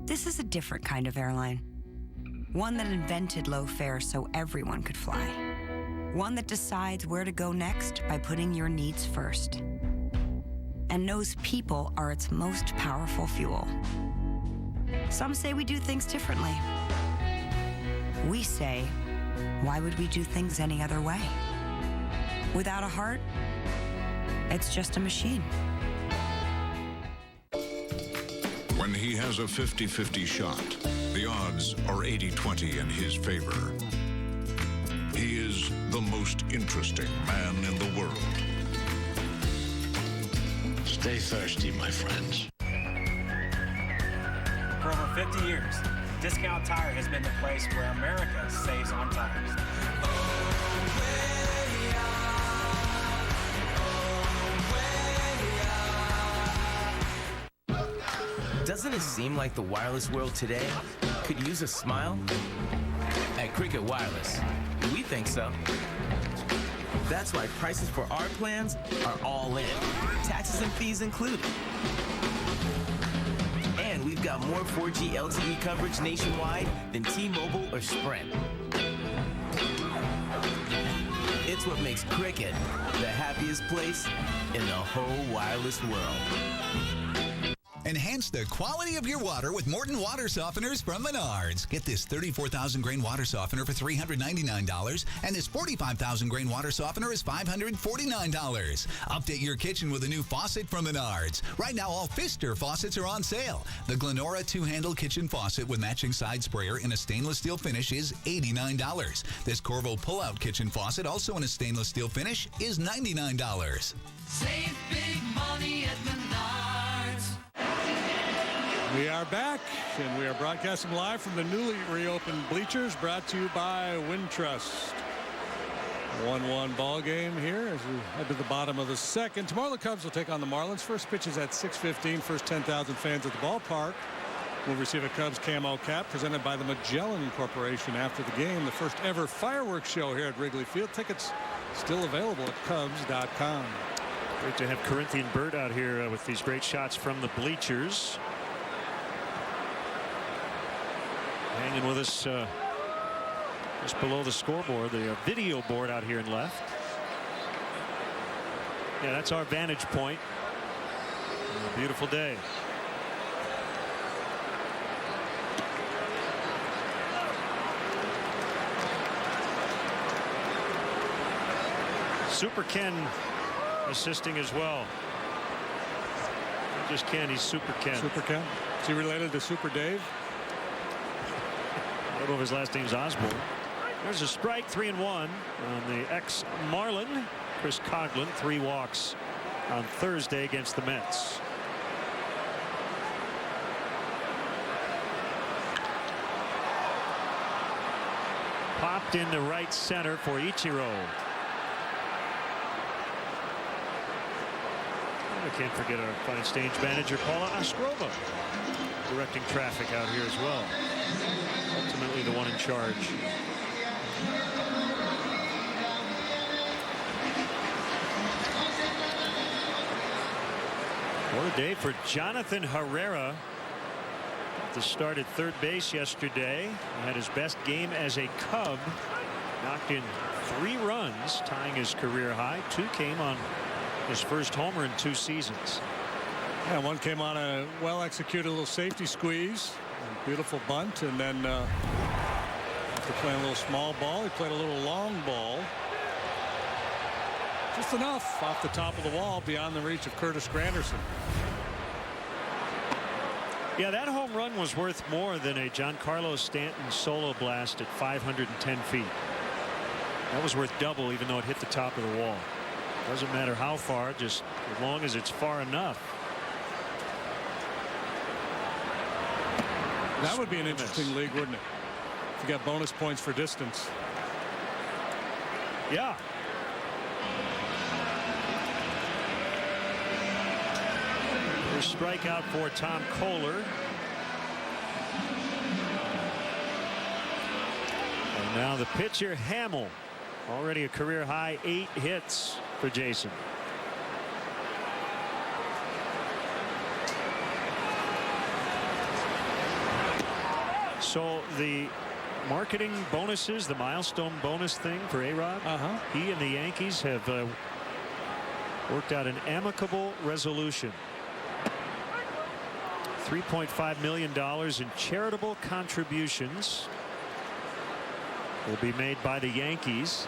This is a different kind of airline. One that invented low fares so everyone could fly. One that decides where to go next by putting your needs first. And knows people are its most powerful fuel. Some say we do things differently. We say, why would we do things any other way? Without a heart, it's just a machine. When he has a 50-50 shot, the odds are 80-20 in his favor. He is the most interesting man in the world. Stay thirsty, my friends. For over 50 years, Discount Tire has been the place where America saves on tires. Doesn't it seem like the wireless world today could use a smile? At Cricket Wireless, we think so. That's why prices for our plans are all in, taxes and fees included. And we've got more 4G LTE coverage nationwide than T-Mobile or Sprint. It's what makes Cricket the happiest place in the whole wireless world. Enhance the quality of your water with Morton Water Softeners from Menards. Get this 34,000 grain water softener for $399, and this 45,000 grain water softener is $549. Update your kitchen with a new faucet from Menards. Right now, all Pfister faucets are on sale. The Glenora two-handle kitchen faucet with matching side sprayer in a stainless steel finish is $89. This Corvo pull-out kitchen faucet, also in a stainless steel finish, is $99. Save big money at Menards. We are back, and we are broadcasting live from the newly reopened bleachers, brought to you by Wintrust. 1-1 ball game here as we head to the bottom of the second. Tomorrow the Cubs will take on the Marlins. First pitch is at 6:15. First 10,000 fans at the ballpark will receive a Cubs camo cap presented by the Magellan Corporation after the game. The first ever fireworks show here at Wrigley Field. Tickets still available at Cubs.com. Great to have Corinthian Bird out here with these great shots from the bleachers. Hanging with us just below the scoreboard, the video board out here in left. Yeah, that's our vantage point. A beautiful day. Super Ken assisting as well. Not just Ken, he's Super Ken. Super Ken? Is he related to Super Dave? I don't know if his last name's Osborne. There's a strike, 3-1 on the ex-Marlin, Chris Coughlin. 3 walks on Thursday against the Mets. Popped into right center for Ichiro. I can't forget our fine stage manager, Paula Oskrova, directing traffic out here as well. Ultimately the one in charge. What a day for Jonathan Herrera. To start at third base yesterday. Had his best game as a Cub. Knocked in 3 runs, tying his career high. 2 came on his first homer in 2 seasons. Yeah, one came on a well-executed little safety squeeze. Beautiful bunt, and then after playing a little small ball, he played a little long ball. Just enough off the top of the wall beyond the reach of Curtis Granderson. Yeah, that home run was worth more than a Giancarlo Stanton solo blast at 510 feet. That was worth double, even though it hit the top of the wall. Doesn't matter how far, just as long as it's far enough. That would be an interesting league, wouldn't it? If you got bonus points for distance. Yeah. First strikeout for Tom Kohler. And now the pitcher, Hamill. Already a career high 8 hits for Jason. So the marketing bonuses, the milestone bonus thing for A-Rod, he and the Yankees have worked out an amicable resolution. $3.5 million in charitable contributions will be made by the Yankees.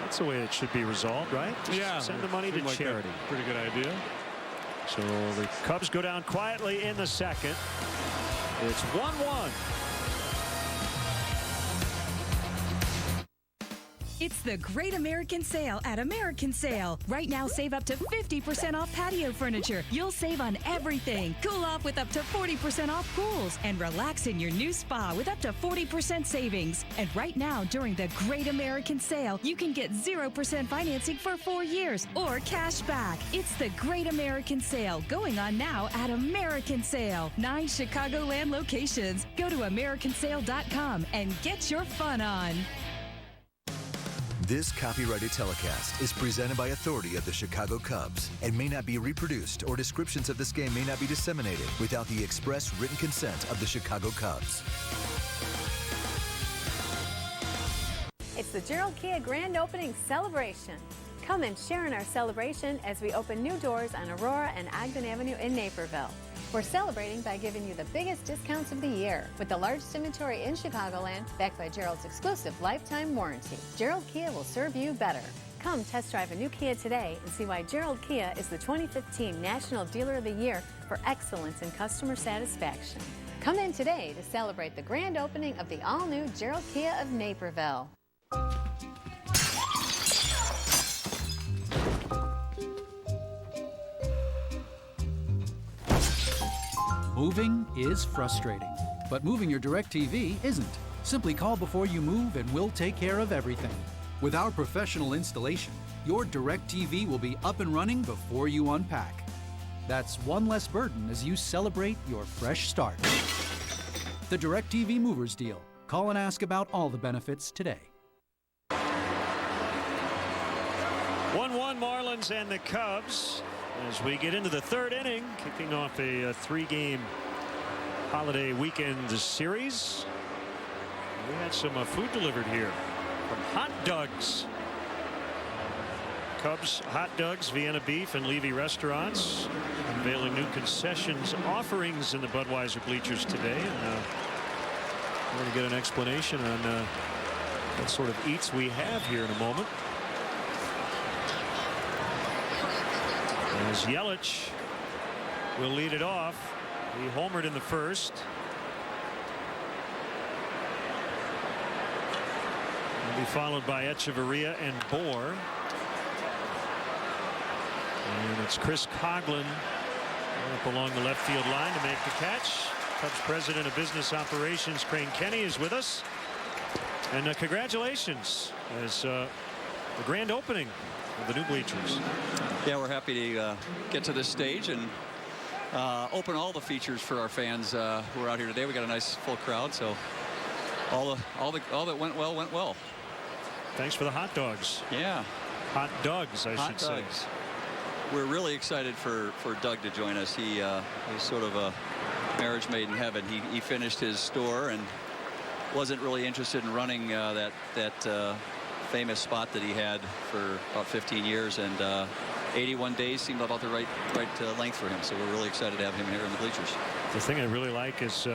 That's the way it should be resolved, right? Yeah. Send the money to charity. Pretty good idea. So the Cubs go down quietly in the second. It's 1-1. It's the Great American Sale at American Sale. Right now, save up to 50% off patio furniture. You'll save on everything. Cool off with up to 40% off pools. And relax in your new spa with up to 40% savings. And right now, during the Great American Sale, you can get 0% financing for 4 years or cash back. It's the Great American Sale going on now at American Sale. 9 Chicagoland locations. Go to AmericanSale.com and get your fun on. This copyrighted telecast is presented by authority of the Chicago Cubs and may not be reproduced, or descriptions of this game may not be disseminated without the express written consent of the Chicago Cubs. It's the Gerald Kia Grand Opening Celebration. Come and share in our celebration as we open new doors on Aurora and Ogden Avenue in Naperville. We're celebrating by giving you the biggest discounts of the year with the largest inventory in Chicagoland, backed by Gerald's exclusive lifetime warranty. Gerald Kia will serve you better. Come test drive a new Kia today and see why Gerald Kia is the 2015 National Dealer of the Year for excellence in customer satisfaction. Come in today to celebrate the grand opening of the all-new Gerald Kia of Naperville. Moving is frustrating, but moving your DirecTV isn't. Simply call before you move and we'll take care of everything. With our professional installation, your DirecTV will be up and running before you unpack. That's one less burden as you celebrate your fresh start. The DirecTV Movers Deal. Call and ask about all the benefits today. 1-1 Marlins and the Cubs as we get into the third inning, kicking off a 3-game holiday weekend series. We had some food delivered here from Hot Dogs. Cubs Hot Dogs, Vienna Beef, and Levy Restaurants unveiling new concessions offerings in the Budweiser bleachers today. And we're going to get an explanation on what sort of eats we have here in a moment. As Yelich will lead it off. He homered in the first. Will be followed by Echeverria and Bohr. And it's Chris Coughlin up along the left field line to make the catch. Cubs President of Business Operations Crane Kenny is with us. And congratulations as the grand opening of the new bleachers. Yeah, we're happy to get to this stage and open all the features for our fans who are out here today. We got a nice full crowd, so all that went well. Thanks for the hot dogs. Yeah, hot dogs, I should say. We're really excited for Doug to join us. He's sort of a marriage made in heaven. He finished his store and wasn't really interested in running that famous spot that he had for about 15 years, and 81 days seemed about the right length for him. So we're really excited to have him here in the bleachers. The thing I really like is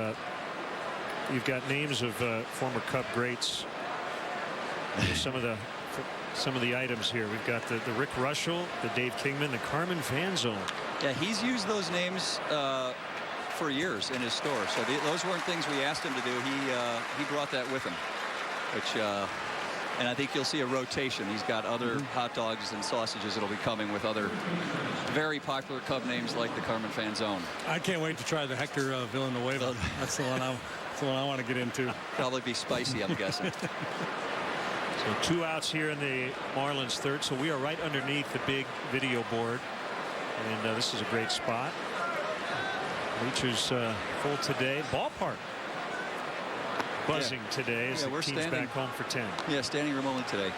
you've got names of former Cub greats. Some of the items here. We've got the Rick Russell, the Dave Kingman, the Carmen Fan Zone. Yeah, he's used those names for years in his store. So those weren't things we asked him to do. He brought that with him, which and I think you'll see a rotation. He's got other hot dogs and sausages that'll be coming with other very popular Cub names like the Carmen Fanzone. I can't wait to try the Hector Villanueva. That's the one I want to get into. Probably be spicy, I'm guessing. So 2 outs here in the Marlins third. So we are right underneath the big video board. And this is a great spot. Bleachers full today. Ballpark buzzing today as the team's back home for 10. Yeah, standing room only today.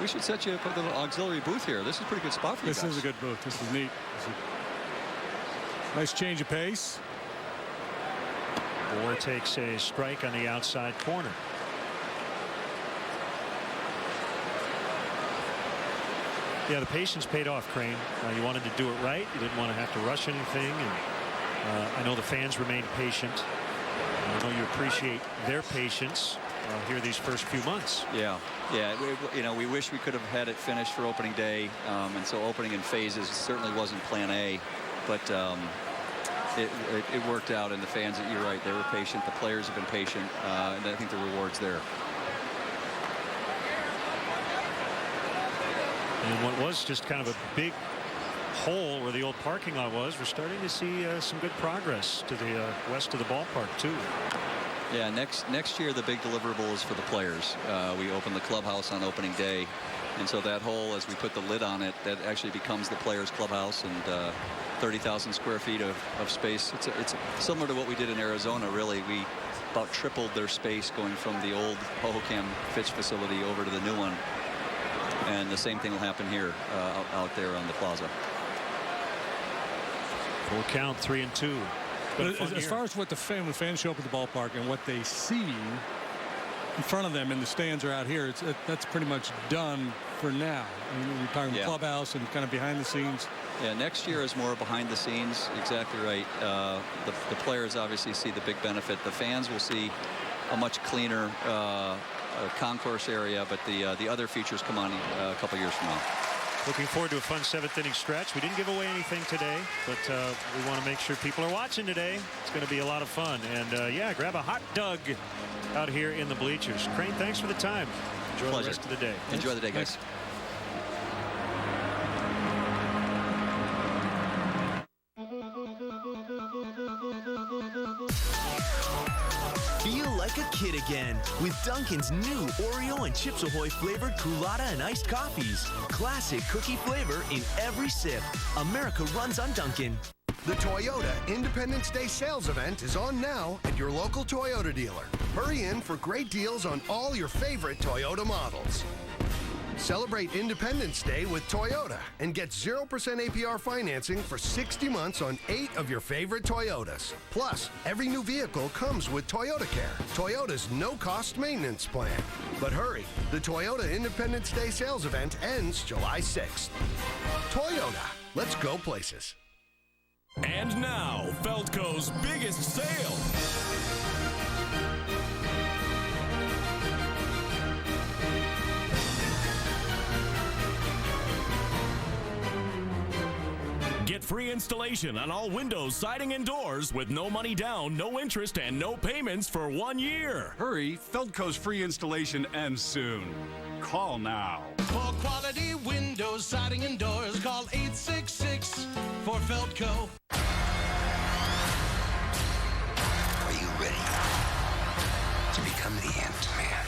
We should set you up a little auxiliary booth here. This is a pretty good spot for you guys. This is a good booth. This is neat. Nice change of pace. Bohr takes a strike on the outside corner. Yeah, the patience paid off, Crane. You wanted to do it right. You didn't want to have to rush anything. And I know the fans remained patient. I know you appreciate their patience here these first few months. Yeah. We wish we could have had it finished for opening day. And so opening in phases certainly wasn't plan A. But it worked out, and the fans, you're right, they were patient. The players have been patient. And I think the reward's there. And what was just kind of a big hole where the old parking lot was, we're starting to see some good progress to the west of the ballpark too. Yeah, next year the big deliverable is for the players. We open the clubhouse on opening day, and so that hole, as we put the lid on it, that actually becomes the players clubhouse, and 30,000 square feet of space. It's similar to what we did in Arizona. Really, we about tripled their space going from the old Hohokam Fitch facility over to the new one. And the same thing will happen here out there on the plaza. Full count, 3-2. But as far as what the fans show up at the ballpark and what they see in front of them in the stands or out here, that's pretty much done for now. You're talking the clubhouse and kind of behind the scenes. Yeah, next year is more behind the scenes. Exactly right. The players obviously see the big benefit. The fans will see a much cleaner concourse area, but the other features come on a couple years from now. Looking forward to a fun 7th inning stretch. We didn't give away anything today, but we want to make sure people are watching today. It's going to be a lot of fun. And yeah, grab a hot dog out here in the bleachers. Crane, thanks for the time. Enjoy the rest of the day. Enjoy the day, guys. Feel like a kid again with Dunkin's new Oreo and Chips Ahoy flavored Coolada and iced coffees. Classic cookie flavor in every sip. America runs on Dunkin'. The Toyota Independence Day sales event is on now at your local Toyota dealer. Hurry in for great deals on all your favorite Toyota models. Celebrate Independence Day with Toyota and get 0% APR financing for 60 months on 8 of your favorite Toyotas. Plus, every new vehicle comes with Toyota Care, Toyota's no-cost maintenance plan. But hurry, the Toyota Independence Day sales event ends July 6th. Toyota, let's go places. And now, Feldco's biggest sale. Get free installation on all windows, siding, and doors with no money down, no interest, and no payments for 1 year. Hurry, Feldco's free installation ends soon. Call now. For quality windows, siding, and doors, call 866 for Feldco. Are you ready to become the Ant-Man?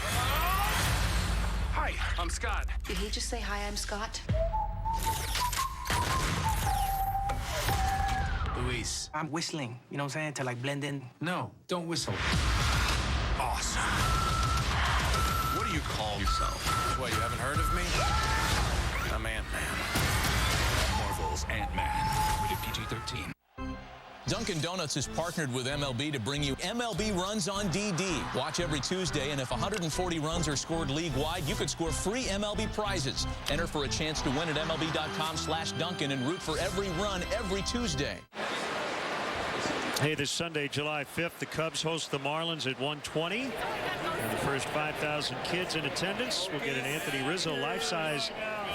Hi, I'm Scott. Did he just say, hi, I'm Scott? Luis. I'm whistling, you know what I'm saying, to like blend in. No, don't whistle. Awesome. What do you call yourself? What, you haven't heard of me? I'm Ant-Man. Marvel's Ant-Man. Rated PG-13. Dunkin' Donuts has partnered with MLB to bring you MLB Runs on DD. Watch every Tuesday, and if 140 runs are scored league-wide, you could score free MLB prizes. Enter for a chance to win at MLB.com/Dunkin' and root for every run every Tuesday. Hey, this Sunday, July 5th, the Cubs host the Marlins at 1:20. And the first 5,000 kids in attendance will get an Anthony Rizzo life-size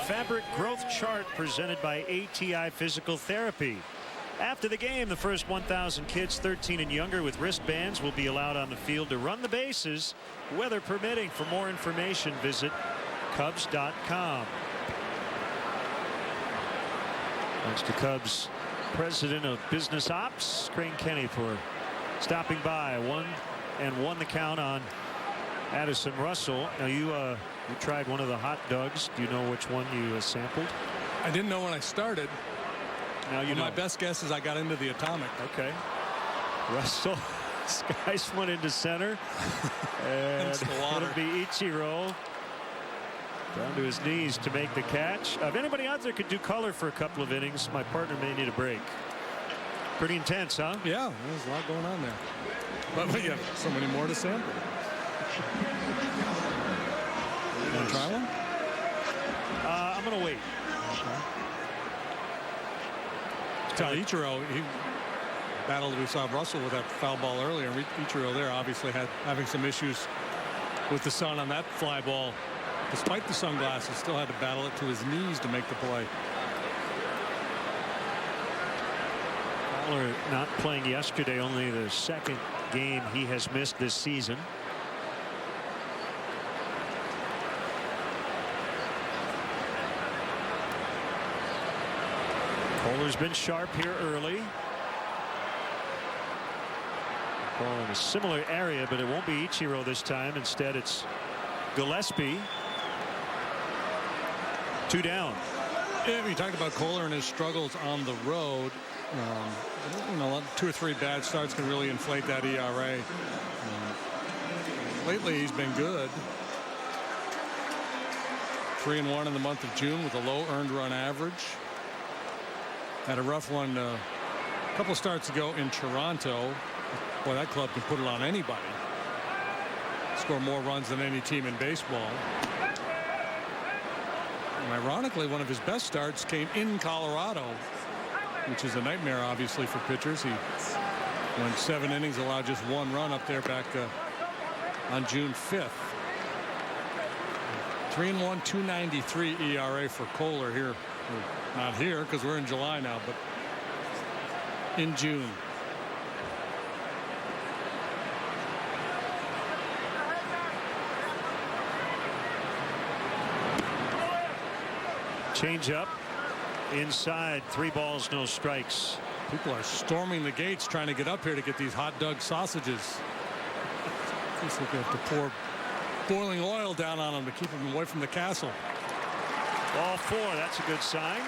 fabric growth chart presented by ATI Physical Therapy. After the game, the first 1,000 kids 13 and younger with wristbands will be allowed on the field to run the bases, weather permitting. For more information, visit Cubs.com. Thanks to Cubs President of Business Ops, Crane Kenny, for stopping by. 1-1 the count on Addison Russell. Now you tried one of the hot dogs. Do you know which one you sampled? I didn't know when I started. Now you know. My best guess is I got into the Atomic. Okay. Russell skies one into center. And it'll be Ichiro down to his knees to make the catch. If anybody out there could do color for a couple of innings, my partner may need a break. Pretty intense, huh? Yeah, there's a lot going on there. But we have so many more to sample. You want to try one? I'm going to wait. Ichiro, he battled. We saw Russell with that foul ball earlier. Ichiro there obviously having some issues with the sun on that fly ball. Despite the sunglasses, still had to battle it to his knees to make the play. Fowler not playing yesterday, only the second game he has missed this season. Kohler's been sharp here early. Ball in a similar area, but it won't be Ichiro this time. Instead, it's Gillespie. 2 down. Yeah, we talked about Kohler and his struggles on the road. You know, 2 or 3 bad starts can really inflate that ERA. Lately, he's been good. 3-1 in the month of June with a low earned run average. Had a rough one a couple starts ago in Toronto. Boy, that club can put it on anybody. Score more runs than any team in baseball. And ironically, one of his best starts came in Colorado, which is a nightmare, obviously, for pitchers. He went 7 innings, allowed just 1 run up there back on June 5th. 3-1, 2.93 ERA for Kohler here. Not here because we're in July now, but in June. Change up inside. 3 balls, no strikes. People are storming the gates trying to get up here to get these hot dog sausages. Looks like they have to pour boiling oil down on them to keep them away from the castle. Ball 4. That's a good sign.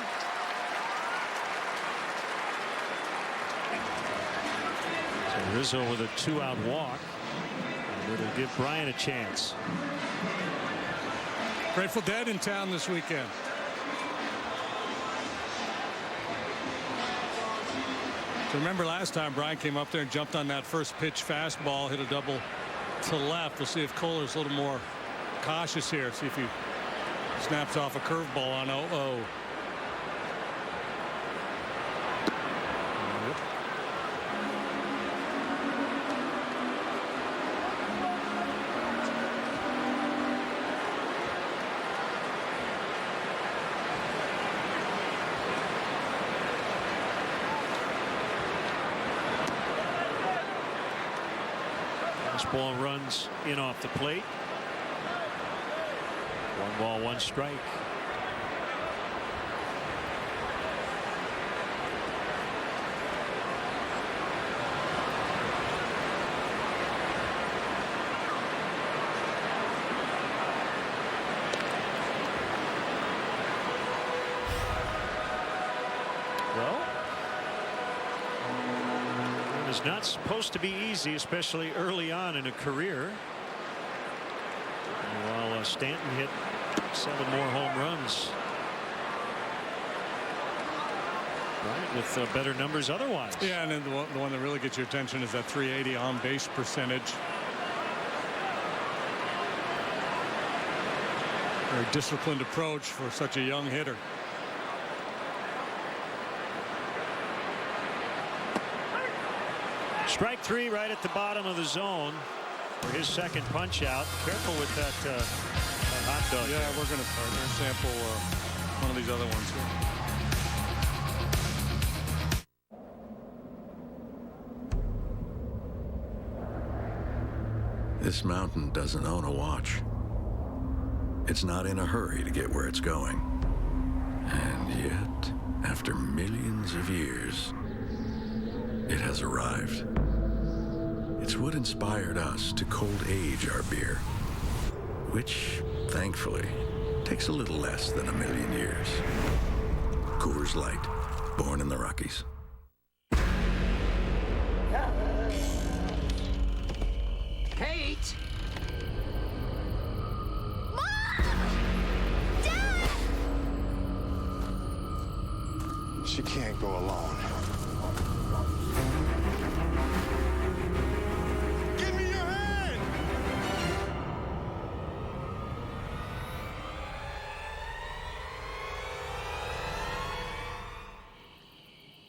So Rizzo with a 2-out walk. And it'll give Bryant a chance. Grateful Dead in town this weekend. So remember last time Bryant came up there and jumped on that first pitch fastball, hit a double to left. We'll see if Kohler's a little more cautious here. See if he snaps off a curveball on 0-0. Ball runs in off the plate. 1 ball, 1 strike. Well, it's not supposed to be easy, especially early on in a career. And while Stanton hit 7 more home runs, Bryant with better numbers otherwise. Yeah, and then the one that really gets your attention is that 380 on base percentage. Very disciplined approach for such a young hitter. Strike 3 right at the bottom of the zone for his second punch out. Careful with that hot dog. Yeah, we're going to sample one of these other ones here. This mountain doesn't own a watch. It's not in a hurry to get where it's going. And yet, after millions of years, it has arrived. It's what inspired us to cold age our beer, which, thankfully, takes a little less than a million years. Coors Light, born in the Rockies. Kate! She can't go alone. Give me your hand!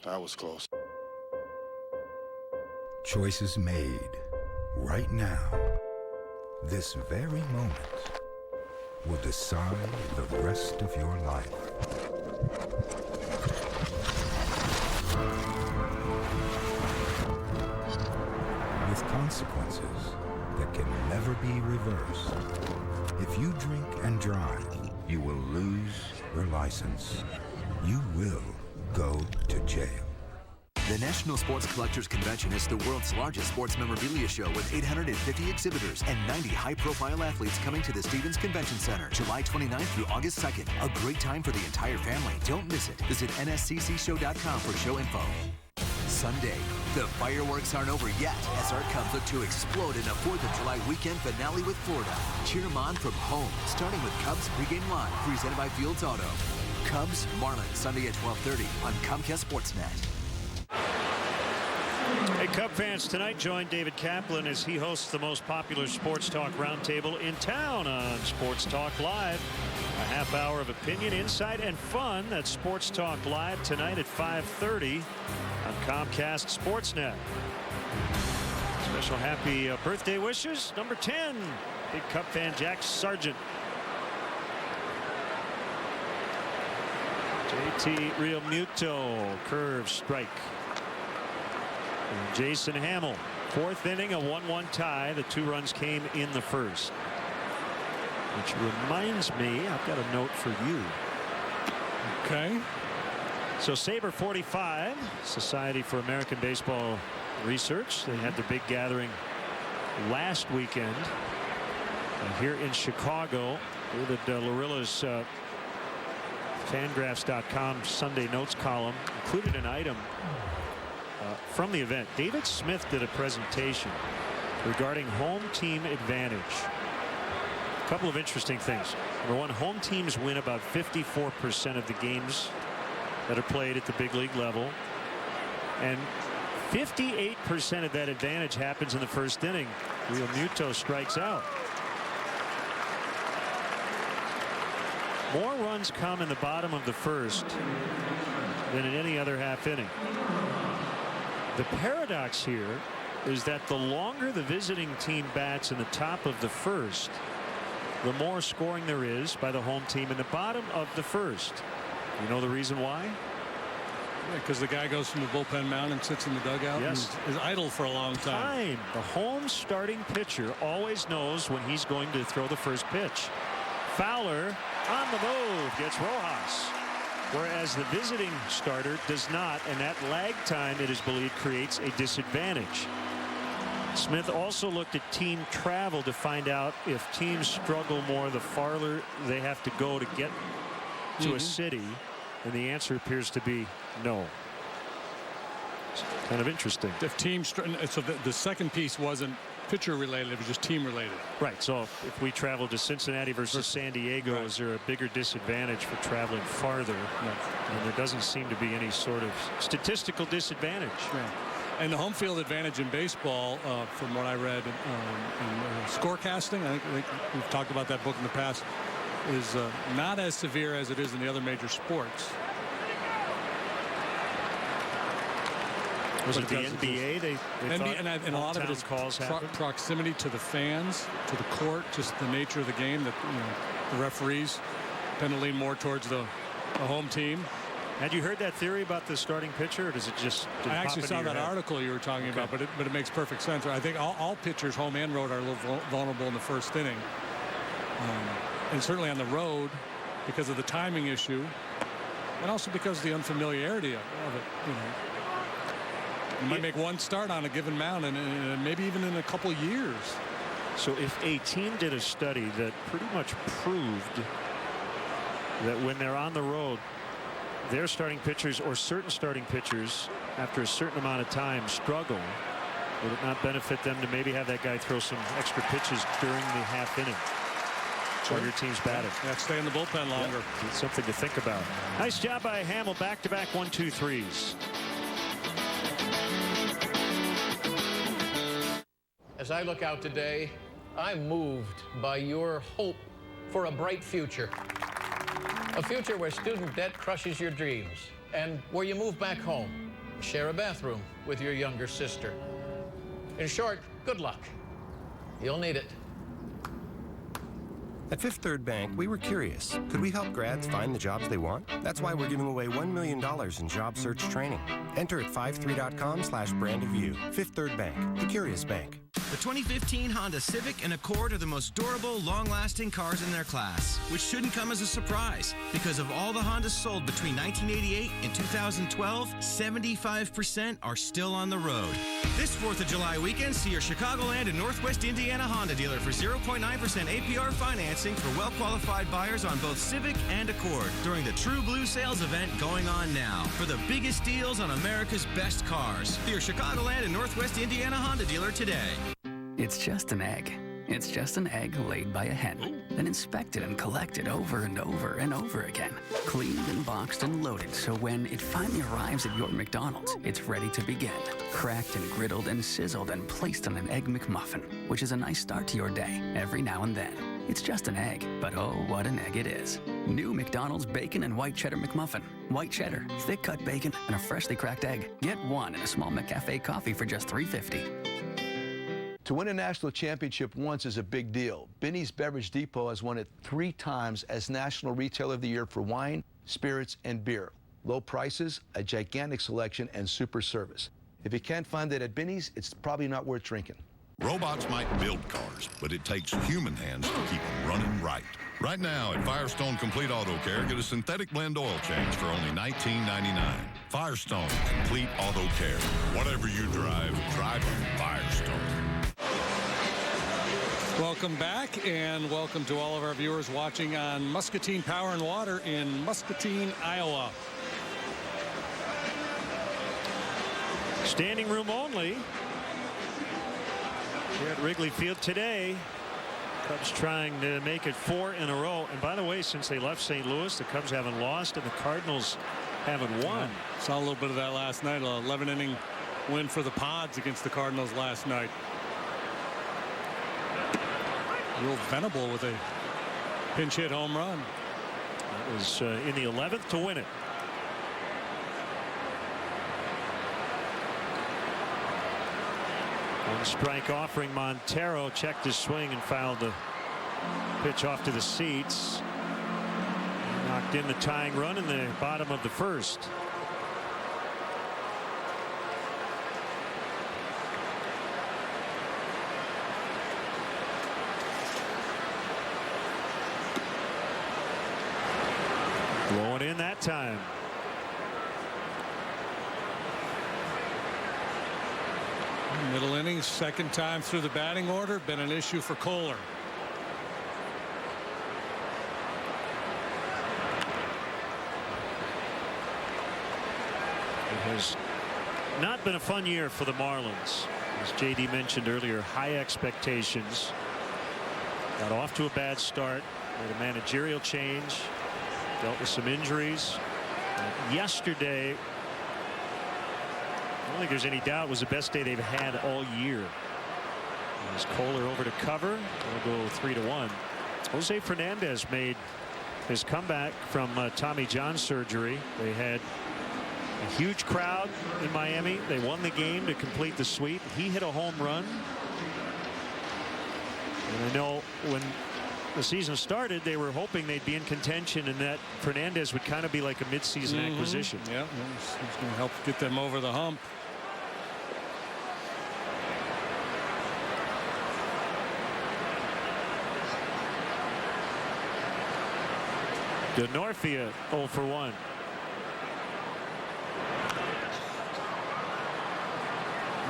That was close. Choices made right now, this very moment, will decide the rest of your life. With consequences that can never be reversed. If you drink and drive, you will lose your license. You will go to jail. The National Sports Collectors Convention is the world's largest sports memorabilia show with 850 exhibitors and 90 high-profile athletes coming to the Stevens Convention Center July 29th through August 2nd. A great time for the entire family. Don't miss it. Visit nsccshow.com for show info. Sunday, the fireworks aren't over yet as our Cubs look to explode in a 4th of July weekend finale with Florida. Cheer them on from home, starting with Cubs pregame live, presented by Fields Auto. Cubs Marlins Sunday at 12:30 on Comcast Sportsnet. Hey, Cub fans, tonight join David Kaplan as he hosts the most popular sports talk roundtable in town on Sports Talk Live. A half hour of opinion, insight, and fun. That's Sports Talk Live tonight at 5:30 on Comcast Sportsnet. Special happy birthday wishes. Number 10, big Cub fan Jack Sargent. JT Realmuto, curve strike. And Jason Hamill, 4th inning, a 1-1 tie. The 2 runs came in the first. Which reminds me, I've got a note for you. Okay. So Sabre 45, Society for American Baseball Research. They had the big gathering last weekend here in Chicago. David Larilla's Fangraphs.com Sunday notes column included an item from the event. David Smith did a presentation regarding home team advantage. A couple of interesting things. Number one, home teams win about 54% of the games that are played at the big league level, and 58% of that advantage happens in the first inning. Realmuto strikes out. More runs come in the bottom of the first than in any other half inning. The paradox here is that the longer the visiting team bats in the top of the first, the more scoring there is by the home team in the bottom of the first. You know the reason why? Yeah, because the guy goes from the bullpen mound and sits in the dugout. Yes. And is idle for a long time. The home starting pitcher always knows when he's going to throw the first pitch. Fowler on the move gets Rojas, whereas the visiting starter does not, and that lag time, it is believed, creates a disadvantage. Smith also looked at team travel to find out if teams struggle more the farther they have to go to get to a city, and the answer appears to be no. It's kind of interesting. If teams, so the second piece wasn't pitcher related, it was just team related. Right. So if we travel to Cincinnati versus San Diego, is there a bigger disadvantage for traveling farther? And there doesn't seem to be any sort of statistical disadvantage. And the home field advantage in baseball, from what I read in scorecasting, I think we've talked about that book in the past, is not as severe as it is in the other major sports. Was it the NBA? They and a lot of it is proximity to the fans, to the court, just the nature of the game. That the referees tend to lean more towards the home team. Had you heard that theory about the starting pitcher, or does it just? I actually saw that article you were talking about, but it makes perfect sense. I think all pitchers, home and road, are a little vulnerable in the first inning, and certainly on the road because of the timing issue, and also because of the unfamiliarity of it. You might make one start on a given mound, and maybe even in a couple years. So if a team did a study that pretty much proved that when they're on the road, their starting pitchers or certain starting pitchers after a certain amount of time struggle, would it not benefit them to maybe have that guy throw some extra pitches during the half inning while your team's batting? Yeah, stay in the bullpen longer. Yeah, it's something to think about. Nice job by Hamill. Back-to-back 1-2-3s. As I look out today, I'm moved by your hope for a bright future. A future where student debt crushes your dreams and where you move back home, share a bathroom with your younger sister. In short, good luck. You'll need it. At Fifth Third Bank, we were curious. Could we help grads find the jobs they want? That's why we're giving away $1 million in job search training. Enter at 53.com/brand-of-you. Fifth Third Bank, the curious bank. The 2015 Honda Civic and Accord are the most durable, long-lasting cars in their class, which shouldn't come as a surprise. Because of all the Hondas sold between 1988 and 2012, 75% are still on the road. This 4th of July weekend, see your Chicagoland and Northwest Indiana Honda dealer for 0.9% APR financing for well-qualified buyers on both Civic and Accord during the True Blue sales event going on now. For the biggest deals on America's best cars, see your Chicagoland and Northwest Indiana Honda dealer today. It's just an egg. It's just an egg laid by a hen, then inspected and collected over and over and over again. Cleaned and boxed and loaded so when it finally arrives at your McDonald's, it's ready to begin. Cracked and griddled and sizzled and placed on an Egg McMuffin, which is a nice start to your day every now and then. It's just an egg, but oh, what an egg it is. New McDonald's Bacon and White Cheddar McMuffin. White cheddar, thick-cut bacon, and a freshly cracked egg. Get one in a small McCafe coffee for just $3.50. To win a national championship once is a big deal. Binny's Beverage Depot has won it 3 times as National Retailer of the Year for wine, spirits, and beer. Low prices, a gigantic selection, and super service. If you can't find it at Binny's, it's probably not worth drinking. Robots might build cars, but it takes human hands to keep them running right. Right now at Firestone Complete Auto Care, get a synthetic blend oil change for only $19.99. Firestone Complete Auto Care. Whatever you drive, drive a Firestone. Welcome back, and welcome to all of our viewers watching on Muscatine Power and Water in Muscatine, Iowa. Standing room only here at Wrigley Field today. Cubs trying to make it 4 in a row. And by the way, since they left St. Louis, the Cubs haven't lost and the Cardinals haven't won. Saw a little bit of that last night. 11-inning win for the Pods against the Cardinals last night. Real Venable with a pinch hit home run. That was in the 11th to win it. One strike offering. Montero checked his swing and fouled the pitch off to the seats. Knocked in the tying run in the bottom of the first. Blowing in that time. Middle innings, second time through the batting order, been an issue for Kohler. It has not been a fun year for the Marlins. As JD mentioned earlier, high expectations. Got off to a bad start. Made a managerial change. Dealt with some injuries. Yesterday, I don't think there's any doubt, was the best day they've had all year. As Kohler over to cover, they'll go 3-1. Jose Fernandez made his comeback from Tommy John surgery. They had a huge crowd in Miami. They won the game to complete the sweep. He hit a home run. And I know when the season started, they were hoping they'd be in contention and that Fernandez would kind of be like a midseason acquisition. Yeah, he's going to help get them over the hump. Denorfia 0 for 1.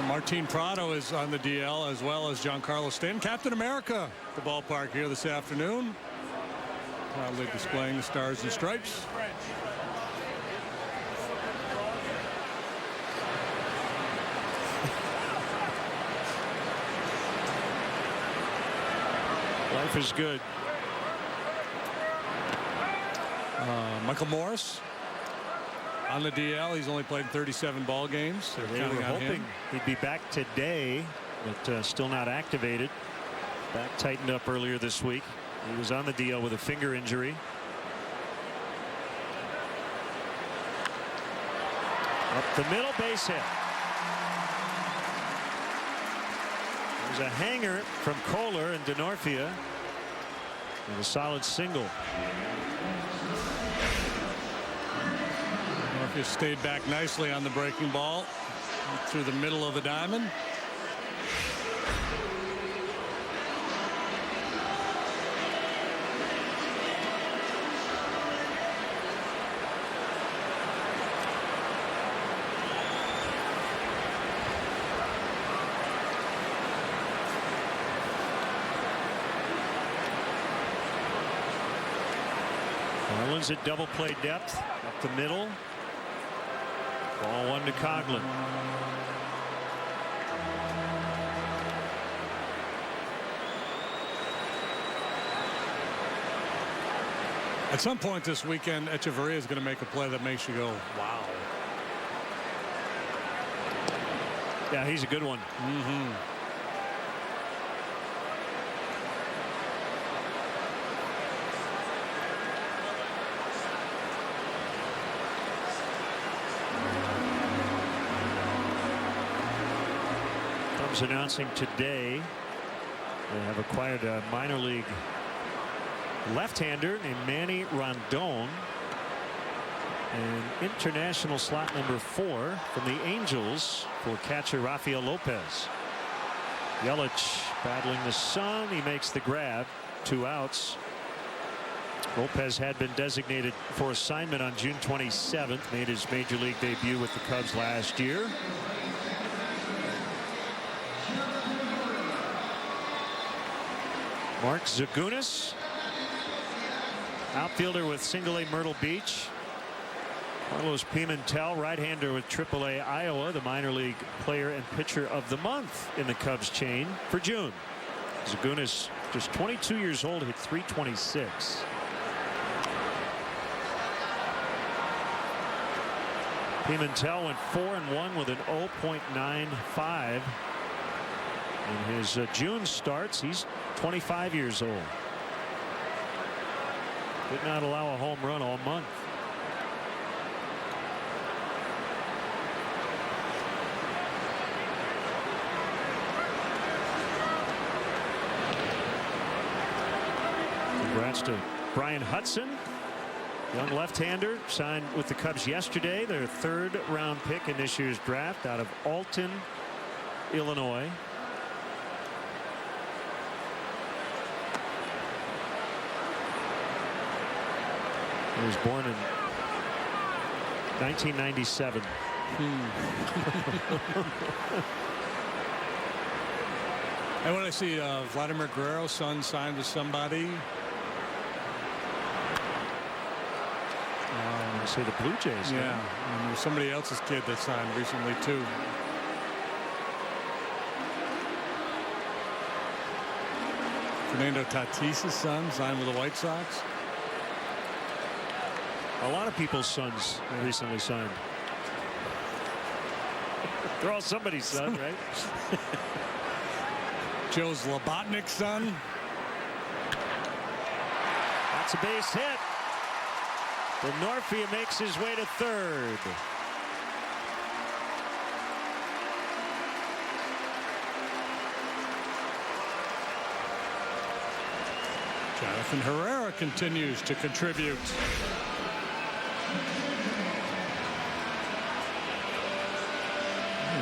Martin Prado is on the DL, as well as Giancarlo Stanton. Captain America at the ballpark here this afternoon. Proudly displaying the stars and stripes. Life is good. Michael Morris on the DL. He's only played 37 ball games. They were hoping he'd be back today, but still not activated. Back tightened up earlier this week. He was on the DL with a finger injury. Up the middle, base hit. There's a hanger from Kohler and Denorfia. And a solid single. Denorfia stayed back nicely on the breaking ball through the middle of the diamond. Marlins at double play depth up the middle. Ball one to Coghlan. At some point this weekend, Echeverria is going to make a play that makes you go, wow. Yeah, he's a good one. Cubs announcing today they have acquired a minor league left-hander named Manny Rondon and international slot number 4 from the Angels for catcher Rafael Lopez. Yelich battling the sun. He makes the grab. 2 outs. Lopez had been designated for assignment on June 27th. Made his major league debut with the Cubs last year. Mark Zagunis, outfielder with Single-A Myrtle Beach. Carlos Pimentel, right-hander with Triple-A Iowa, the minor league player and pitcher of the month in the Cubs chain for June. Zagunis, just 22 years old, hit .326. Pimentel went 4-1 with an 0.95. In his June starts. He's 25 years old. Did not allow a home run all month. Congrats to Brian Hudson, young left-hander, signed with the Cubs yesterday. Their 3rd round pick in this year's draft out of Alton, Illinois. He was born in 1997. And when I see Vladimir Guerrero's son signed with somebody. I see the Blue Jays. Yeah, and there's somebody else's kid that signed recently too. Fernando Tatis' son signed with the White Sox. A lot of people's sons recently signed. They're all somebody's son, right? Joe Zlotnik's son. That's a base hit. Denorfia makes his way to 3rd. Jonathan Herrera continues to contribute.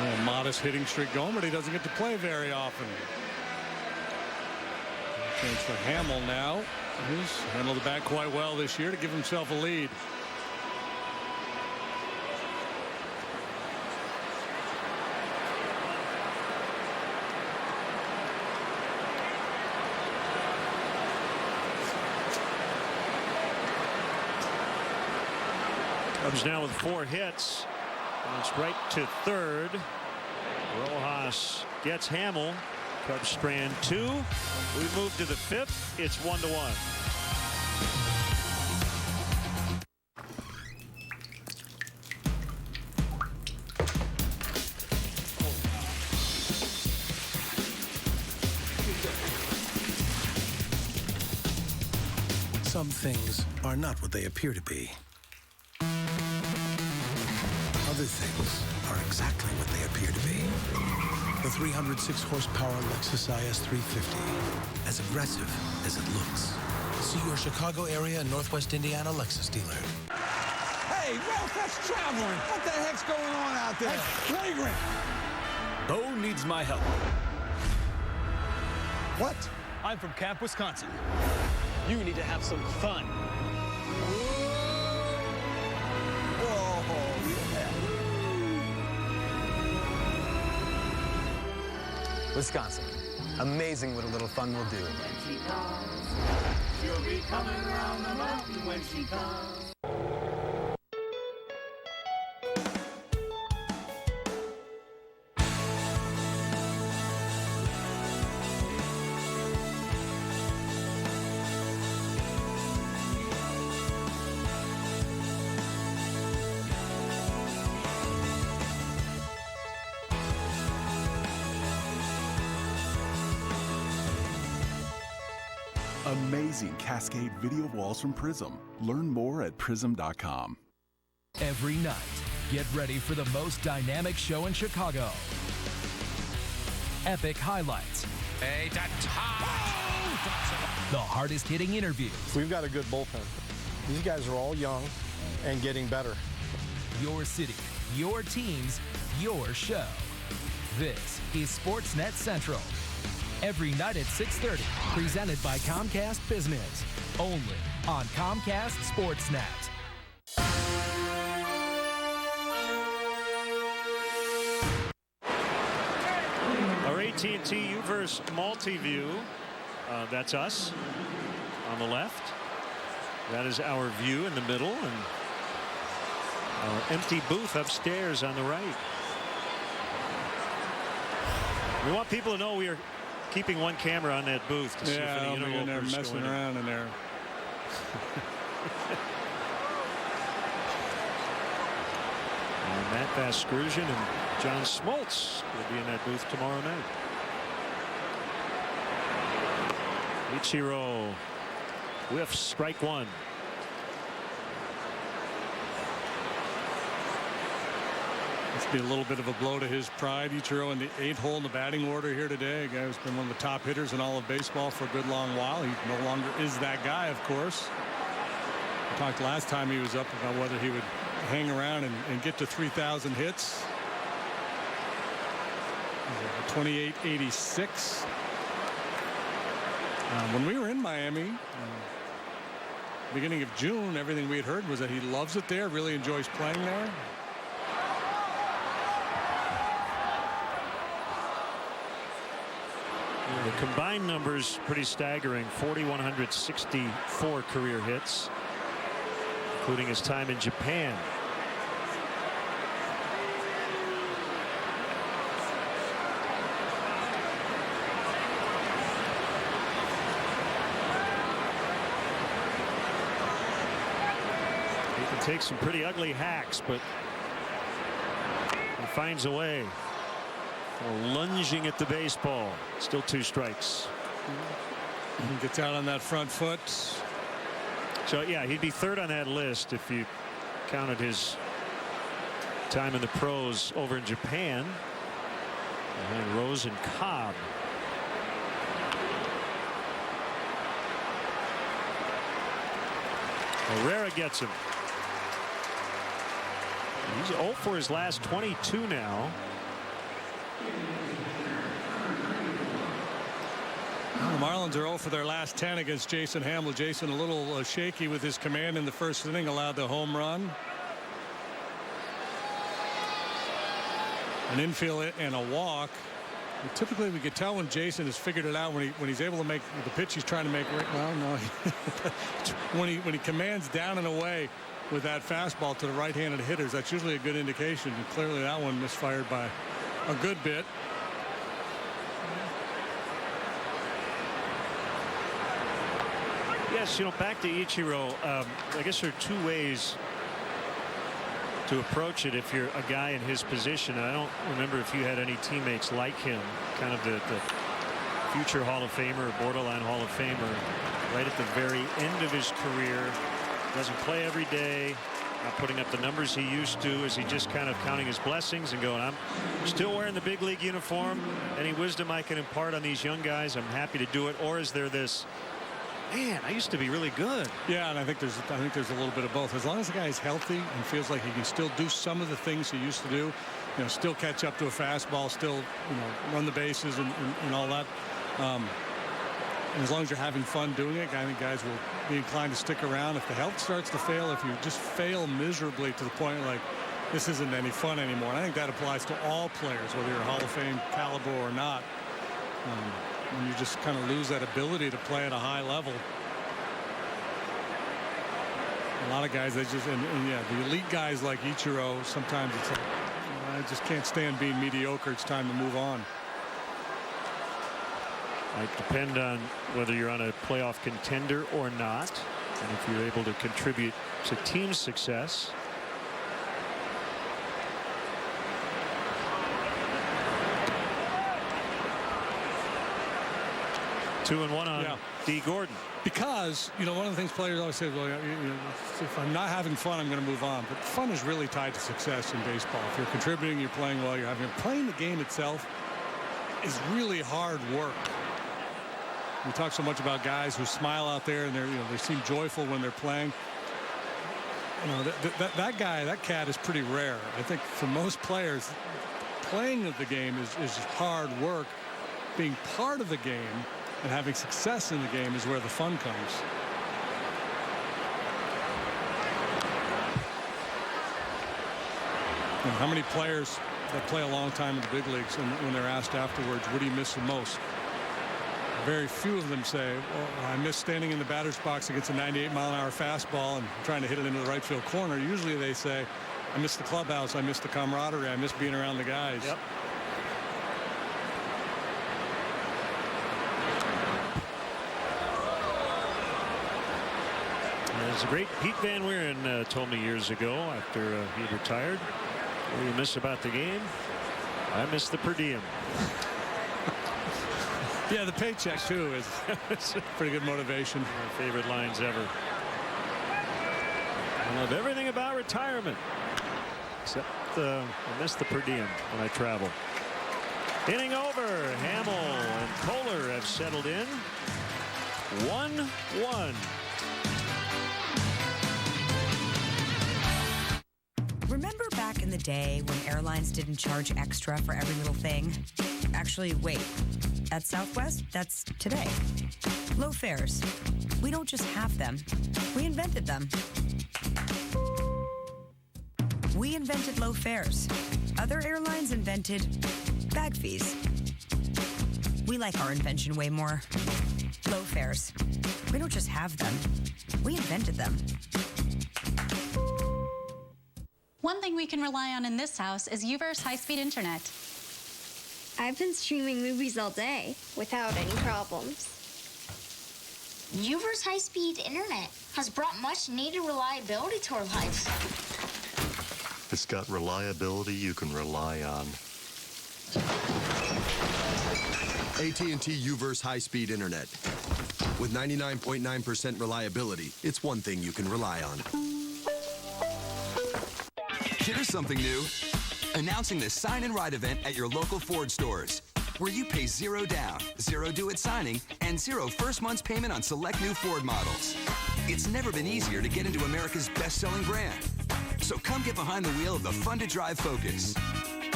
A modest hitting streak going, but he doesn't get to play very often. Chance for Hamill now. He's handled the bat quite well this year to give himself a lead. Cubs now with 4 hits. And it's right to third. Rojas gets Hamill. Cubs strand 2. We move to the 5th. It's 1-1. Some things are not what they appear to be. Other things are exactly what they appear to be. The 306 horsepower Lexus IS 350. As aggressive as it looks. See your Chicago area and Northwest Indiana Lexus dealer. Hey, Ralph, that's traveling. What the heck's going on out there? That's flagrant. Bo needs my help. What? I'm from Camp, Wisconsin. You need to have some fun. Wisconsin. Amazing what a little fun will do. When she comes, she'll be coming around the mountain when she comes. Amazing Cascade video walls from Prism. Learn more at prism.com. Every night, get ready for the most dynamic show in Chicago. Epic highlights. The hardest hitting interviews. We've got a good bullpen. These guys are all young and getting better. Your city, your teams, your show. This is Sportsnet Central. Every night at 6:30, presented by Comcast Business. Only on Comcast Sportsnet. Our AT&T UVerse multi-view. That's us on the left. That is our view in the middle, and our empty booth upstairs on the right. We want people to know we are keeping one camera on that booth to see if any interlopers messing going around in there. And Matt Vasgersian and John Smoltz will be in that booth tomorrow night. Ichiro whiffs, strike 1. Must be a little bit of a blow to his pride. Ichiro in the 8th hole in the batting order here today. A guy who's been one of the top hitters in all of baseball for a good long while. He no longer is that guy, of course. We talked last time he was up about whether he would hang around and get to 3,000 hits. 28.86. When we were in Miami, beginning of June, everything we had heard was that he loves it there, really enjoys playing there. The combined numbers pretty staggering. 4,164 career hits, including his time in Japan. He can take some pretty ugly hacks, but he finds a way. Lunging at the baseball. Still 2 strikes. He gets out on that front foot. So yeah, he'd be 3rd on that list if you counted his time in the pros over in Japan, behind Rose and Cobb. Herrera gets him. He's 0 for his last 22 now. Well, the Marlins are 0 for their last 10 against Jason Hamel. Jason a little shaky with his command in the first inning, allowed the home run. An infield and a walk. And typically we could tell when Jason has figured it out when he's able to make the pitch he's trying to make. Well, no, when he commands down and away with that fastball to the right-handed hitters, that's usually a good indication. And clearly that one misfired by a good bit. Yes, back to Ichiro. I guess there are two ways to approach it if you're a guy in his position. And I don't remember if you had any teammates like him, kind of the future Hall of Famer or borderline Hall of Famer, right at the very end of his career. Doesn't play every day, not putting up the numbers he used to. Is he just kind of counting his blessings and going, I'm still wearing the big league uniform? Any wisdom I can impart on these young guys, I'm happy to do it. Or is there this, man, I used to be really good? Yeah, and I think there's a little bit of both. As long as the guy is healthy and feels like he can still do some of the things he used to do, still catch up to a fastball, still run the bases and all that. And as long as you're having fun doing it, I think guys will be inclined to stick around. If the health starts to fail, if you just fail miserably to the point like this isn't any fun anymore, and I think that applies to all players, whether you're Hall of Fame caliber or not. When you just kind of lose that ability to play at a high level. A lot of guys, they just, and yeah, the elite guys like Ichiro, sometimes it's like, I just can't stand being mediocre. It's time to move on. Might depend on whether you're on a playoff contender or not, and if you're able to contribute to team success. Two and one on D. Gordon. Because, one of the things players always say, well, if I'm not having fun, I'm going to move on. But fun is really tied to success in baseball. If you're contributing, you're playing well, playing the game itself is really hard work. We talk so much about guys who smile out there and they seem joyful when they're playing. That guy, that cat is pretty rare. I think for most players, playing of the game is hard work. Being part of the game and having success in the game is where the fun comes. How many players that play a long time in the big leagues, and when they're asked afterwards, what do you miss the most? Very few of them say, well, I miss standing in the batter's box against a 98-mile-an-hour fastball and trying to hit it into the right field corner. Usually they say, I miss the clubhouse, I miss the camaraderie, I miss being around the guys. Yep. As the great Pete Van Wieren told me years ago after he retired, what do you miss about the game? I miss the per diem. Yeah, the paycheck too is pretty good motivation. One of my favorite lines ever. I love everything about retirement, except I miss the per diem when I travel. Inning over. Hamel and Kohler have settled in. 1-1. Remember back in the day when airlines didn't charge extra for every little thing? Actually, wait. At Southwest, that's today. Low fares. We don't just have them. We invented them. We invented low fares. Other airlines invented bag fees. We like our invention way more. Low fares. We don't just have them. We invented them. One thing we can rely on in this house is UVerse high-speed internet. I've been streaming movies all day without any problems. UVerse high-speed internet has brought much-needed reliability to our lives. It's got reliability you can rely on. AT&T UVerse high-speed internet. With 99.9% reliability, it's one thing you can rely on. Here's something new. Announcing the Sign and Ride event at your local Ford stores, where you pay $0 down, $0 due at signing, and $0 first month's payment on select new Ford models. It's never been easier to get into America's best-selling brand. So come get behind the wheel of the fun-to-drive Focus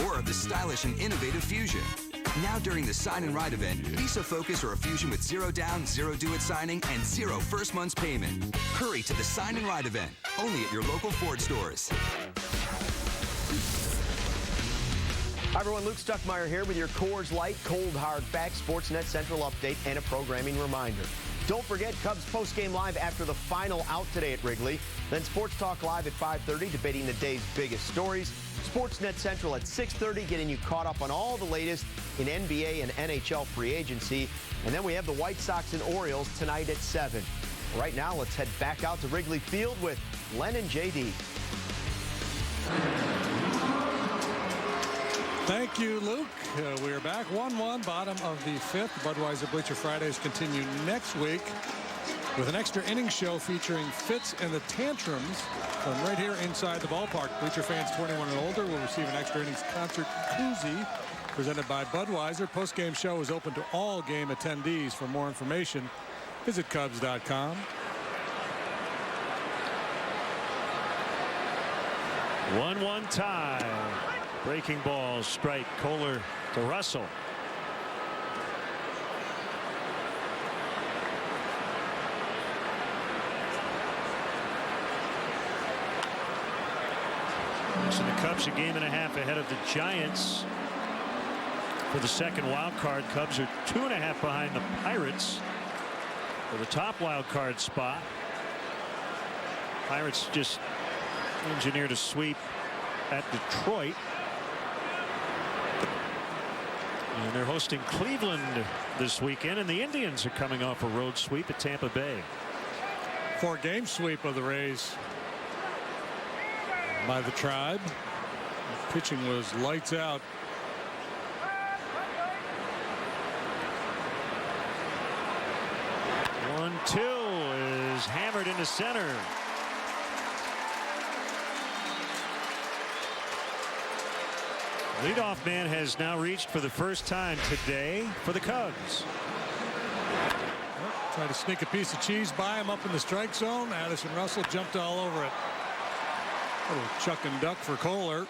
or of the stylish and innovative Fusion. Now during the Sign and Ride event, lease a Focus or a Fusion with 0 down, 0 due at signing, and 0 first month's payment. Hurry to the Sign and Ride event, only at your local Ford stores. Hi everyone, Luke Stuckmeyer here with your Coors Light Cold Hard Facts Sportsnet Central update and a programming reminder. Don't forget Cubs postgame live after the final out today at Wrigley. Then Sports Talk Live at 5:30, debating the day's biggest stories. Sportsnet Central at 6:30, getting you caught up on all the latest in NBA and NHL free agency. And then we have the White Sox and Orioles tonight at 7. Right now, let's head back out to Wrigley Field with Len and JD. Thank you, Luke. We are back 1-1, bottom of the 5th. Budweiser Bleacher Fridays continue next week with an extra inning show featuring Fitz and the Tantrums from right here inside the ballpark. Bleacher fans 21 and older will receive an extra innings concert koozie presented by Budweiser. Post-game show is open to all game attendees. For more information, visit Cubs.com. 1-1 tie. Breaking ball, strike. Kohler to Russell. So the Cubs a game and a half ahead of the Giants for the second wild card. Cubs are 2.5 behind the Pirates for the top wild card spot. Pirates just engineered a sweep at Detroit. And they're hosting Cleveland this weekend, and the Indians are coming off a road sweep at Tampa Bay. 4-game sweep of the Rays by the Tribe. The pitching was lights out. One-two is hammered into center. Leadoff man has now reached for the first time today for the Cubs. Tried to sneak a piece of cheese by him up in the strike zone. Addison Russell jumped all over it. A little chuck and duck for Kohler.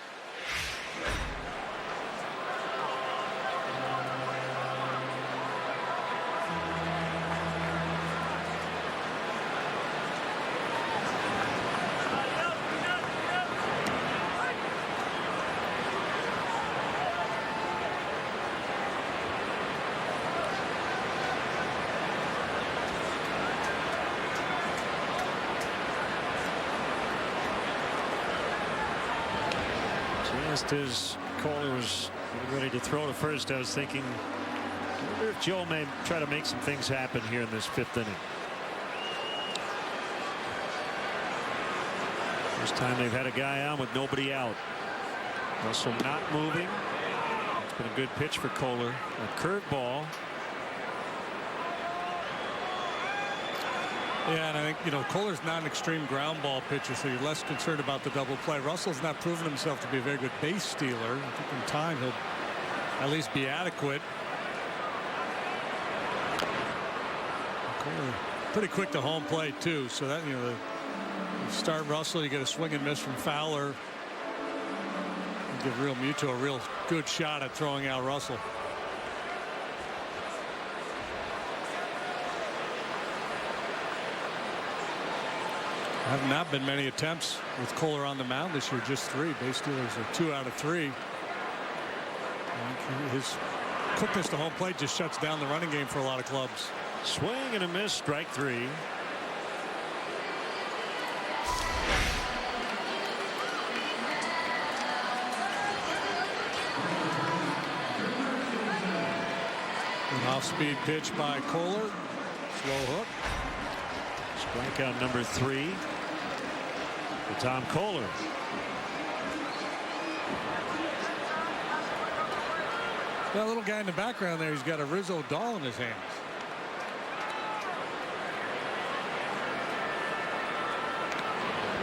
Just as Kohler was ready to throw to first, I was thinking, I wonder if Joe may try to make some things happen here in this 5th inning. First time they've had a guy on with nobody out. Russell not moving. It's been a good pitch for Kohler. A curveball. Yeah, and I think, Kohler's not an extreme ground ball pitcher, so you're less concerned about the double play. Russell's not proven himself to be a very good base stealer. I think in time he'll at least be adequate. Kohler pretty quick to home plate too, so that you start Russell, you get a swing and miss from Fowler. You give Real Muto a real good shot at throwing out Russell. Have not been many attempts with Kohler on the mound this year, just 3. Base stealers are 2 out of 3. And his quickness to home plate just shuts down the running game for a lot of clubs. Swing and a miss, strike 3. An off-speed pitch by Kohler. Slow hook. Strikeout number 3 for Tom Kohler. That little guy in the background there, he's got a Rizzo doll in his hands.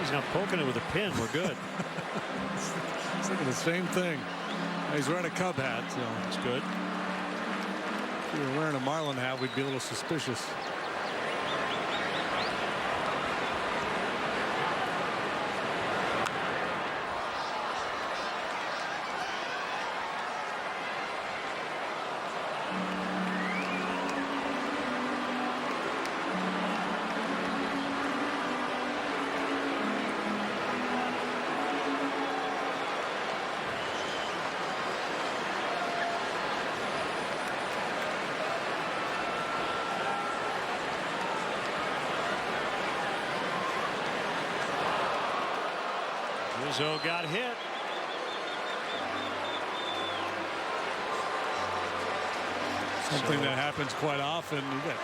He's not poking it with a pin. We're good. He's looking the same thing. He's wearing a Cub hat, so it's good. If you were wearing a Marlin hat, we'd be a little suspicious. Rizzo got hit. Something that happens quite often. You got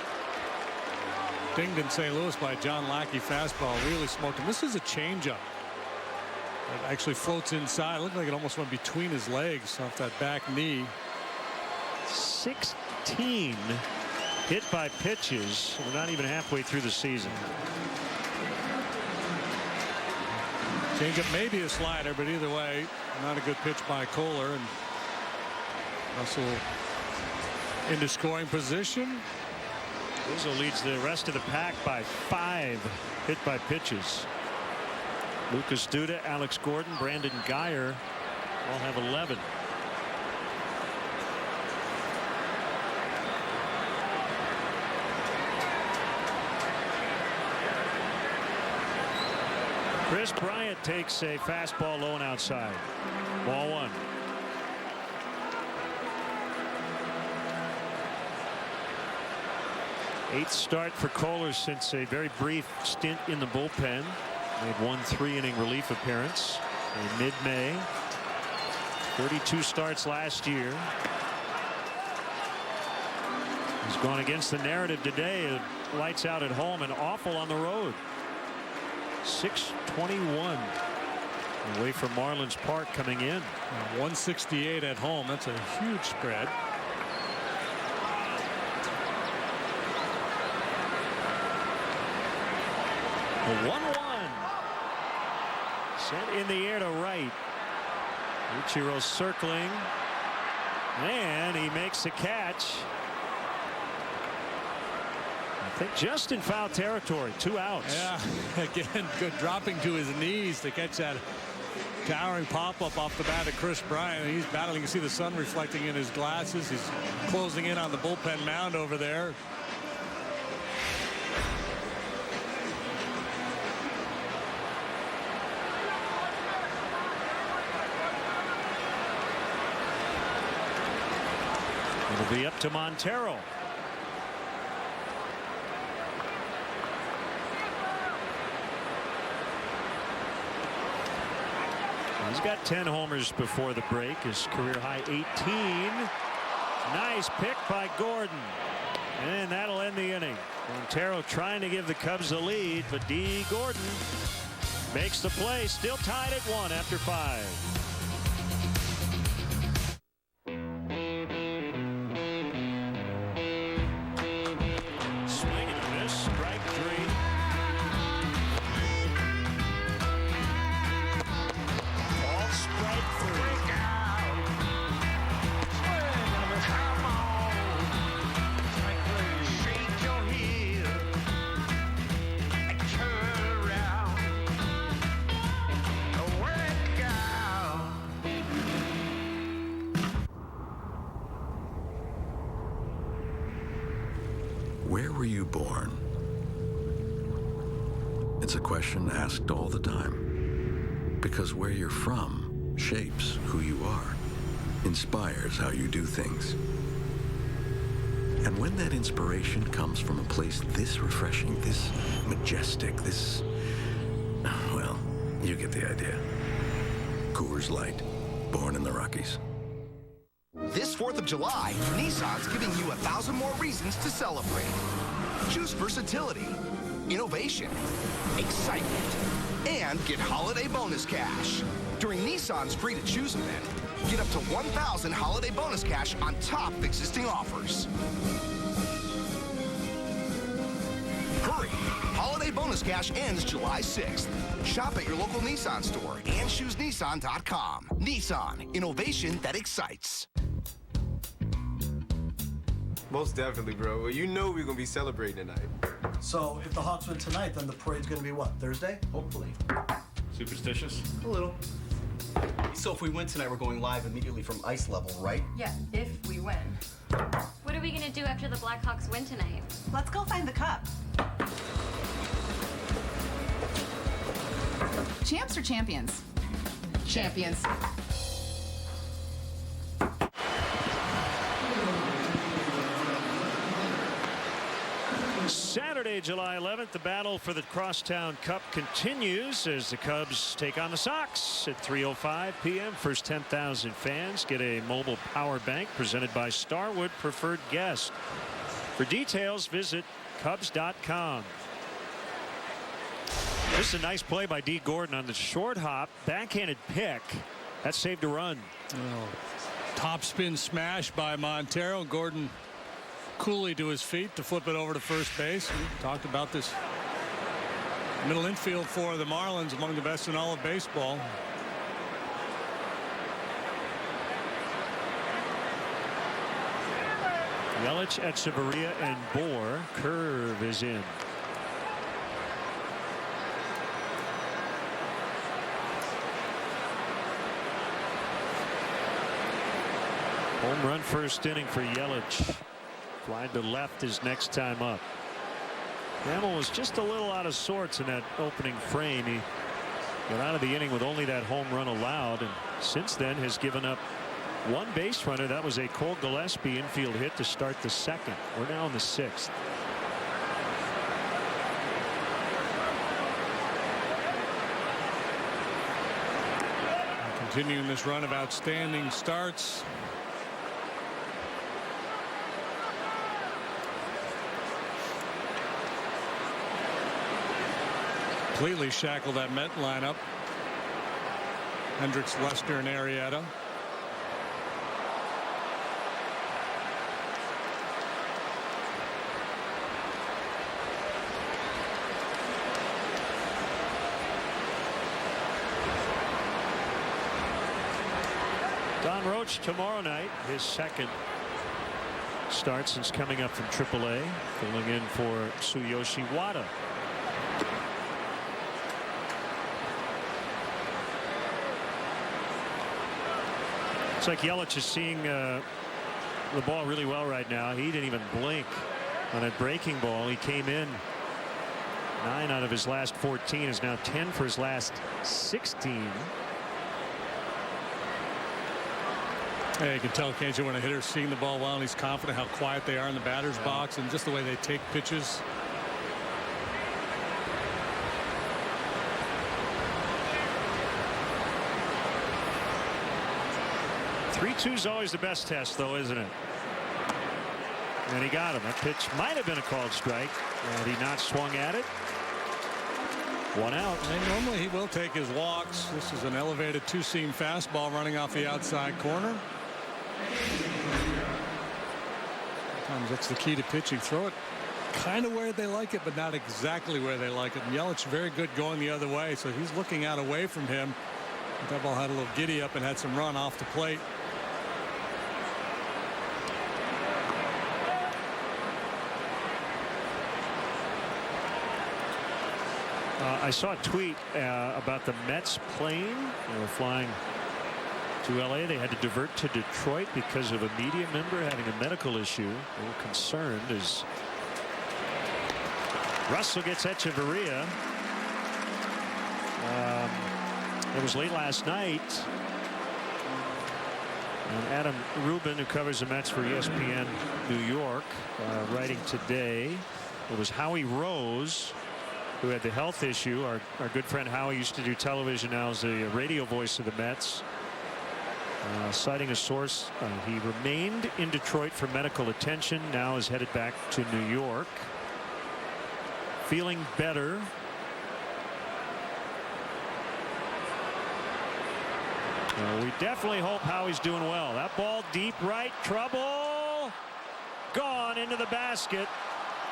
dinged in St. Louis by John Lackey fastball. Really smoked him. This is a changeup. It actually floats inside. It looked like it almost went between his legs off that back knee. 16 hit by pitches. We're not even halfway through the season. Changeup may be a slider, but either way, not a good pitch by Kohler. And Russell into scoring position. Rizzo leads the rest of the pack by 5 hit by pitches. Lucas Duda, Alex Gordon, Brandon Guyer all have 11. Chris Bryant takes a fastball low and outside. Ball 1. Eighth start for Kohler since a very brief stint in the bullpen. Made 1 3-inning relief appearance in mid-May. 32 starts last year. He's gone against the narrative today. Lights out at home and awful on the road. 621 away from Marlins Park coming in. 168 at home. That's a huge spread. The 1-1 sent in the air to right. Ichiro circling, and he makes the catch. I think just in foul territory. 2 outs. Yeah, again, good dropping to his knees to catch that towering pop-up off the bat of Chris Bryant. He's battling. You see the sun reflecting in his glasses. He's closing in on the bullpen mound over there. It'll be up to Montero. He's got 10 homers before the break. His career high 18. Nice pick by Gordon. And that'll end the inning. Montero trying to give the Cubs the lead, but D. Gordon makes the play. Still tied at 1 after 5. Where were you born? It's a question asked all the time. Because where you're from shapes who you are, inspires how you do things. And when that inspiration comes from a place this refreshing, this majestic, this... well, you get the idea. Coors Light, born in the Rockies. This 4th of July, Nissan's giving you 1,000 more reasons to celebrate. Choose versatility, innovation, excitement, and get holiday bonus cash. During Nissan's Free to Choose event, get up to 1,000 holiday bonus cash on top of existing offers. Hurry! Holiday bonus cash ends July 6th. Shop at your local Nissan store and choosenissan.com. Nissan, innovation that excites. Most definitely, bro. Well, you know we're going to be celebrating tonight. So if the Hawks win tonight, then the parade's going to be what, Thursday? Hopefully. Superstitious? A little. So if we win tonight, we're going live immediately from ice level, right? Yeah, if we win. What are we gonna do after the Blackhawks win tonight? Let's go find the cup. Champs or champions? Champions. Saturday Saturday, July 11th, the battle for the Crosstown Cup continues as the Cubs take on the Sox at 3:05 p.m. First 10,000 fans get a mobile power bank presented by Starwood Preferred Guest. For details, visit Cubs.com. This is a nice play by D. Gordon on the short hop. Backhanded pick. That saved a run. Oh, top spin smash by Montero. Gordon coolly to his feet to flip it over to first base. We talked about this middle infield for the Marlins, among the best in all of baseball. Yelich, Echeverria, and Bohr. Curve is in. Home run first inning for Yelich. Fly to left his next time up. Hamill was just a little out of sorts in that opening frame. He got out of the inning with only that home run allowed, and since then has given up one base runner. That was a Cole Gillespie infield hit to start the second. We're now in the sixth. Continuing this run of outstanding starts. Completely shackled that Met lineup. Hendricks, Lester, and Arrieta. Don Roach tomorrow night, his second start since coming up from AAA, filling in for Tsuyoshi Wada. It's like Yelich is seeing the ball really well right now. He didn't even blink on that breaking ball. He came in 9 out of his last 14, is now 10 for his last 16. Hey, you can tell, can't you, when a hitter's seeing the ball well and he's confident how quiet they are in the batter's box and just the way they take pitches. 3-2 is always the best test, though, isn't it? And he got him. That pitch might have been a called strike. Had he not swung at it. 1 out. And normally he will take his walks. This is an elevated two-seam fastball running off the outside corner. Sometimes that's the key to pitching. Throw it kind of where they like it, but not exactly where they like it. And Yelich very good going the other way, so he's looking out away from him. That ball had a little giddy up and had some run off the plate. I saw a tweet about the Mets plane. They were flying to L.A. They had to divert to Detroit because of a media member having a medical issue. They were concerned as Russell gets Echeverria. It was late last night. And Adam Rubin, who covers the Mets for ESPN New York, writing today, it was Howie Rose who had the health issue. Our good friend Howie used to do television, now is the radio voice of the Mets. Citing a source, he remained in Detroit for medical attention, now is headed back to New York. Feeling better. We definitely hope Howie's doing well. That ball deep right, trouble. Gone into the basket.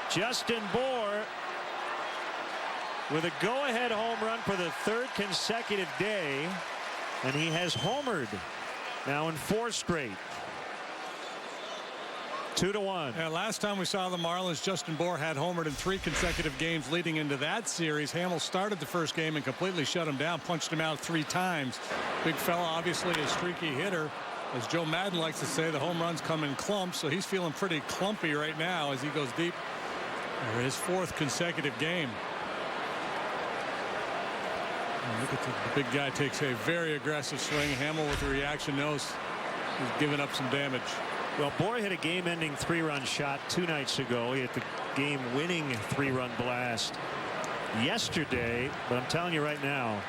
Justin Bohr with a go-ahead home run for the 3rd consecutive day, and he has homered now in 4 straight. 2-1. Yeah, last time we saw the Marlins, Justin Bohr had homered in 3 consecutive games leading into that series. Hamill started the first game and completely shut him down, punched him out 3 times. Big fella, obviously a streaky hitter. As Joe Madden likes to say, the home runs come in clumps, so he's feeling pretty clumpy right now as he goes deep for his 4th consecutive game. And look at the big guy takes a very aggressive swing. Hamill with the reaction knows he's giving up some damage. Well, Bohr hit a game-ending 3-run shot 2 nights ago. He hit the game-winning 3-run blast yesterday. But I'm telling you right now,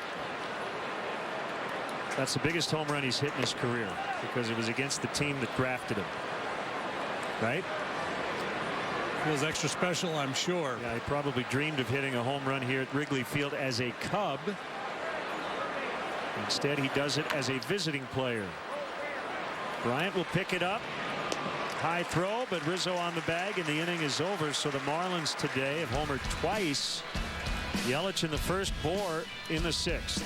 that's the biggest home run he's hit in his career, because it was against the team that drafted him. Right? Feels extra special, I'm sure. Yeah, he probably dreamed of hitting a home run here at Wrigley Field as a Cub. Instead, he does it as a visiting player. Bryant will pick it up. High throw, but Rizzo on the bag, and the inning is over. So the Marlins today have homered twice. Yelich in the first, Bohr in the 6th.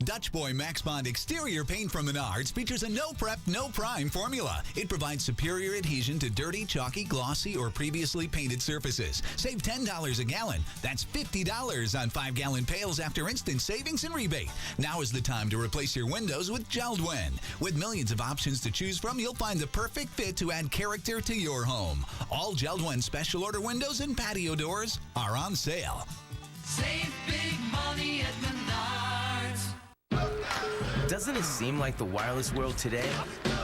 Dutch Boy Max Bond exterior paint from Menards features a no prep, no prime formula. It provides superior adhesion to dirty, chalky, glossy, or previously painted surfaces. Save $10 a gallon. That's $50 on 5-gallon pails after instant savings and rebate. Now is the time to replace your windows with Geldwin. With millions of options to choose from, you'll find the perfect fit to add character to your home. All Geldwin special order windows and patio doors are on sale. Save big money at Menards. Doesn't it seem like the wireless world today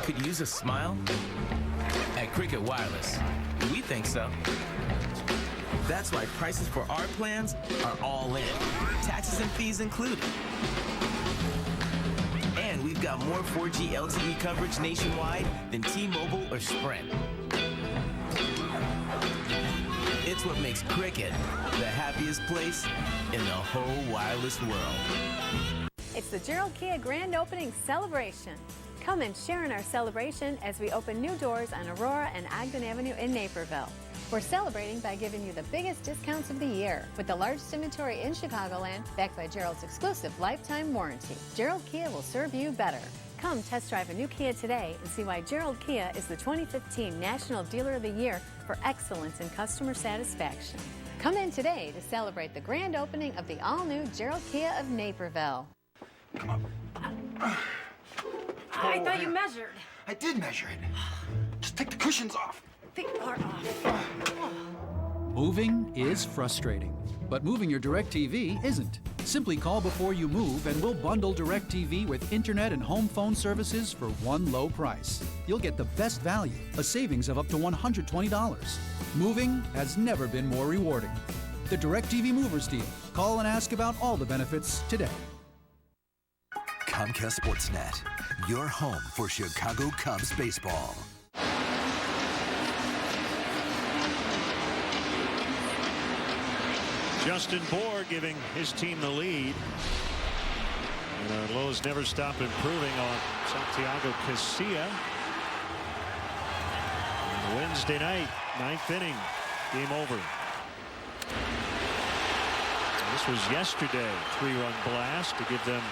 could use a smile? At Cricket Wireless, we think so. That's why prices for our plans are all in, taxes and fees included. And we've got more 4G LTE coverage nationwide than T-Mobile or Sprint. It's what makes Cricket the happiest place in the whole wireless world. It's the Gerald Kia Grand Opening Celebration. Come and share in our celebration as we open new doors on Aurora and Ogden Avenue in Naperville. We're celebrating by giving you the biggest discounts of the year with the largest inventory in Chicagoland, backed by Gerald's exclusive lifetime warranty. Gerald Kia will serve you better. Come test drive a new Kia today and see why Gerald Kia is the 2015 National Dealer of the Year for excellence in customer satisfaction. Come in today to celebrate the grand opening of the all-new Gerald Kia of Naperville. Come on. I thought you measured. I did measure it. Just take the cushions off. They are off. Moving is frustrating, but moving your DirecTV isn't. Simply call before you move and we'll bundle DirecTV with internet and home phone services for one low price. You'll get the best value, a savings of up to $120. Moving has never been more rewarding. The DirecTV Movers Deal. Call and ask about all the benefits today. Comcast Sportsnet, your home for Chicago Cubs baseball. Justin Bohr giving his team the lead. And our lows never stop improving on Santiago Casilla. Wednesday night, 9th inning, game over. This was yesterday, 3-run blast to give them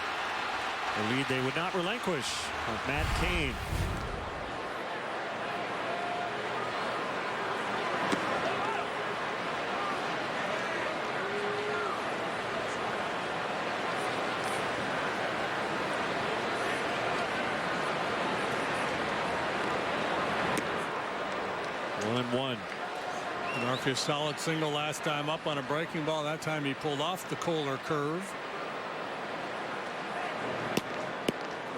a lead they would not relinquish with Matt Cain. One. Murphy a solid single last time up on a breaking ball. That time he pulled off the Kohler curve.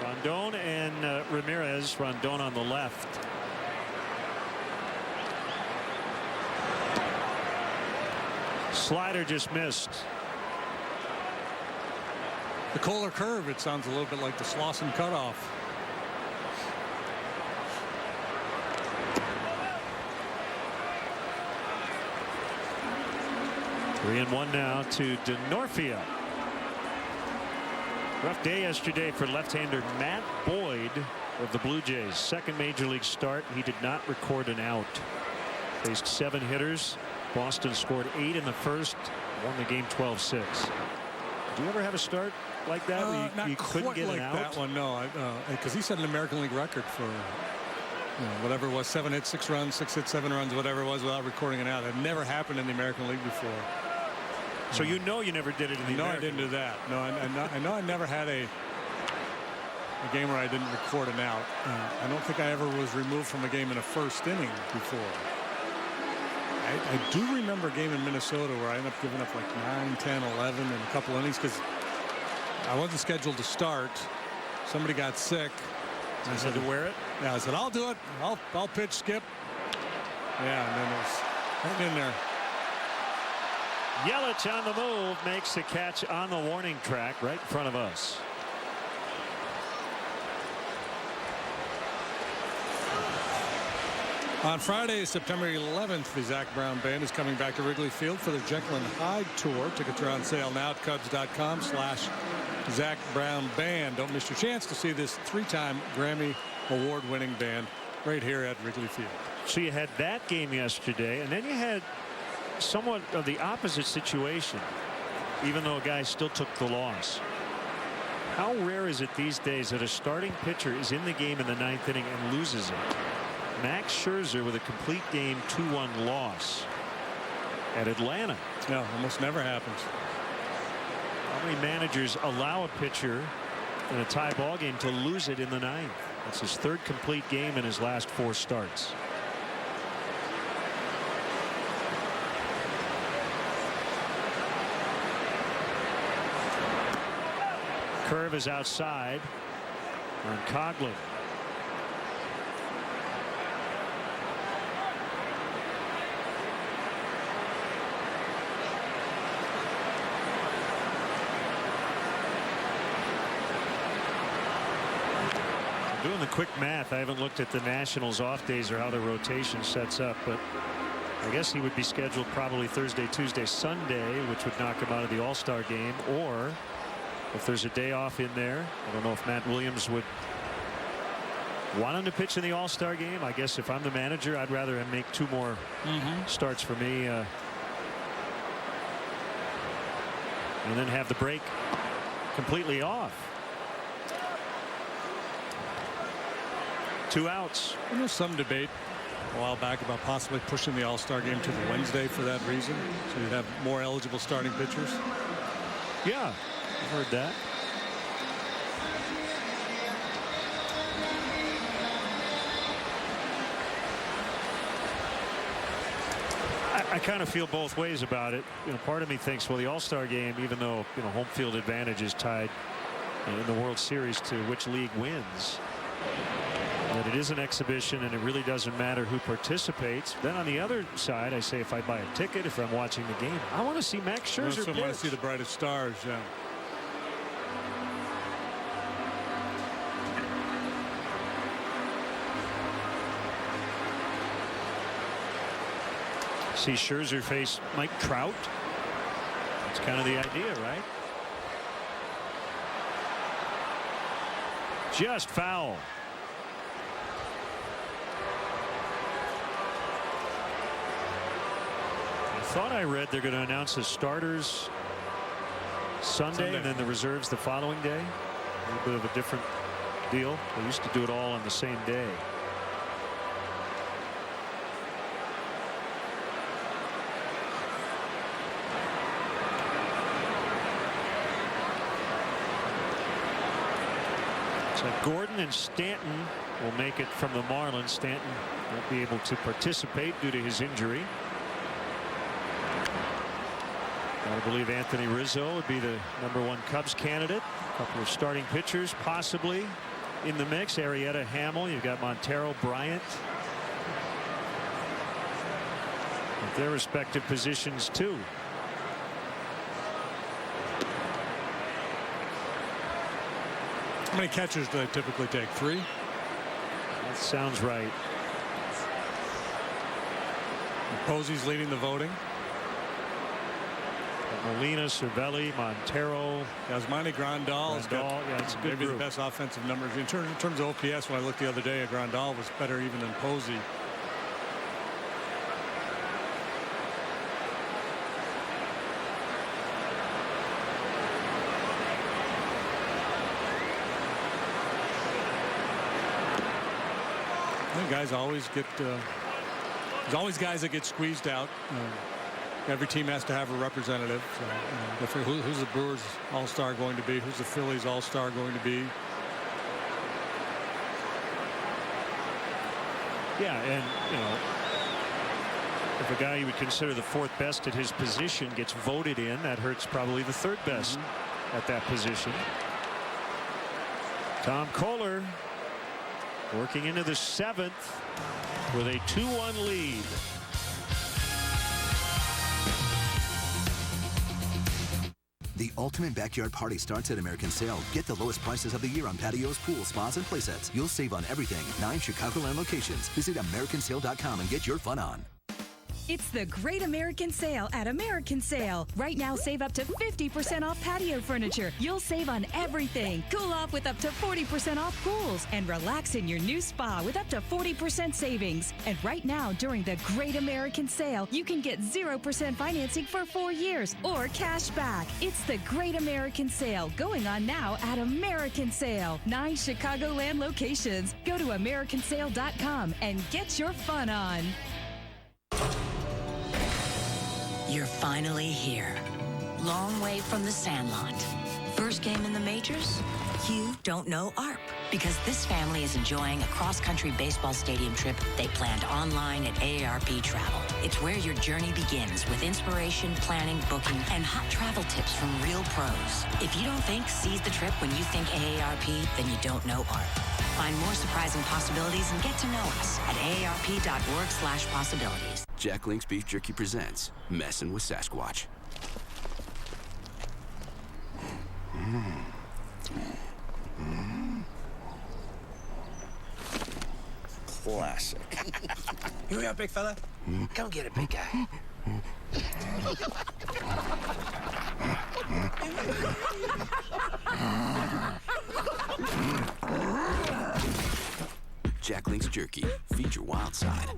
Rondon and Ramirez. Rondon on the left. Slider just missed. The Kohler curve, it sounds a little bit like the Slauson cutoff. Three and one now to Denorfia. Rough day yesterday for left-hander Matt Boyd of the Blue Jays. Second major league start. He did not record an out. Faced 7 hitters. Boston scored 8 in the first. Won the game 12-6. Do you ever have a start like that where not you couldn't get like an out? That one, no. Because he set an American League record for whatever it was, 7 hits, 6 runs, 6 hits, 7 runs, whatever it was, without recording an out. It never happened in the American League before. So you know you never did it in the American. No, I didn't do that. No, I know I never had a game where I didn't record an out. I don't think I ever was removed from a game in a first inning before. I do remember a game in Minnesota where I ended up giving up like 9, 10, 11 in a couple innings because I wasn't scheduled to start. Somebody got sick. I said to wear it. Yeah, I said I'll do it. I'll pitch, Skip. Yeah, and then there's right in there. Yelich on the move makes the catch on the warning track right in front of us. On Friday, September 11th, the Zach Brown Band is coming back to Wrigley Field for the Jekyll and Hyde Tour. Tickets are on sale now at Cubs.com/Zach Brown Band. Don't miss your chance to see this 3-time Grammy award-winning band right here at Wrigley Field. So you had that game yesterday, and then you had somewhat of the opposite situation, even though a guy still took the loss. How rare is it these days that a starting pitcher is in the game in the 9th inning and loses it? Max Scherzer with a complete game 2-1 loss at Atlanta. No, almost never happens. How many managers allow a pitcher in a tie ball game to lose it in the 9th? That's his 3rd complete game in his last 4 starts. Curve is outside on Coghlan. Doing the quick math, I haven't looked at the Nationals off days or how the rotation sets up, but I guess he would be scheduled probably Thursday, Tuesday, Sunday, which would knock him out of the All-Star game. Or if there's a day off in there, I don't know if Matt Williams would want him to pitch in the All-Star game. I guess if I'm the manager, I'd rather him make 2 more starts for me and then have the break completely off. 2 outs. And there's some debate a while back about possibly pushing the All-Star game to the Wednesday for that reason, so you'd have more eligible starting pitchers. Yeah, I've heard that. I kind of feel both ways about it. You know, part of me thinks, well, the All-Star game, even though home field advantage is tied in the World Series to which league wins, that it is an exhibition and it really doesn't matter who participates. Then on the other side, I say if I buy a ticket, if I'm watching the game, I want to see Max Scherzer pitch. I want to see the brightest stars. Yeah. See Scherzer face Mike Trout. That's kind of the idea, right? Just foul. I thought I read they're going to announce the starters Sunday and then the reserves the following day. A little bit of a different deal. They used to do it all on the same day. So Gordon and Stanton will make it from the Marlins. Stanton won't be able to participate due to his injury. I believe Anthony Rizzo would be the #1 Cubs candidate. A couple of starting pitchers possibly in the mix. Arrieta, Hamill. You've got Montero, Bryant. At their respective positions too. How many catchers do they typically take? 3? That sounds right. Posey's leading the voting. Molina, Cervelli, Montero. Yasmani Grandal. Yeah, it's a good maybe group. The best offensive numbers. In terms of OPS, when I looked the other day, Grandal was better even than Posey. Guys always get there's always guys that get squeezed out. Every team has to have a representative. So, who's the Brewers All-Star going to be? Who's the Phillies All-Star going to be? Yeah, and if a guy you would consider the 4th best at his position gets voted in, that hurts probably the 3rd best at that position. Tom Kohler working into the 7th with a 2-1 lead. The ultimate backyard party starts at American Sale. Get the lowest prices of the year on patios, pools, spas, and playsets. You'll save on everything. 9 Chicagoland locations. Visit AmericanSale.com and get your fun on. It's the Great American Sale at American Sale. Right now, save up to 50% off patio furniture. You'll save on everything. Cool off with up to 40% off pools. And relax in your new spa with up to 40% savings. And right now, during the Great American Sale, you can get 0% financing for 4 years or cash back. It's the Great American Sale going on now at American Sale. 9 Chicagoland locations. Go to AmericanSale.com and get your fun on. You're finally here. Long way from the Sandlot. First game in the majors? You don't know ARP, because this family is enjoying a cross-country baseball stadium trip they planned online at AARP Travel. It's where your journey begins with inspiration, planning, booking, and hot travel tips from real pros. If you don't think seize the trip when you think AARP, then you don't know ARP. Find more surprising possibilities and get to know us at aarp.org/possibilities. Jack Link's Beef Jerky presents Messin' with Sasquatch. Classic. Here we are, big fella. Come get it, big guy. Jack Link's Jerky. Feed your wild side.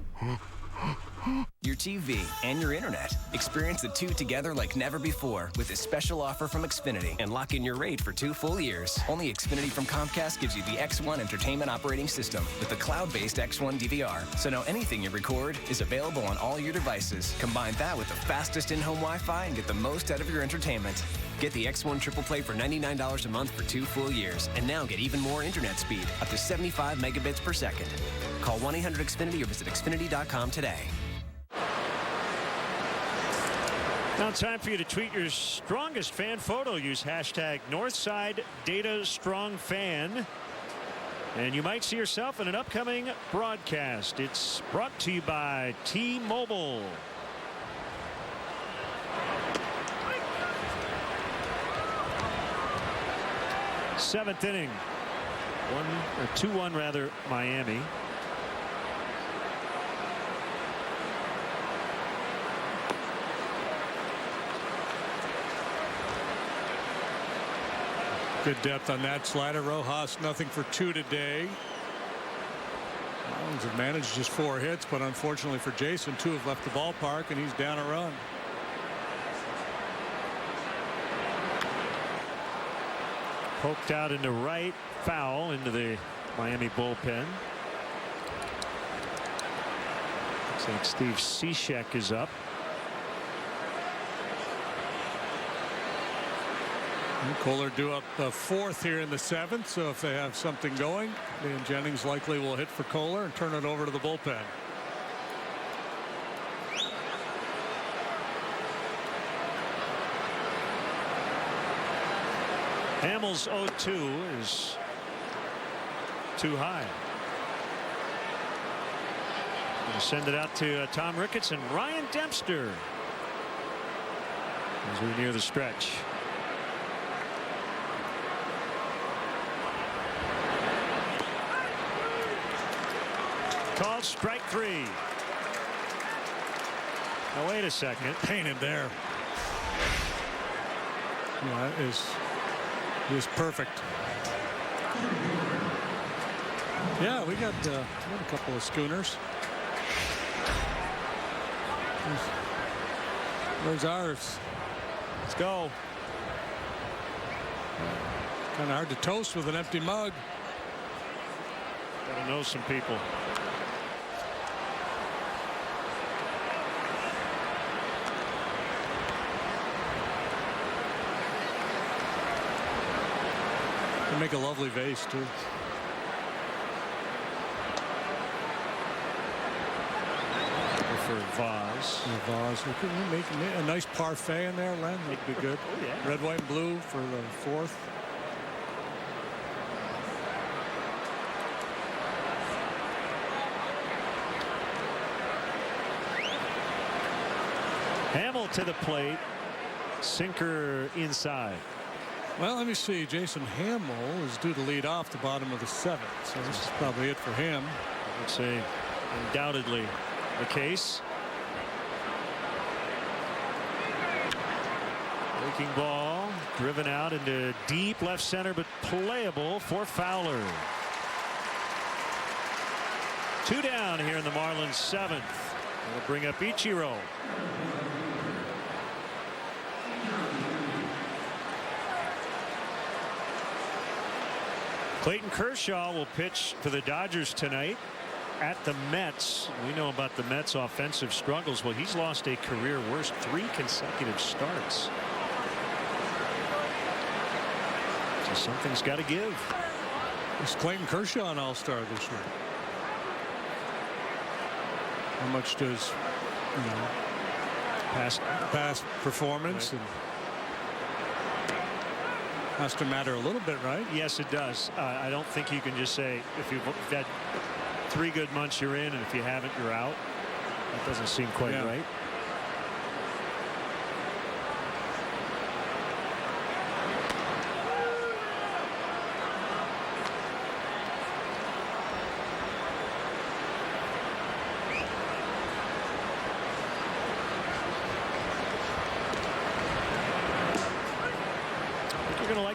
Your TV and your internet. Experience the two together like never before with this special offer from Xfinity and lock in your rate for 2 full years. Only Xfinity from Comcast gives you the X1 entertainment operating system with the cloud-based X1 DVR. So now anything you record is available on all your devices. Combine that with the fastest in-home Wi-Fi and get the most out of your entertainment. Get the X1 Triple Play for $99 a month for 2 full years. And now get even more internet speed, up to 75 megabits per second. Call 1-800-XFINITY or visit Xfinity.com today. Now time for you to tweet your strongest fan photo. Use hashtag NorthsideDataStrongFan. And you might see yourself in an upcoming broadcast. It's brought to you by T-Mobile. Seventh inning. 2-1 rather, Miami. Good depth on that slider. Rojas nothing for 2 today. Marlins have managed just 4 hits, but unfortunately for Jason, 2 have left the ballpark and he's down a run. Poked out into right, foul into the Miami bullpen. Looks like Steve Cishek is up. And Kohler due up 4th here in the 7th, so if they have something going, Dan Jennings likely will hit for Kohler and turn it over to the bullpen. Hamels 0-2 is too high. Going to send it out to Tom Ricketts and Ryan Dempster as we near the stretch. Called strike 3. Now wait a second. Painted there. Yeah, that is perfect. Yeah, we got a couple of schooners. Where's ours? Let's go. Kind of hard to toast with an empty mug. Gotta know some people. They make a lovely vase too. For vase. A vase. We could make a nice parfait in there, Len. That'd be good. Oh, yeah. Red, white, and blue for the 4th. Hamill to the plate. Sinker inside. Well, let me see. Jason Hamill is due to lead off the bottom of the 7th, so this is probably it for him. I would say undoubtedly the case. Breaking ball driven out into deep left center, but playable for Fowler. 2 down here in the Marlins 7th. That'll bring up Ichiro. Clayton Kershaw will pitch for the Dodgers tonight at the Mets. We know about the Mets' offensive struggles. Well, he's lost a career worst 3 consecutive starts. So something's got to give. Is Clayton Kershaw an all-star this year? How much does, past performance and has to matter a little bit, right? Yes, it does. I don't think you can just say if you've had 3 good months you're in, and if you haven't, you're out. That doesn't seem quite right.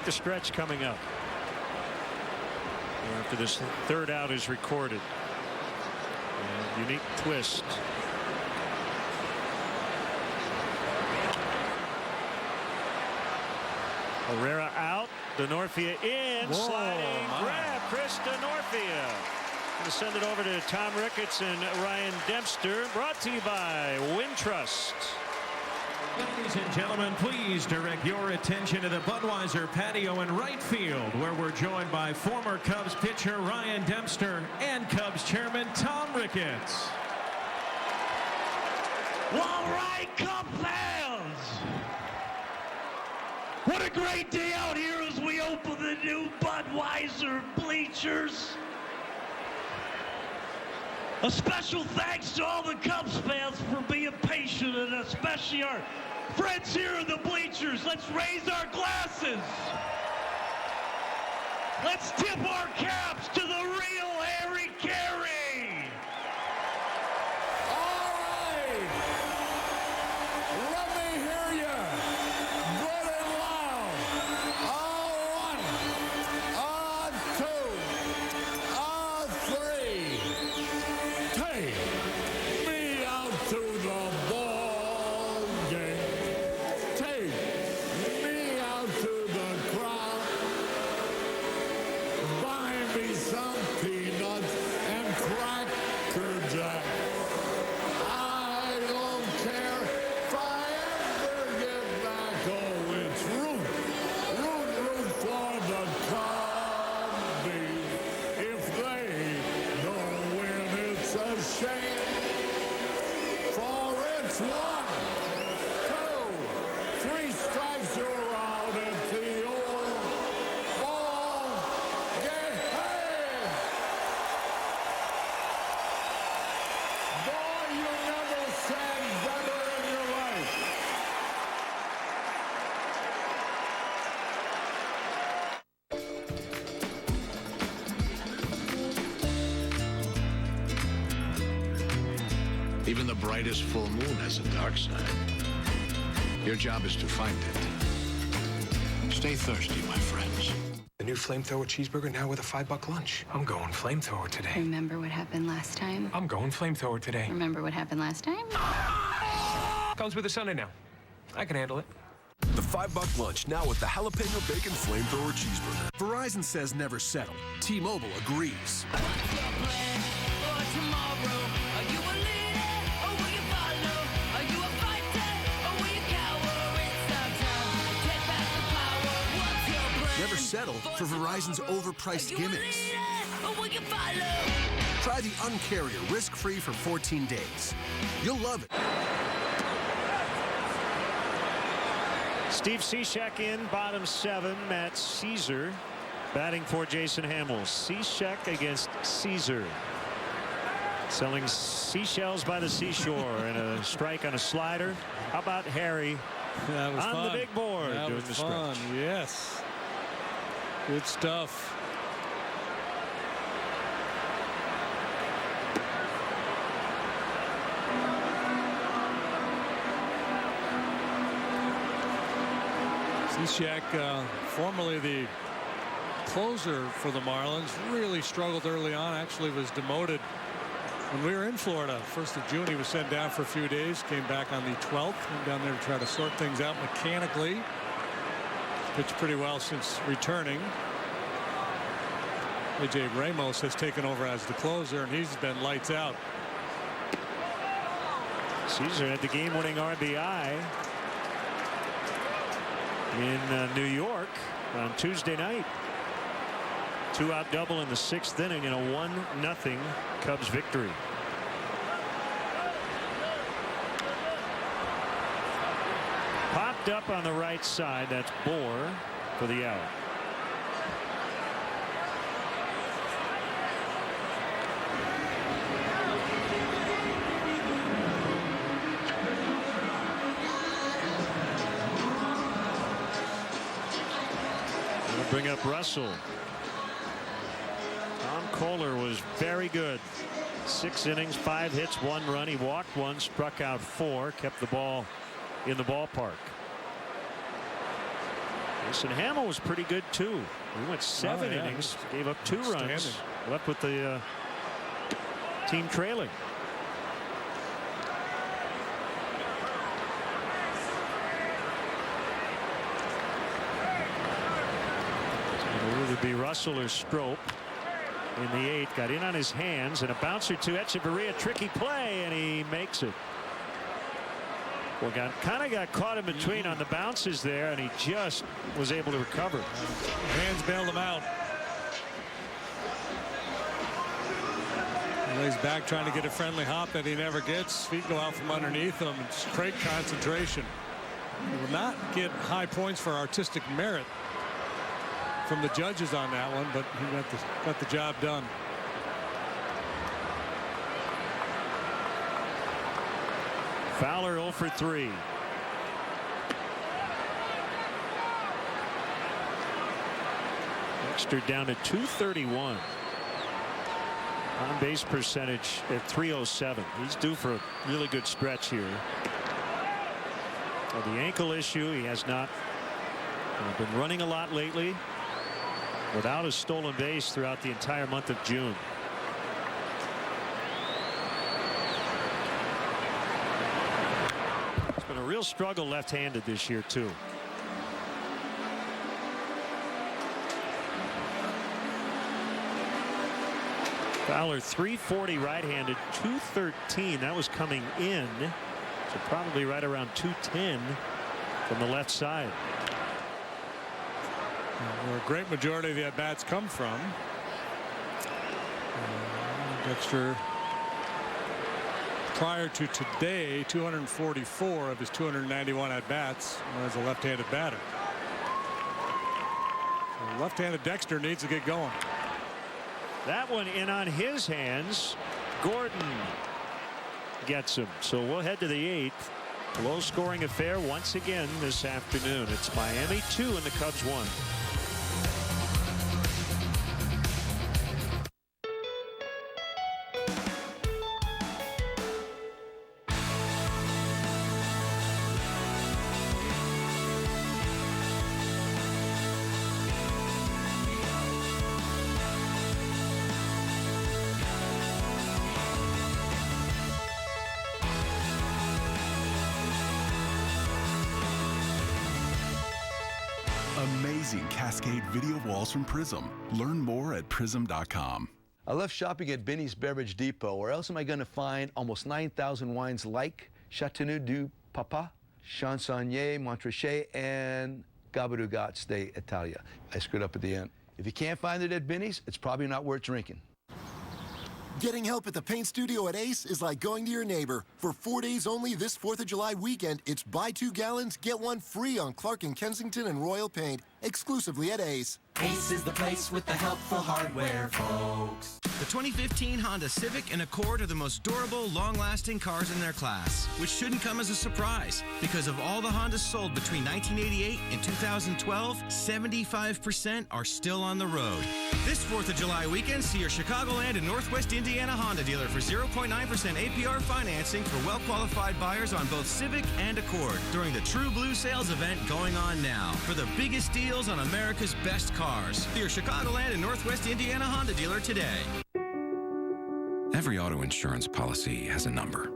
The stretch coming up after this 3rd out is recorded. Unique twist. Herrera out. Denorfia in. Whoa, sliding grab. Chris Denorfia. Going to send it over to Tom Ricketts and Ryan Dempster. Brought to you by Wintrust. Ladies and gentlemen, please direct your attention to the Budweiser patio in right field, where we're joined by former Cubs pitcher Ryan Dempster and Cubs chairman Tom Ricketts. All right, Cub fans! What a great day out here as we open the new Budweiser bleachers. A special thanks to all the Cubs fans for being patient, and especially our friends here in the bleachers. Let's raise our glasses. Let's tip our caps to the real Harry Carey. All right. Let me hear you. Good and loud. On 1, on 2, on 3. Take me out to the ball game. Take me out to the crowd. Buy me some peanuts and Cracker Jack. I don't care if I ever get back. Oh, it's root for the Cubbies. If they don't win, it's a shame. For it's 1, 2, 3 strikes, you're out at the old ball game. Hey! Boy, you never sang better in your life. Even the brightest full moon has a dark side. Your job is to find it. Stay thirsty, my friends. The new flamethrower cheeseburger now with a $5 lunch. I'm going flamethrower today. Remember what happened last time? I'm going flamethrower today. Remember what happened last time? Comes with a Sunday now. I can handle it. The $5 lunch now with the jalapeno bacon flamethrower cheeseburger. Verizon says never settle. T-Mobile agrees. Never settle for Verizon's overpriced gimmicks. Try the Uncarrier risk-free for 14 days. You'll love it. Steve Cishek in, bottom 7. Matt Caesar batting for Jason Hamill. Cishek against Caesar. Selling seashells by the seashore and a strike on a slider. How about Harry that was on fun. the big board That doing was the fun. stretch? Yes. Good stuff. Cishek, formerly the closer for the Marlins, really struggled early on. Actually was demoted when we were in Florida. 1st of June, he was sent down for a few days. Came back on the 12th. Went down there to try to sort things out mechanically. Pitched pretty well since returning. A.J. Ramos has taken over as the closer, and he's been lights out. Caesar had the game-winning RBI in New York on Tuesday night. 2-out double in the 6th inning in a 1-0 Cubs victory. Popped up on the right side. That's Bohr for the out. We'll bring up Russell. Tom Kohler was very good. 6 innings, 5 hits, 1 run. He walked 1, struck out 4, kept the ball in the ballpark. Jason Hamill was pretty good too. He went 7 innings, gave up 2 runs, left with the team trailing. It would be Russell or Strop in the 8th. Got in on his hands and a bouncer to Echeverria. Tricky play, and he makes it. Well, kind of got caught in between on the bounces there, and he just was able to recover. Hands bailed him out. He lays back trying to get a friendly hop that he never gets. Feet go out from underneath him. It's great concentration. He will not get high points for artistic merit from the judges on that one, but he got the job done. Fowler 0 for 3. Dexter down to 231. On base percentage at 307. He's due for a really good stretch here. Well, the ankle issue, he has not been running a lot lately, without a stolen base throughout the entire month of June. It's been a real struggle left-handed this year too. Fowler 340 right-handed, 213. That was coming in, so probably right around 210 from the left side. Where a great majority of the at-bats come from. Dexter, prior to today, 244 of his 291 at-bats as a left-handed batter. So left-handed Dexter needs to get going. That one in on his hands. Gordon gets him. So we'll head to the 8th. Low-scoring affair once again this afternoon. It's Miami 2 and the Cubs 1. Amazing Cascade video walls from Prism. Learn more at prism.com. I love shopping at Binny's Beverage Depot. Where else am I going to find almost 9,000 wines like Chateauneuf du Papa, Chansonnier, Montrachet, and Gabadugat de Italia? I screwed up at the end. If you can't find it at Binny's, it's probably not worth drinking. Getting help at the paint studio at Ace is like going to your neighbor. For 4 days only this 4th of July weekend, it's buy 2 gallons, get 1 free on Clark and Kensington and Royal Paint, exclusively at Ace. Ace is the place with the helpful hardware, folks. The 2015 Honda Civic and Accord are the most durable, long-lasting cars in their class, which shouldn't come as a surprise because of all the Hondas sold between 1988 and 2012, 75% are still on the road. This 4th of July weekend, see your Chicagoland and Northwest Indiana Honda dealer for 0.9% APR financing for well-qualified buyers on both Civic and Accord during the True Blue Sales event going on now. For the biggest deals on America's best cars, see your Chicagoland and Northwest Indiana Honda dealer today. Every auto insurance policy has a number.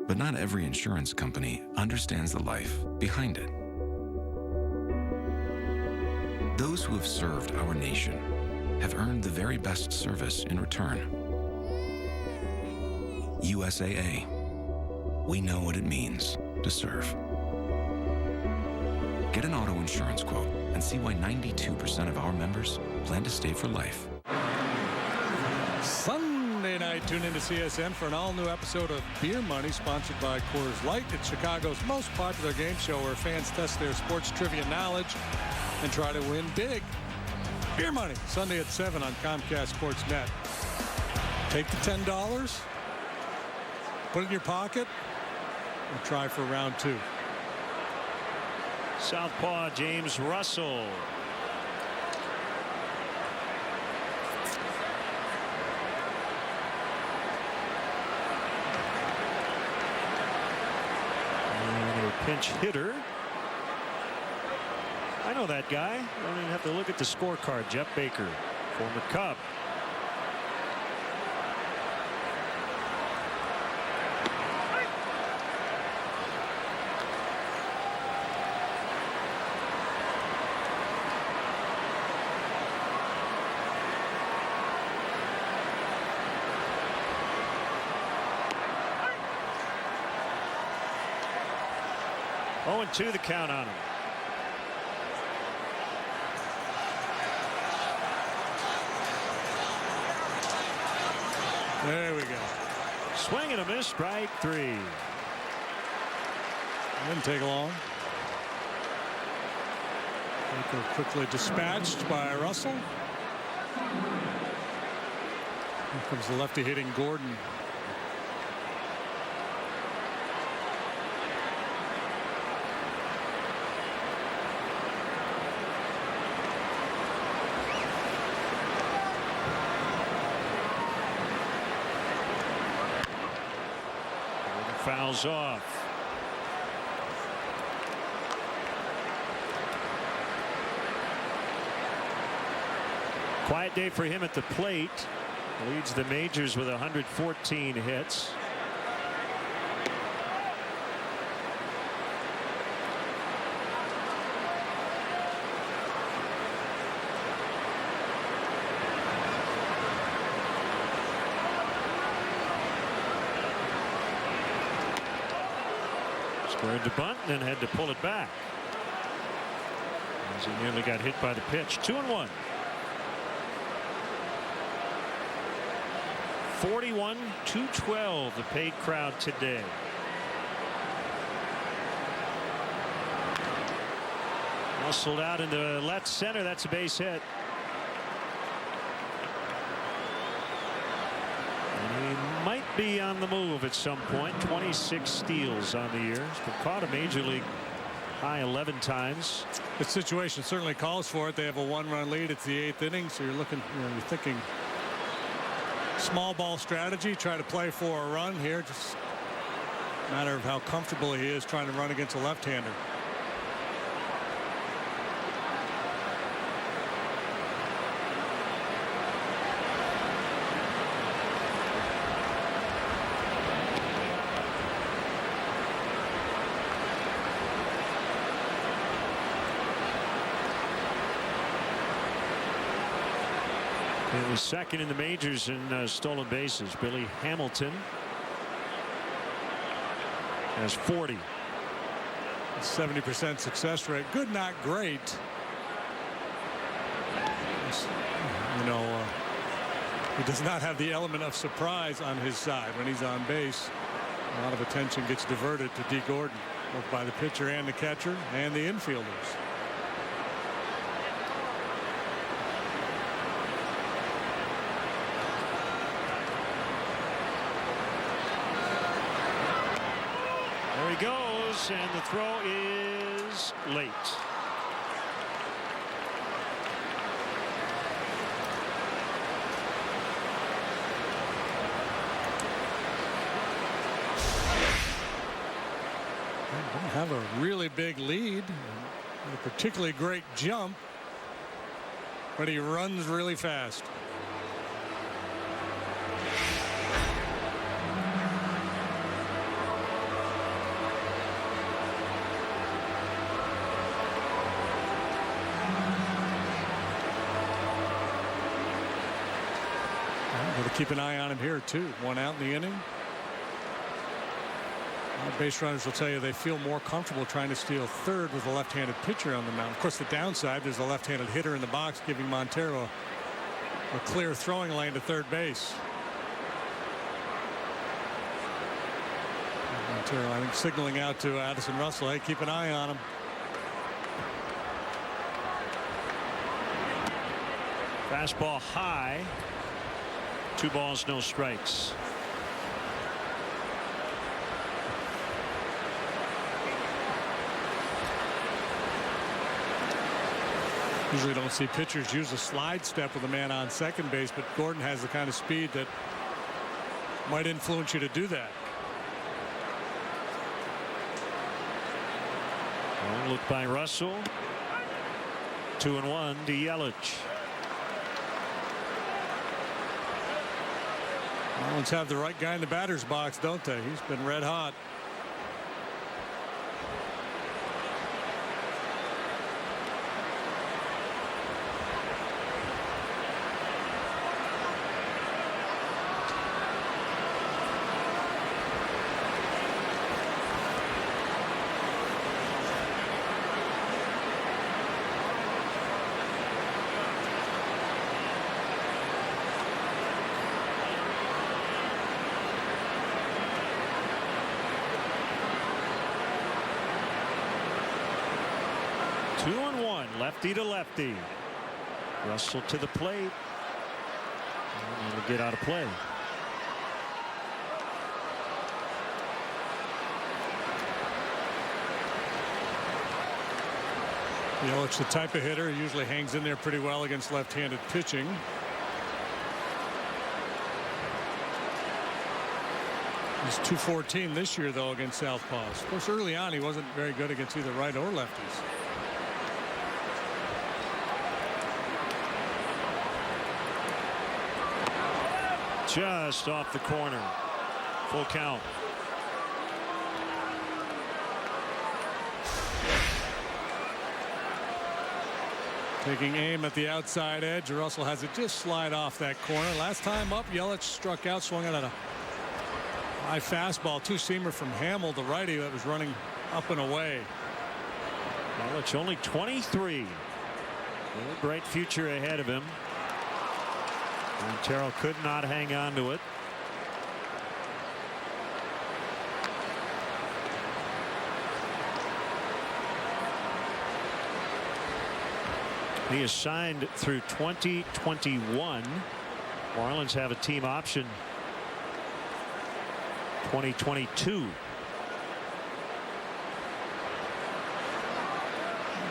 But not every insurance company understands the life behind it. Those who have served our nation have earned the very best service in return. USAA. We know what it means to serve. Get an auto insurance quote and see why 92% of our members plan to stay for life. Sunday night, tune into CSN for an all-new episode of Beer Money, sponsored by Coors Light. It's Chicago's most popular game show where fans test their sports trivia knowledge and try to win big. Beer Money, Sunday at 7 on Comcast Sportsnet. Take the $10, put it in your pocket, and try for round 2. Southpaw James Russell. And a pinch hitter. I know that guy. I don't even have to look at the scorecard. Jeff Baker, former Cub. Oh, and 2 the count on him. There we go. Swing and a miss, strike 3. Didn't take long. Baker quickly dispatched by Russell. Here comes the lefty hitting Gordon. Fouls off. Quiet day for him at the plate. Leads the majors with 114 hits. Squared to bunt and then had to pull it back as he nearly got hit by the pitch. 2-1. 41-212 the paid crowd today. Muscled out into left center. That's a base hit. And he might be on the move at some point. 26 steals on the year. He's been caught a major league high 11 times. The situation certainly calls for it. They have a 1-run lead. It's the 8th inning, so you're looking, you're thinking small ball strategy, try to play for a run here. Just a matter of how comfortable he is trying to run against a left-hander. It was second in the majors in stolen bases. Billy Hamilton has 40. 70% success rate. Good, not great. You know, he does not have the element of surprise on his side when he's on base. A lot of attention gets diverted to D. Gordon, both by the pitcher and the catcher and the infielders. he goes, and the throw is late. Have a really big lead, a particularly great jump, but he runs really fast. Got to keep an eye on him here too. 1 out in the inning. Base runners will tell you they feel more comfortable trying to steal third with a left-handed pitcher on the mound. Of course, the downside, there's a left-handed hitter in the box giving Montero a clear throwing lane to third base. Montero, I think, signaling out to Addison Russell, hey, keep an eye on him. Fastball high. 2 balls, no strikes. Usually don't see pitchers use a slide step with a man on second base, but Gordon has the kind of speed that might influence you to do that. Long look by Russell. 2-1 to Yelich. Marlins have the right guy in the batter's box, don't they? He's been red hot. Lefty to lefty. Russell to the plate. And he'll get out of play. It's the type of hitter who usually hangs in there pretty well against left-handed pitching. He's .214 this year, though, against southpaws. Of course, early on, he wasn't very good against either right or lefties. Just off the corner. Full count. Taking aim at the outside edge. Russell has it just slide off that corner. Last time up, Yelich struck out, swung out at a high fastball, two-seamer from Hamill, the righty that was running up and away. Yelich only 23. A bright future ahead of him. Montero could not hang on to it. He is signed through 2021. Marlins have a team option 2022.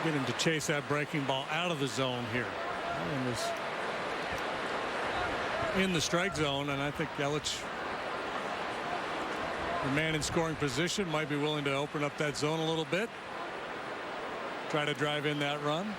Get him to chase that breaking ball out of the zone here. In the strike zone, and I think Yelich, the man in scoring position, might be willing to open up that zone a little bit, try to drive in that run.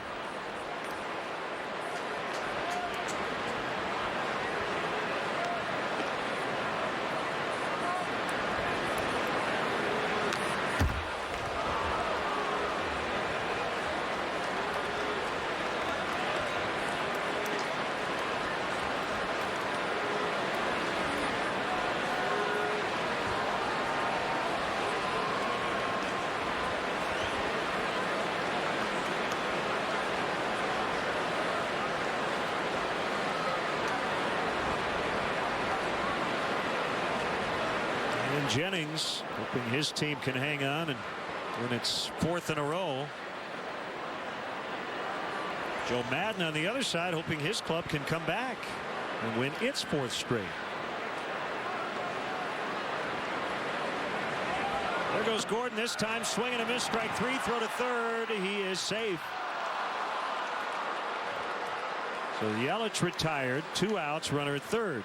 Jennings hoping his team can hang on and win its 4th in a row. Joe Madden on the other side hoping his club can come back and win its 4th straight. There goes Gordon this time, swing and a miss, strike three, throw to third. He is safe. So Yelich retired, 2 outs, runner at third.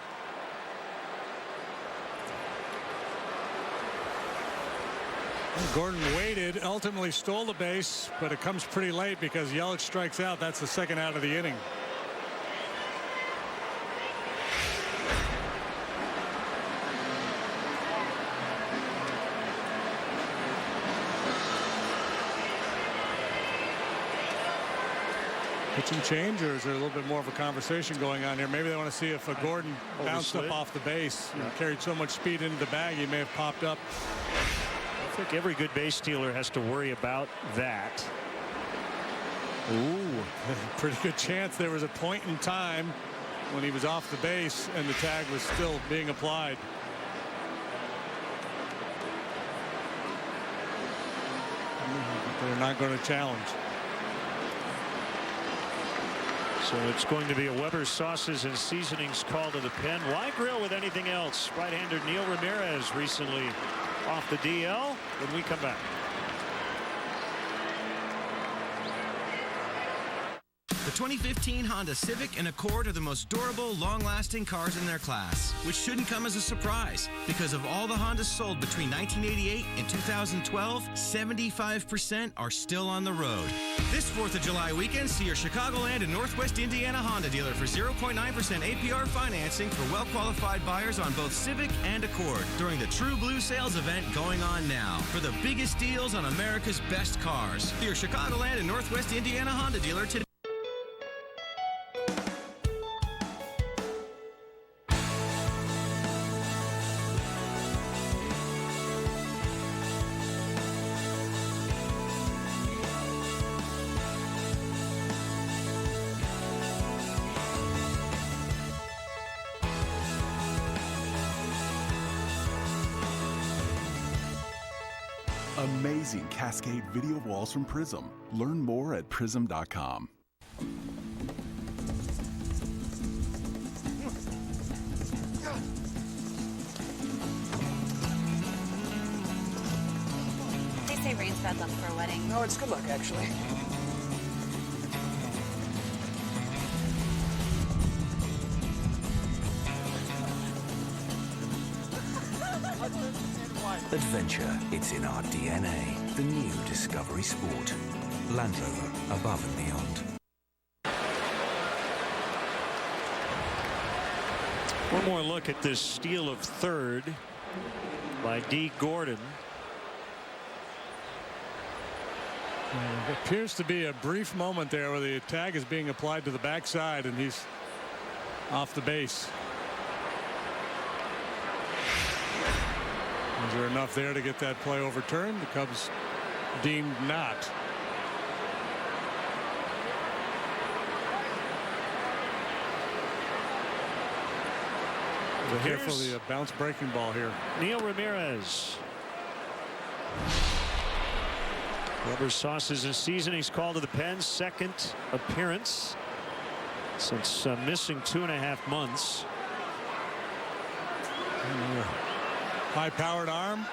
Gordon waited, ultimately stole the base, but it comes pretty late because Yelich strikes out. That's the second out of the inning. Pitching change, or is there a little bit more of a conversation going on here? Maybe they want to see if Gordon bounced up off the base. You know, carried so much speed into the bag, he may have popped up. I think every good base stealer has to worry about that. Ooh, pretty good chance there was a point in time when he was off the base and the tag was still being applied. They're not going to challenge. So it's going to be a Weber sauces and seasonings call to the pen. Why grill with anything else? Right-hander Neil Ramirez recently off the DL when we come back. The 2015 Honda Civic and Accord are the most durable, long-lasting cars in their class, which shouldn't come as a surprise. Because of all the Hondas sold between 1988 and 2012, 75% are still on the road. This 4th of July weekend, see your Chicagoland and Northwest Indiana Honda dealer for 0.9% APR financing for well-qualified buyers on both Civic and Accord during the True Blue sales event going on now. For the biggest deals on America's best cars, see your Chicagoland and Northwest Indiana Honda dealer today. Amazing cascade video walls from Prism. Learn more at prism.com. They say rain's bad luck for a wedding. No, it's good luck, actually. Adventure, it's in our DNA. The new Discovery Sport. Land Rover, above and beyond. One more look at this steal of third by D. Gordon. It appears to be a brief moment there where the tag is being applied to the backside and he's off the base. Is there enough there to get that play overturned? The Cubs deemed not. Careful the bounce breaking ball here. Neil Ramirez. Weber sauces and seasonings called to the pen. Second appearance since missing 2.5 months. High-powered arm,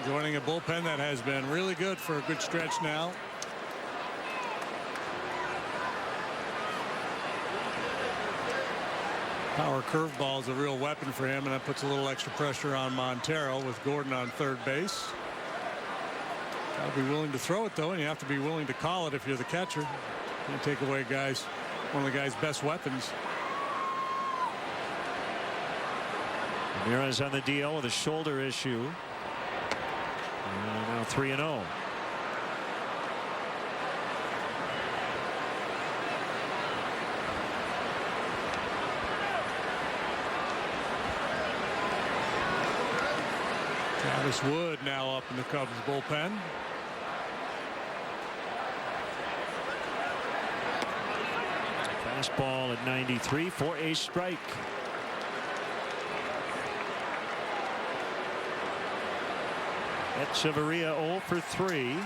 joining a bullpen that has been really good for a good stretch now. Power curveball is a real weapon for him, and that puts a little extra pressure on Montero with Gordon on third base. Got to be willing to throw it, though, and you have to be willing to call it if you're the catcher. Can't take away one of the guy's best weapons. Ramirez on the DL with a shoulder issue. And now 3-0. Travis Wood now up in the Cubs bullpen. Fastball at 93 for a strike. Echeverria 0 for 3.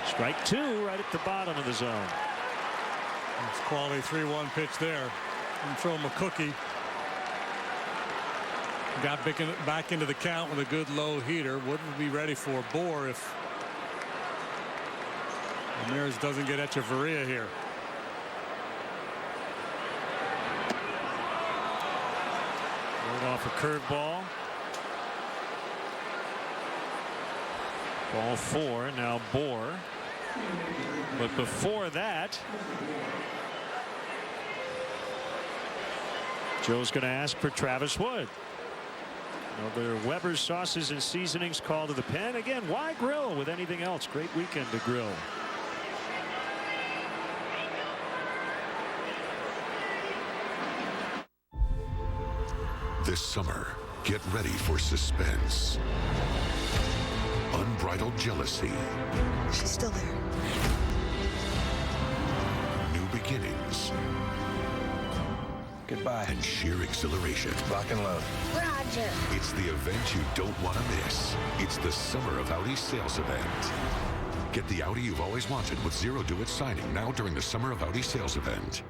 Strike 2 right at the bottom of the zone. It's quality 3-1 pitch there. And throw him a cookie. Got back into the count with a good low heater. Wouldn't be ready for Bohr if Ramirez doesn't get Echeverria here. Right off a curveball. Ball 4, now Bohr. But before that, Joe's going to ask for Travis Wood. Another Weber's Sauces and Seasonings call to the pen. Again, why grill with anything else? Great weekend to grill. This summer, get ready for suspense. Unbridled jealousy. She's still there. New beginnings. Goodbye. And sheer exhilaration. Lock and load. Roger. It's the event you don't want to miss. It's the Summer of Audi sales event. Get the Audi you've always wanted with zero do-it signing now during the Summer of Audi sales event.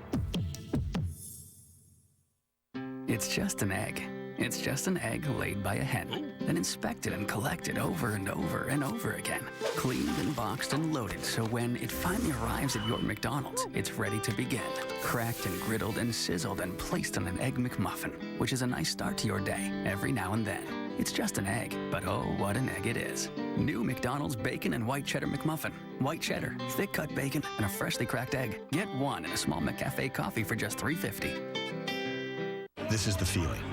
It's just an egg. It's just an egg laid by a hen, then inspected and collected over and over and over again. Cleaned and boxed and loaded, so when it finally arrives at your McDonald's, it's ready to begin. Cracked and griddled and sizzled and placed on an Egg McMuffin, which is a nice start to your day every now and then. It's just an egg, but oh, what an egg it is. New McDonald's Bacon and White Cheddar McMuffin. White cheddar, thick cut bacon, and a freshly cracked egg. Get one in a small McCafe coffee for just $3.50. This is the feeling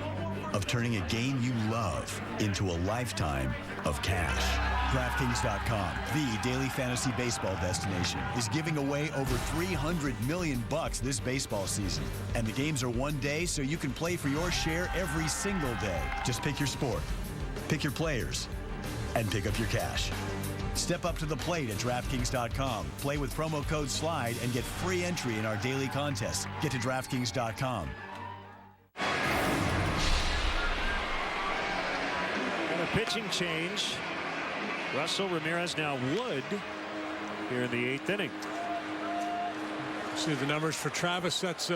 of turning a game you love into a lifetime of cash. DraftKings.com, the daily fantasy baseball destination, is giving away over $300 million this baseball season. And the games are one day, so you can play for your share every single day. Just pick your sport, pick your players, and pick up your cash. Step up to the plate at DraftKings.com. Play with promo code SLIDE and get free entry in our daily contests. Get to DraftKings.com. And a pitching change. Russell, Ramirez, now Wood here in the 8th inning. See the numbers for Travis. That's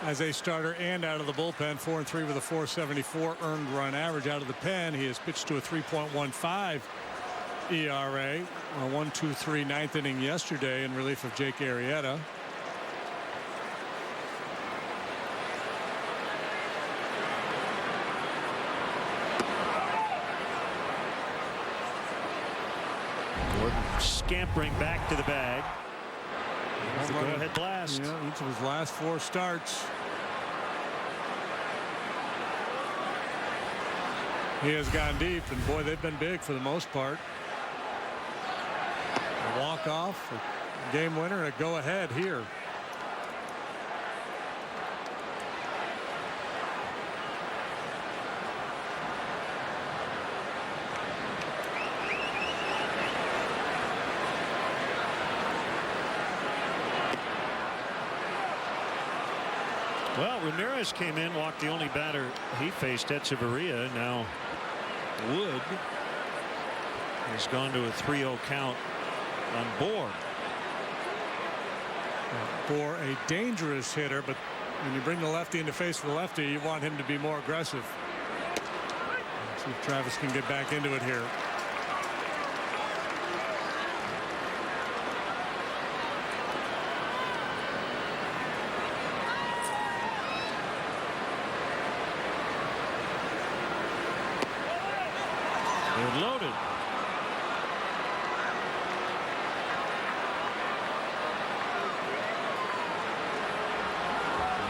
as a starter and out of the bullpen. 4-3 with a 4.74 earned run average. Out of the pen, he has pitched to a 3.15 ERA. A 1-2-3 9th inning yesterday in relief of Jake Arrieta. Scampering back to the bag. The go-ahead blast. Yeah, each of his last 4 starts. He has gone deep, and boy, they've been big for the most part. A walk-off, a game winner, and a go-ahead here. Well, Ramirez came in, walked the only batter he faced, Echeverria. Now Wood has gone to a 3-0 count on Bohr. For a dangerous hitter, but when you bring the lefty into face the lefty, you want him to be more aggressive. Let's see if Travis can get back into it here. Loaded.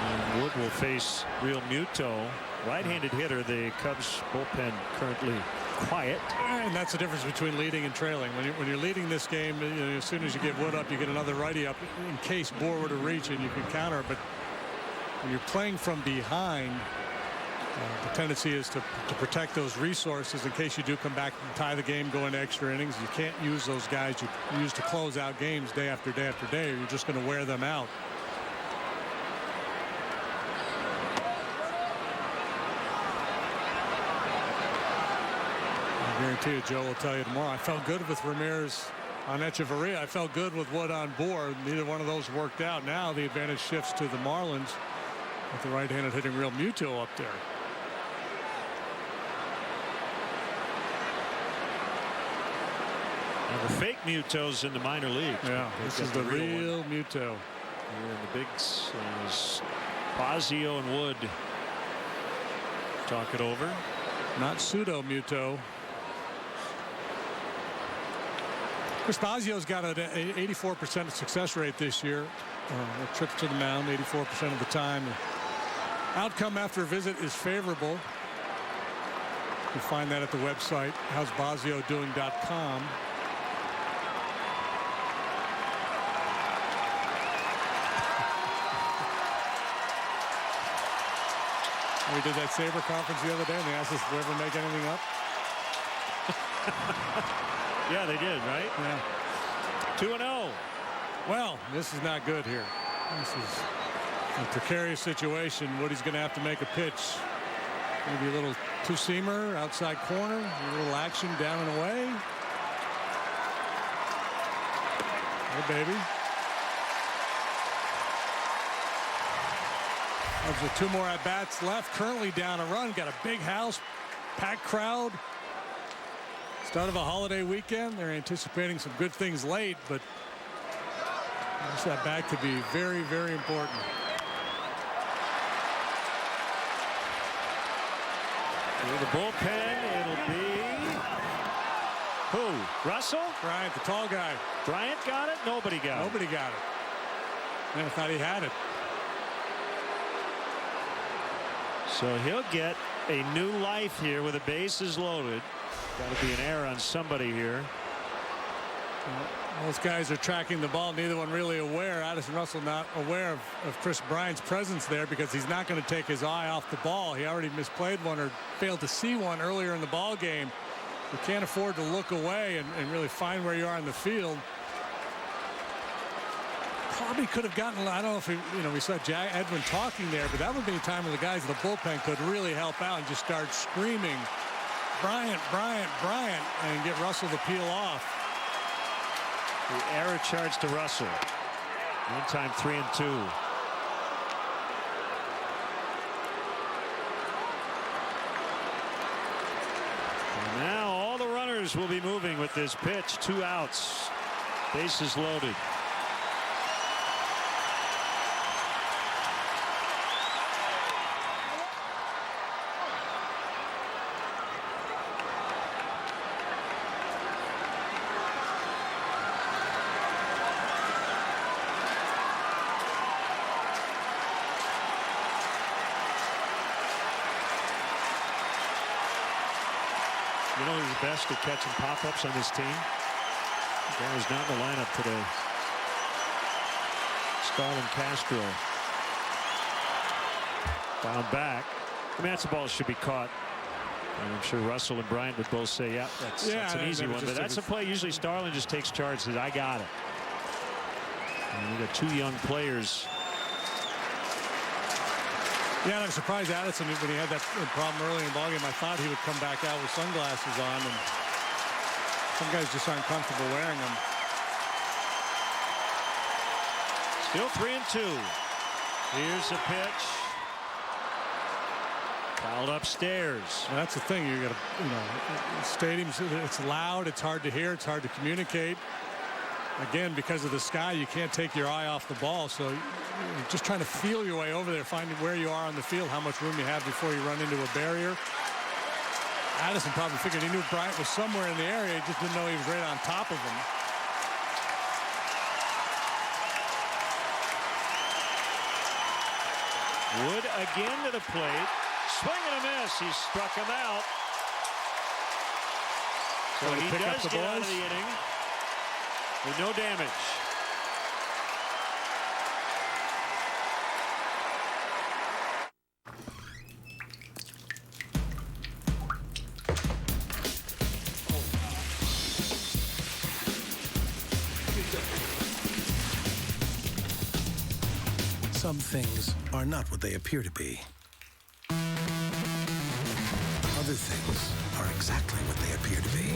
And Wood will face Real Muto, right-handed hitter. The Cubs bullpen currently quiet. And that's the difference between leading and trailing. When you're leading this game, you know, as soon as you get Wood up, you get another righty up in case Bohr were to reach and you can counter. But when you're playing from behind, the tendency is to protect those resources in case you do come back and tie the game, go into extra innings. You can't use those guys you use to close out games day after day after day, or you're just going to wear them out. I guarantee you, Joe will tell you tomorrow, I felt good with Ramirez on Echeverria. I felt good with Wood on board. Neither one of those worked out. Now the advantage shifts to the Marlins with the right-handed hitting Real Muto up there. Now the fake Mutos in the minor leagues. Yeah, this is the real Muto. Here in the bigs, Bosio and Wood talk it over. Not pseudo Muto. Chris Basio's got an 84% success rate this year. Trips to the mound 84% of the time. The outcome after a visit is favorable. You'll find that at the website howsbasiodoing.com. We did that Sabre conference the other day, and they asked us if we ever make anything up. Yeah, they did, right? Yeah. 2-0. Well, this is not good here. This is a precarious situation. Woody's going to have to make a pitch. Maybe a little two-seamer, outside corner, a little action down and away. Hey, baby. There's 2 more at-bats left. Currently down a run. Got a big house, packed crowd. Start of a holiday weekend. They're anticipating some good things late, but this that back could be very, very important. Through the bullpen, it'll be who? Russell? Bryant, the tall guy. Bryant got it? Nobody got it. Nobody got it. Man, I thought he had it. So he'll get a new life here with the bases loaded. Got to be an error on somebody here. Those guys are tracking the ball. Neither one really aware. Addison Russell not aware of Chris Bryant's presence there because he's not going to take his eye off the ball. He already misplayed one or failed to see one earlier in the ball game. You can't afford to look away and really find where you are in the field. Probably could have gotten, I don't know if we saw Edwin talking there, but that would be a time where the guys in the bullpen could really help out and just start screaming Bryant, Bryant, Bryant, and get Russell to peel off. The error charge to Russell. Meantime, 3-2. And now all the runners will be moving with this pitch. 2 outs. Bases loaded. You know who's best at catching pop-ups on this team? The guy who's not in the lineup today. Starlin Castro. Down back. I mean, that's a ball that should be caught. And I'm sure Russell and Bryant would both say, yeah, that's an easy one. But that's a play usually Starlin just takes charge and says, I got it. And we got 2 young players. Yeah, and I'm surprised Addison, when he had that problem early in the ballgame, I thought he would come back out with sunglasses on, and some guys just aren't comfortable wearing them. Still 3-2. Here's the pitch. Fouled upstairs. Well, that's the thing. You got to, stadiums. It's loud. It's hard to hear. It's hard to communicate. Again, because of the sky, you can't take your eye off the ball. So you're just trying to feel your way over there, finding where you are on the field, how much room you have before you run into a barrier. Addison probably figured he knew Bryant was somewhere in the area. He just didn't know he was right on top of him. Wood again to the plate. Swing and a miss. He struck him out. So he does get out of the inning with no damage. Some things are not what they appear to be. Other things are exactly what they appear to be.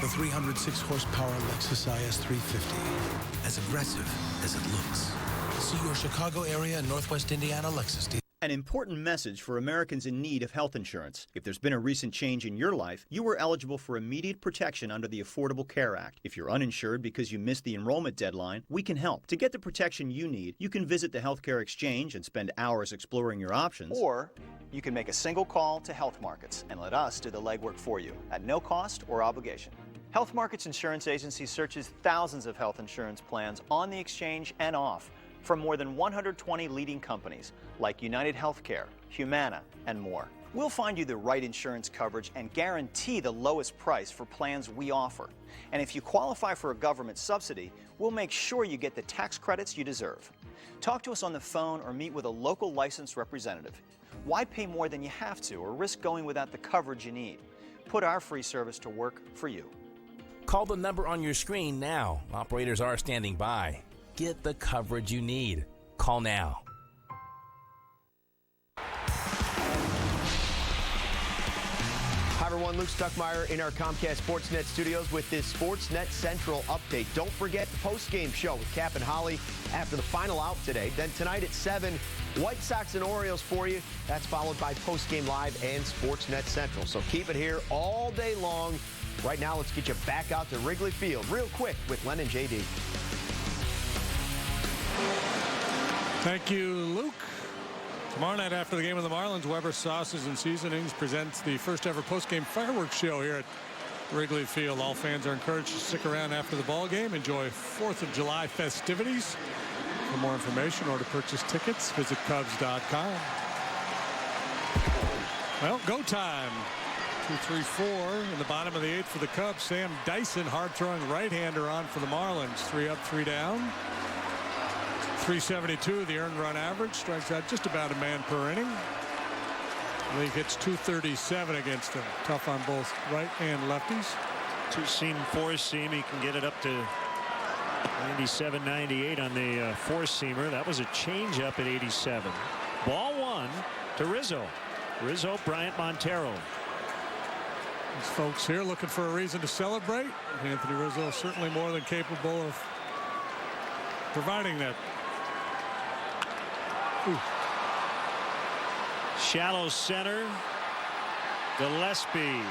The 306 horsepower Lexus IS 350. As aggressive as it looks. See your Chicago area and Northwest Indiana Lexus dealer. An important message for Americans in need of health insurance. If there's been a recent change in your life, you are eligible for immediate protection under the Affordable Care Act. If you're uninsured because you missed the enrollment deadline, we can help. To get the protection you need, you can visit the Healthcare Exchange and spend hours exploring your options. Or you can make a single call to Health Markets and let us do the legwork for you at no cost or obligation. Health Markets Insurance Agency searches thousands of health insurance plans on the exchange and off from more than 120 leading companies like United Healthcare, Humana, and more. We'll find you the right insurance coverage and guarantee the lowest price for plans we offer. And if you qualify for a government subsidy, we'll make sure you get the tax credits you deserve. Talk to us on the phone or meet with a local licensed representative. Why pay more than you have to or risk going without the coverage you need? Put our free service to work for you. Call the number on your screen now. Operators are standing by. Get the coverage you need. Call now. Hi, everyone. Luke Stuckmeyer in our Comcast Sportsnet studios with this Sportsnet Central update. Don't forget the post-game show with Cap and Holly after the final out today. Then tonight at 7, White Sox and Orioles for you. That's followed by post-game live and Sportsnet Central. So keep it here all day long. Right now, let's get you back out to Wrigley Field real quick with Len and JD. Thank you, Luke. Tomorrow night after the game of the Marlins, Weber Sauces and Seasonings presents the first ever post-game fireworks show here at Wrigley Field. All fans are encouraged to stick around after the ball game. Enjoy 4th of July festivities. For more information or to purchase tickets, visit Cubs.com. Well, go time. 2-3-4 in the bottom of the 8th for the Cubs. Sam Dyson, hard-throwing right-hander on for the Marlins. 3 up, 3 down. 372, the earned run average. Strikes out just about a man per inning. League hits 237 against him. Tough on both right and lefties. Two-seam, four-seam. He can get it up to 97, 98 on the four-seamer. That was a changeup at 87. Ball 1 to Rizzo. Rizzo, Bryant, Montero. These folks here looking for a reason to celebrate. Anthony Rizzo certainly more than capable of providing that. Ooh. Shallow center. Gillespie.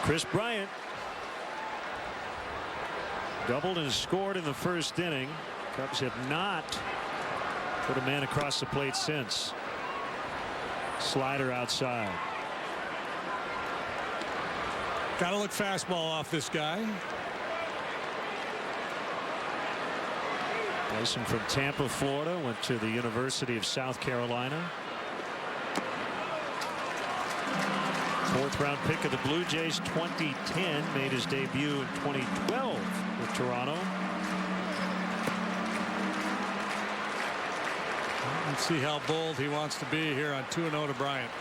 Chris Bryant doubled and scored in the first inning. Cubs have not put a man across the plate since. Slider outside. Got to look fastball off this guy. Dyson from Tampa, Florida, went to the University of South Carolina. 4th round pick of the Blue Jays, 2010, made his debut in 2012 with Toronto. Let's see how bold he wants to be here on 2-0 to Bryant.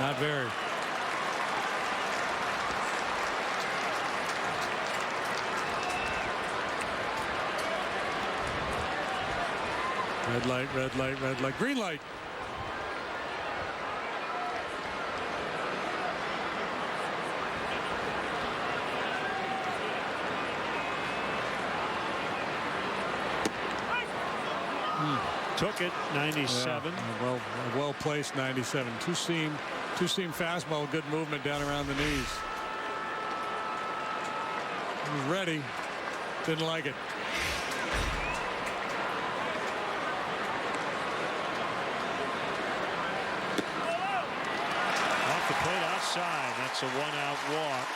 Not very. Red light, red light, red light, green light. Took it, 97. Yeah, well placed, 97. Two-seam fastball, good movement down around the knees. He was ready, didn't like it. Off the plate outside. That's a 1-out walk.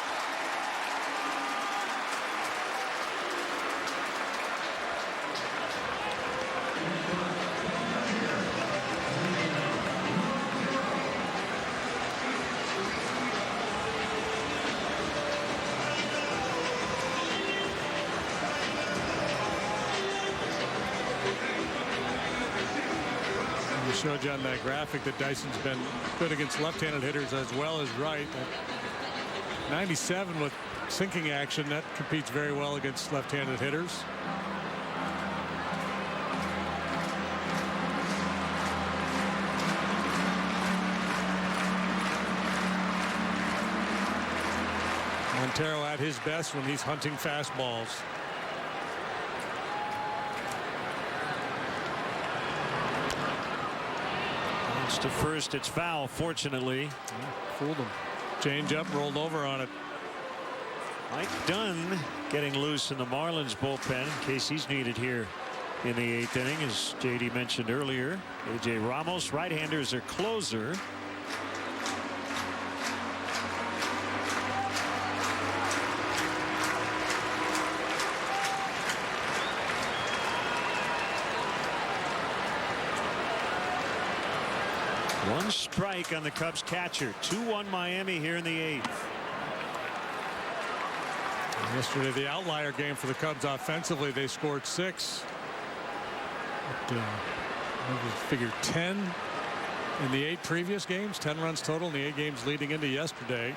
showed you on that graphic that Dyson's been good against left-handed hitters as well as right. 97 with sinking action, that competes very well against left-handed hitters. Montero at his best when he's hunting fastballs. It's to first. It's foul, fortunately. Yeah, fooled him. Change up, rolled over on it. Mike Dunn getting loose in the Marlins bullpen in case he's needed here in the 8th inning, as JD mentioned earlier. A.J. Ramos, right-hander, is their closer. One strike on the Cubs catcher. 2-1 Miami here in the 8th. Yesterday, the outlier game for the Cubs offensively, they scored 6. But, I figure 10 in the 8 previous games, 10 runs total in the 8 games leading into yesterday.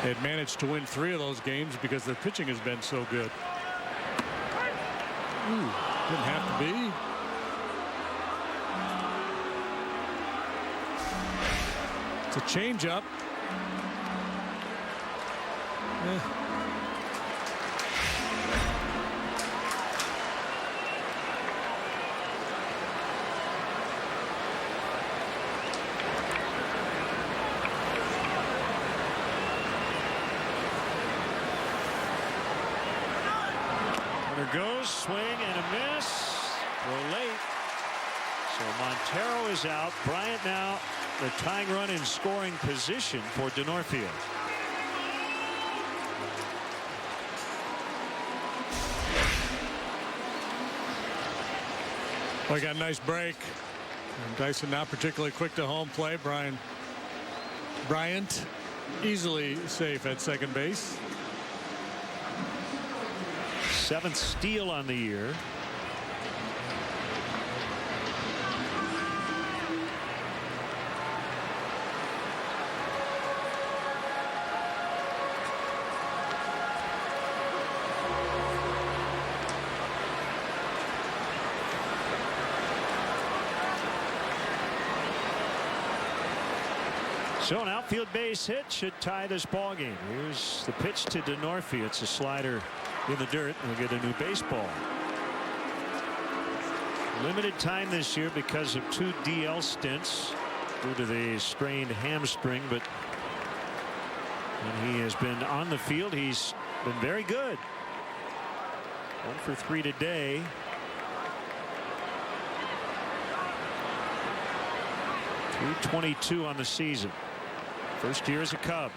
They had managed to win 3 of those games because their pitching has been so good. Ooh, didn't have to be. It's a changeup. Goes, swing and a miss. Go late. So Montero is out. Bryant now the tying run in scoring position for Denorfield. Well, he got a nice break. And Dyson not particularly quick to home play. Bryant easily safe at second base. 7th steal on the year. So an outfield base hit should tie this ball game. Here's the pitch to Denorfield. It's a slider in the dirt. We'll get a new baseball. Limited time this year because of 2 DL stints due to the strained hamstring, but when he has been on the field, he's been very good. 1 for 3 today. .322 on the season. First year as a Cub.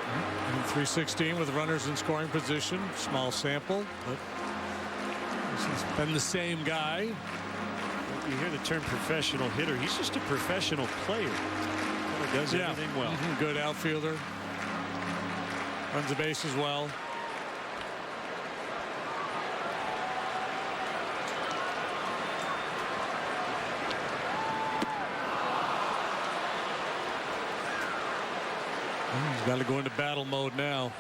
And .316 with runners in scoring position. Small sample, but he's been the same guy. You hear the term professional hitter. He's just a professional player. Kind of does everything well. Good outfielder. Runs the bases well. He's got to go into battle mode now.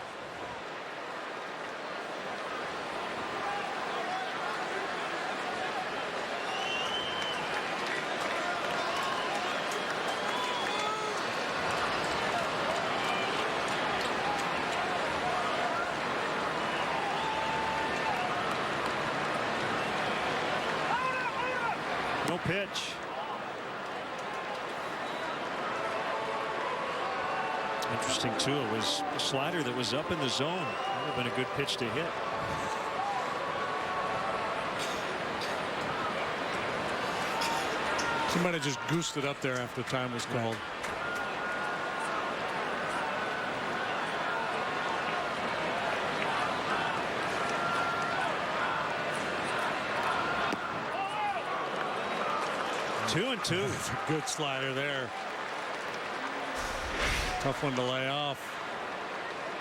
No pitch. Interesting too. It was a slider that was up in the zone. That would have been a good pitch to hit. Somebody just goosed it up there after time was called. Two and two. That's a good slider there. Tough one to lay off.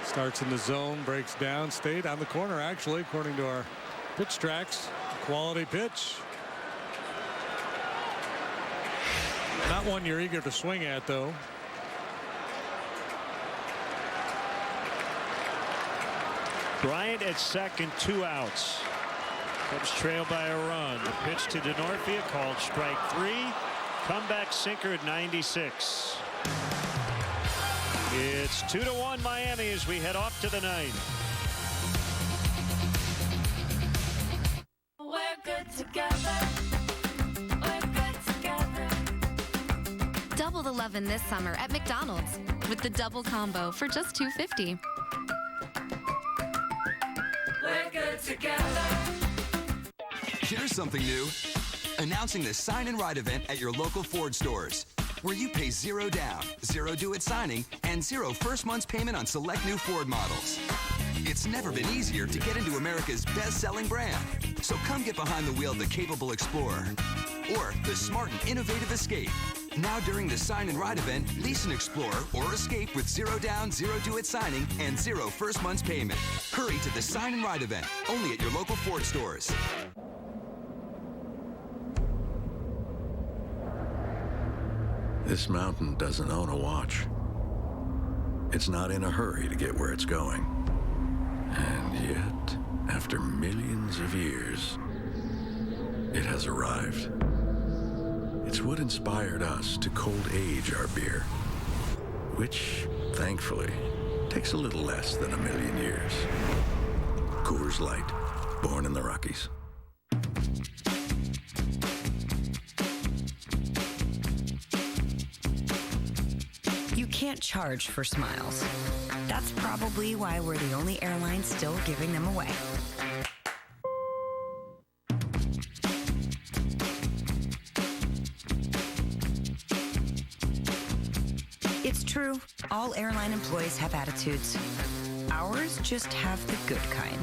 Starts in the zone, breaks down, stayed on the corner actually, according to our pitch tracks. Quality pitch. Not one you're eager to swing at, though. Bryant at second, 2 outs. Cubs trail by a run. The pitch to DeNorfia called strike 3. Comeback sinker at 96. It's 2-1 Miami as we head off to the 9th. We're good together. We're good together. Double the lovin' this summer at McDonald's with the double combo for just $2.50. We're good together. Here's something new. Announcing the Sign and Ride event at your local Ford stores, where you pay 0 down, 0 due at signing, and 0 first month's payment on select new Ford models. It's never been easier to get into America's best-selling brand. So come get behind the wheel of the capable Explorer or the smart and innovative Escape. Now during the Sign and Ride event, lease an Explorer or Escape with 0 down, 0 due at signing, and 0 first month's payment. Hurry to the Sign and Ride event, only at your local Ford stores. This mountain doesn't own a watch. It's not in a hurry to get where it's going. And yet, after millions of years, it has arrived. It's what inspired us to cold age our beer, which, thankfully, takes a little less than a million years. Coors Light, born in the Rockies. You can't charge for smiles. That's probably why we're the only airline still giving them away. It's true, all airline employees have attitudes. Ours just have the good kind.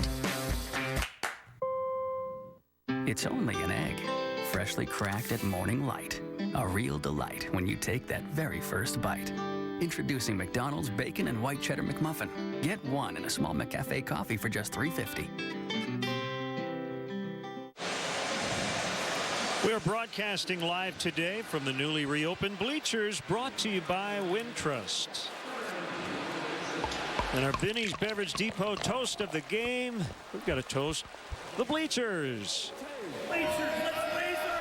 It's only an egg, freshly cracked at morning light. A real delight when you take that very first bite. Introducing McDonald's Bacon and White Cheddar McMuffin. Get one in a small McCafe coffee for just $3.50. We are broadcasting live today from the newly reopened bleachers, brought to you by Wintrust. And our Binny's Beverage Depot toast of the game. We've got a toast. The bleachers. Bleachers, let's raise our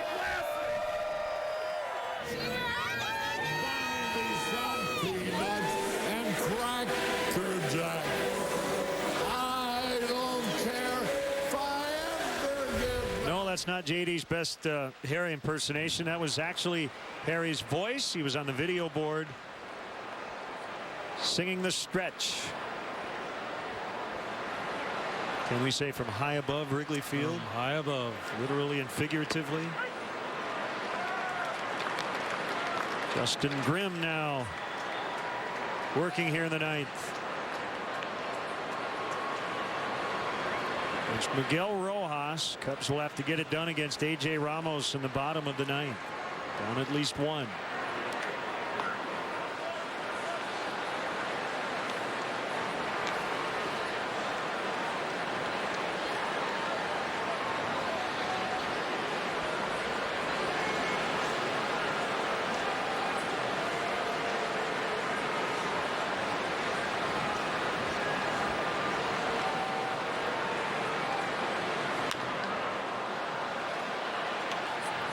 and Cracker Jack. I don't care if I ever get... No, that's not JD's best Harry impersonation. That was actually Harry's voice. He was on the video board singing the stretch. Can we say from high above Wrigley Field? High above. Literally and figuratively. Justin Grimm now working here in the 9th. It's Miguel Rojas. Cubs will have to get it done against A.J. Ramos in the bottom of the 9th. Down at least one.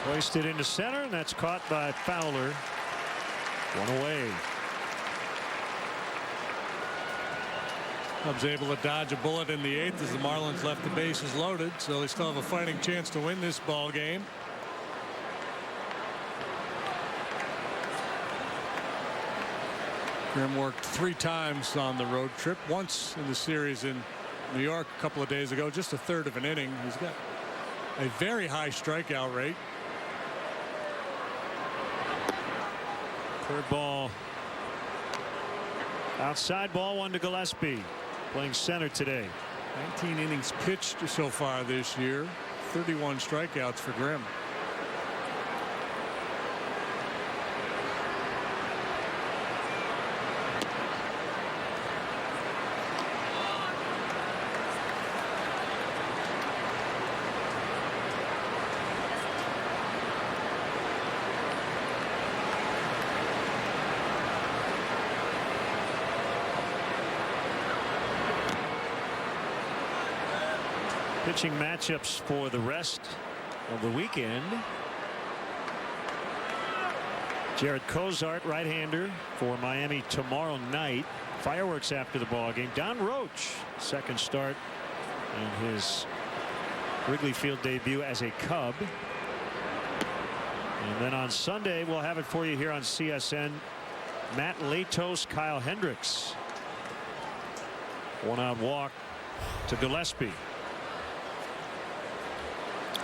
Hoisted into center, and that's caught by Fowler. One away. Cubs able to dodge a bullet in the 8th as the Marlins left the bases loaded, so they still have a fighting chance to win this ball game. Grimm worked 3 times on the road trip, once in the series in New York a couple of days ago, just a third of an inning. He's got a very high strikeout rate. Curveball. Outside ball, 1 to Gillespie. Playing center today. 19 innings pitched so far this year. 31 strikeouts for Grimm. Pitching matchups for the rest of the weekend. Jared Cozart, right-hander for Miami tomorrow night. Fireworks after the ball game. Don Roach, second start in his Wrigley Field debut as a Cub. And then on Sunday, we'll have it for you here on CSN. Matt Latos, Kyle Hendricks. One-out walk to Gillespie.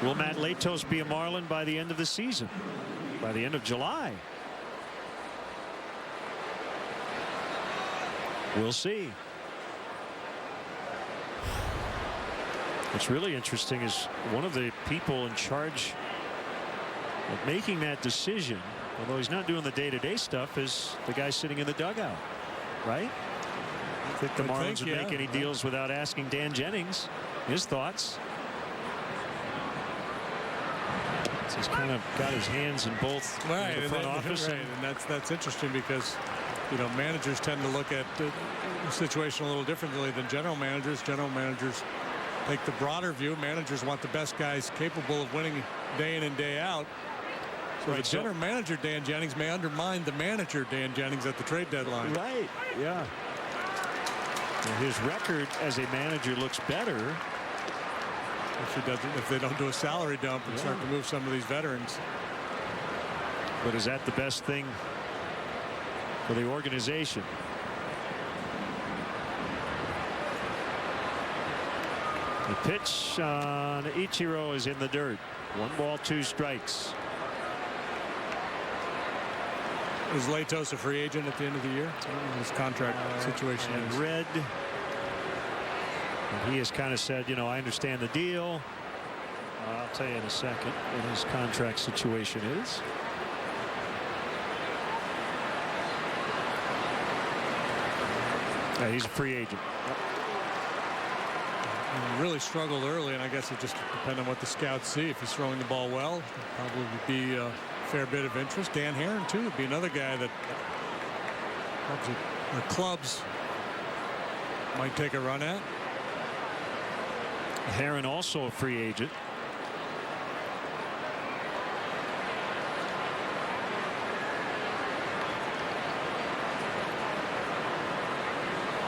Will Matt Latos be a Marlin by the end of the season? By the end of July? We'll see. What's really interesting is one of the people in charge of making that decision, although he's not doing the day-to-day stuff, is the guy sitting in the dugout, right? I think the Marlins would make any deals without asking Dan Jennings his thoughts. So he's kind of got his hands in both the front office. Right, and that's interesting because, you know, managers tend to look at the situation a little differently than general managers. General managers take the broader view. Managers want the best guys capable of winning day in and day out. So the general manager, Dan Jennings, may undermine the manager, Dan Jennings, at the trade deadline. Right, yeah. And his record as a manager looks better if they don't do a salary dump and start to move some of these veterans. But is that the best thing for the organization? The pitch on Ichiro is in the dirt. 1 ball, 2 strikes. Is Latos a free agent at the end of the year? His contract situation is red. And he has kind of said, you know, I understand the deal. I'll tell you in a second what his contract situation is. Yeah, he's a free agent. He really struggled early, and I guess it just depends on what the scouts see. If he's throwing the ball well, probably would be a fair bit of interest. Dan Herron, too, would be another guy that clubs might take a run at. Herron also a free agent.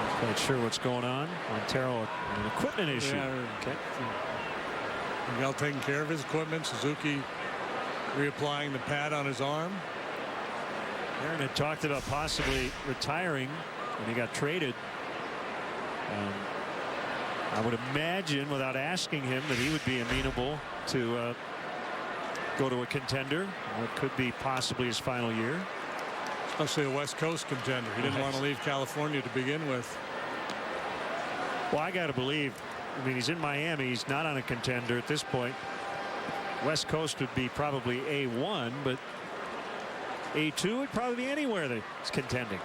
Not quite sure what's going on. Montero, an equipment issue. Okay. Miguel taking care of his equipment. Suzuki reapplying the pad on his arm. Herron had talked about possibly retiring when he got traded. I would imagine, without asking him, that he would be amenable to go to a contender. What could be possibly his final year. Especially a West Coast contender. He didn't want to leave California to begin with. Well, I got to believe, I mean, he's in Miami. He's not on a contender at this point. West Coast would be probably A1, but A2 would probably be anywhere that's contending.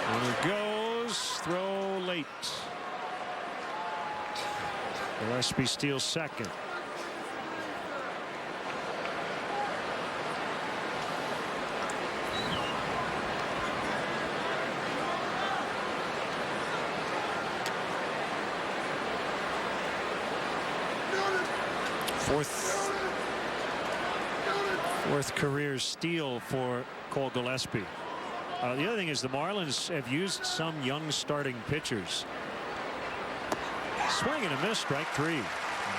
And it goes, throw late. Gillespie steals second. Fourth career steal for Cole Gillespie. The other thing is the Marlins have used some young starting pitchers. Swing and a miss, strike 3. And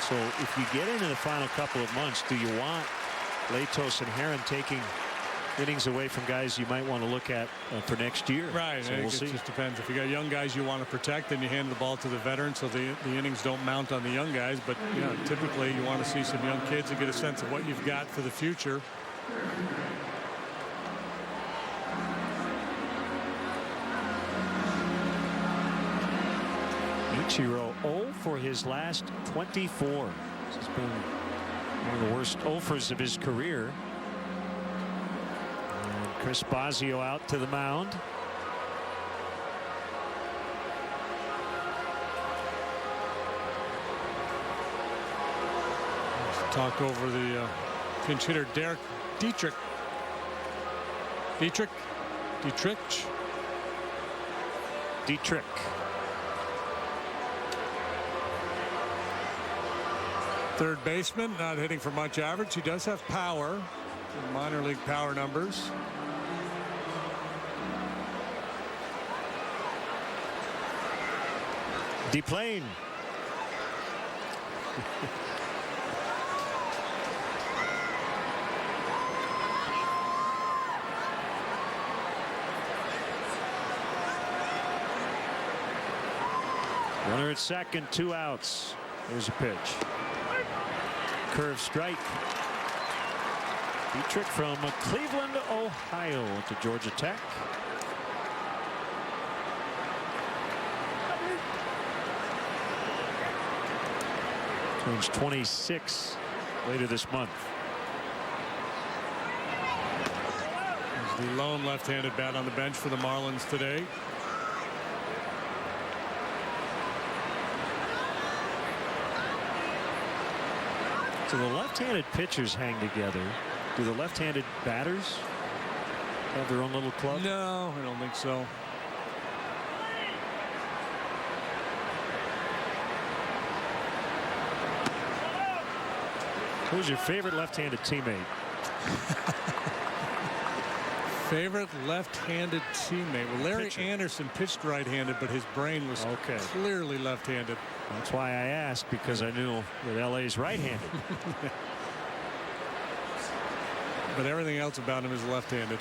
so if you get into the final couple of months, do you want Latos and Herron taking innings away from guys you might want to look at for next year? Right. So we'll see. It just depends. If you got young guys you want to protect, then you hand the ball to the veterans so the innings don't mount on the young guys. But yeah, typically you want to see some young kids and get a sense of what you've got for the future. Ichiro 0 for his last 24. This has been one of the worst offers of his career. And Chris Bosio out to the mound. Let's talk over the pinch hitter Derek Dietrich. Dietrich. Third baseman, not hitting for much average. He does have power, minor league power numbers. Deplane. Runner at second, 2 outs. Here's a pitch. Curve strike. Dietrich from Cleveland, Ohio to Georgia Tech. Turns 26 later this month. He's the lone left-handed bat on the bench for the Marlins today. So the left-handed pitchers hang together. Do the left-handed batters have their own little club? No, I don't think so. Who's your favorite left-handed teammate? Favorite left-handed teammate? Well, Larry Anderson pitched right-handed, but his brain was clearly left-handed. That's why I asked, because I knew that LA's right-handed. But everything else about him is left-handed.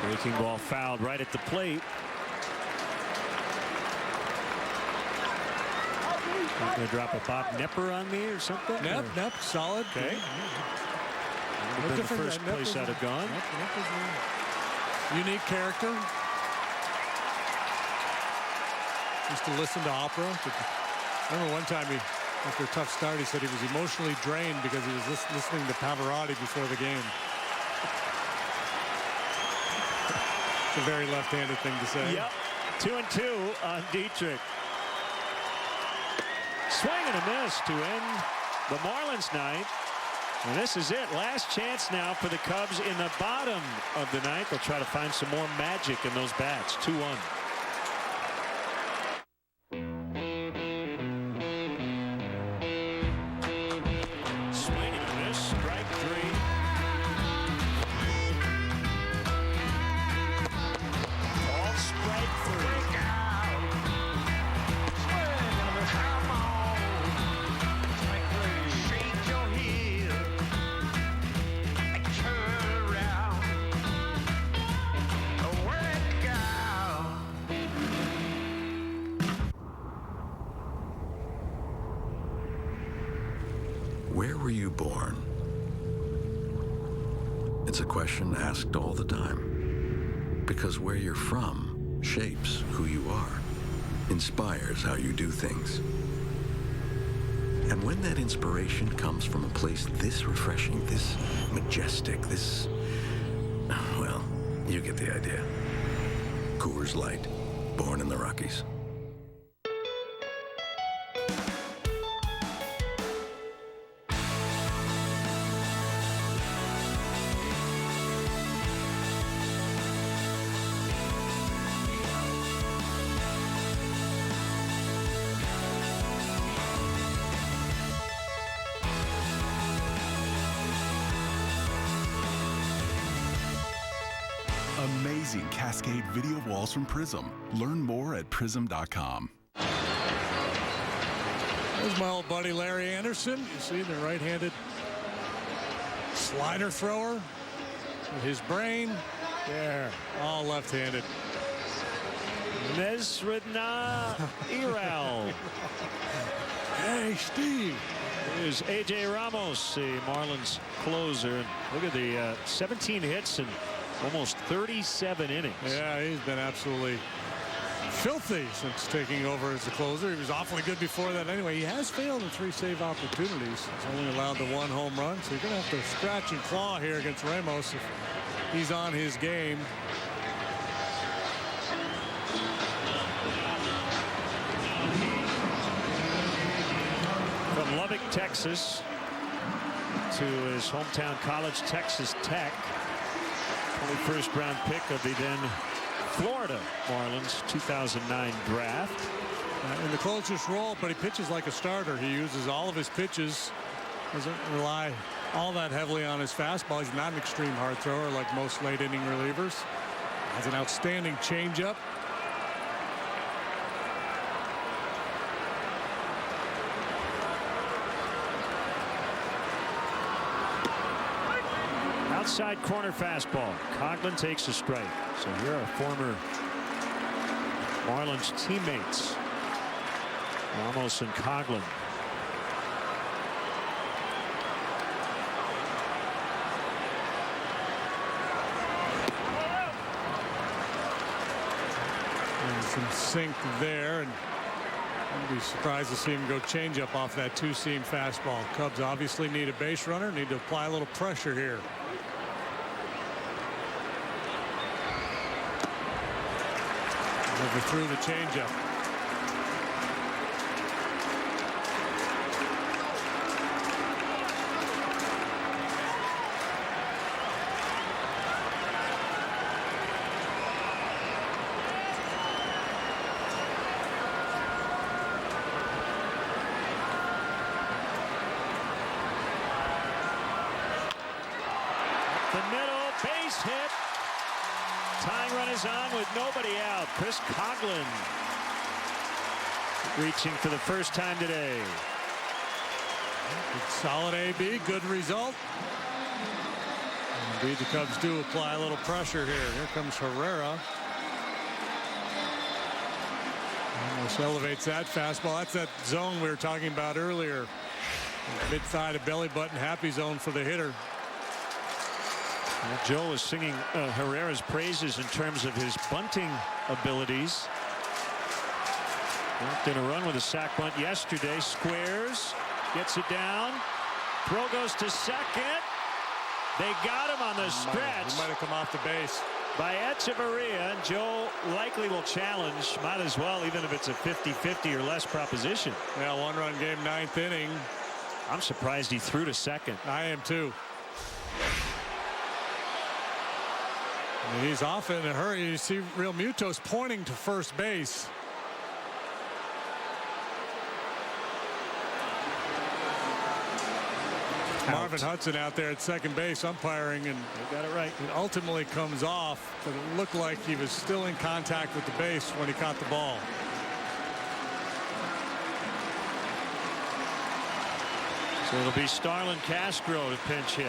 Breaking ball fouled right at the plate. You're going to drop a Bob Nepper on me or something? Nepp, solid. Okay. Would have been the first place I'd have gone. Unique character. Used to listen to opera. I remember one time after a tough start, he said he was emotionally drained because he was listening to Pavarotti before the game. It's a very left-handed thing to say. Yep. 2-2 on Dietrich. Swing and a miss to end the Marlins night. And this is it. Last chance now for the Cubs in the bottom of the ninth. They'll try to find some more magic in those bats. 2-1. Swing and a miss. Strike 3. All strike 3. Where were you born? It's a question asked all the time. Because where you're from shapes who you are, inspires how you do things. And when that inspiration comes from a place this refreshing, this majestic, this... well, you get the idea. Coors Light, born in the Rockies. Amazing Cascade video walls from Prism. Learn more at prism.com. There's my old buddy Larry Anderson. You see the right-handed slider thrower with his brain. There, all left-handed. Nesridna Iral. Hey, Steve. Here's A.J. Ramos, the Marlins closer. Look at the 17 hits and almost 37 innings. Yeah, he's been absolutely filthy since taking over as the closer. He was awfully good before that anyway. He has failed in 3 save opportunities. He's only allowed the 1 home run, so you're going to have to scratch and claw here against Ramos if he's on his game. From Lubbock, Texas, to his hometown college, Texas Tech. 21st round pick of the then Florida Marlins 2009 draft. In the closest role, but he pitches like a starter. He uses all of his pitches. Doesn't rely all that heavily on his fastball. He's not an extreme hard thrower like most late inning relievers. Has an outstanding changeup. Outside corner fastball. Coghlan takes a strike. So here are former Marlins teammates, Ramos and Coghlan. And some sink there, and I'd be surprised to see him go change up off that two-seam fastball. Cubs obviously need a base runner, need to apply a little pressure here. Overthrew the changeup. The middle, base hit. Tying run is on with nobody out. Chris Coghlan reaching for the first time today. Solid AB, good result. Indeed, the Cubs do apply a little pressure here. Here comes Herrera. Almost elevates that fastball. That's that zone we were talking about earlier. Mid-thigh to belly button, happy zone for the hitter. Well, Joe is singing Herrera's praises in terms of his bunting abilities. Worked in a run with a sac bunt yesterday. Squares, gets it down. Throw goes to second. They got him on the stretch. He might have come off the base. By Echeverria, and Joe likely will challenge. Might as well, even if it's a 50-50 or less proposition. Yeah, one-run game, 9th inning. I'm surprised he threw to second. I am too. And he's off in a hurry. You see Real Muto's pointing to first base. Marvin Hudson out there at second base umpiring, and they got it right. It ultimately comes off, but it looked like he was still in contact with the base when he caught the ball. So it'll be Starlin Castro to pinch hit.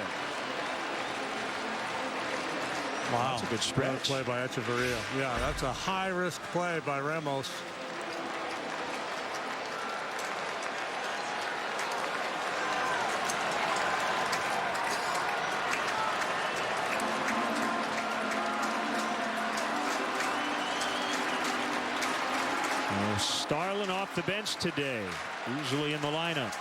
Wow, that's a good stretch. Play by Echeverria. Yeah, that's a high-risk play by Ramos. Starlin off the bench today, usually in the lineup.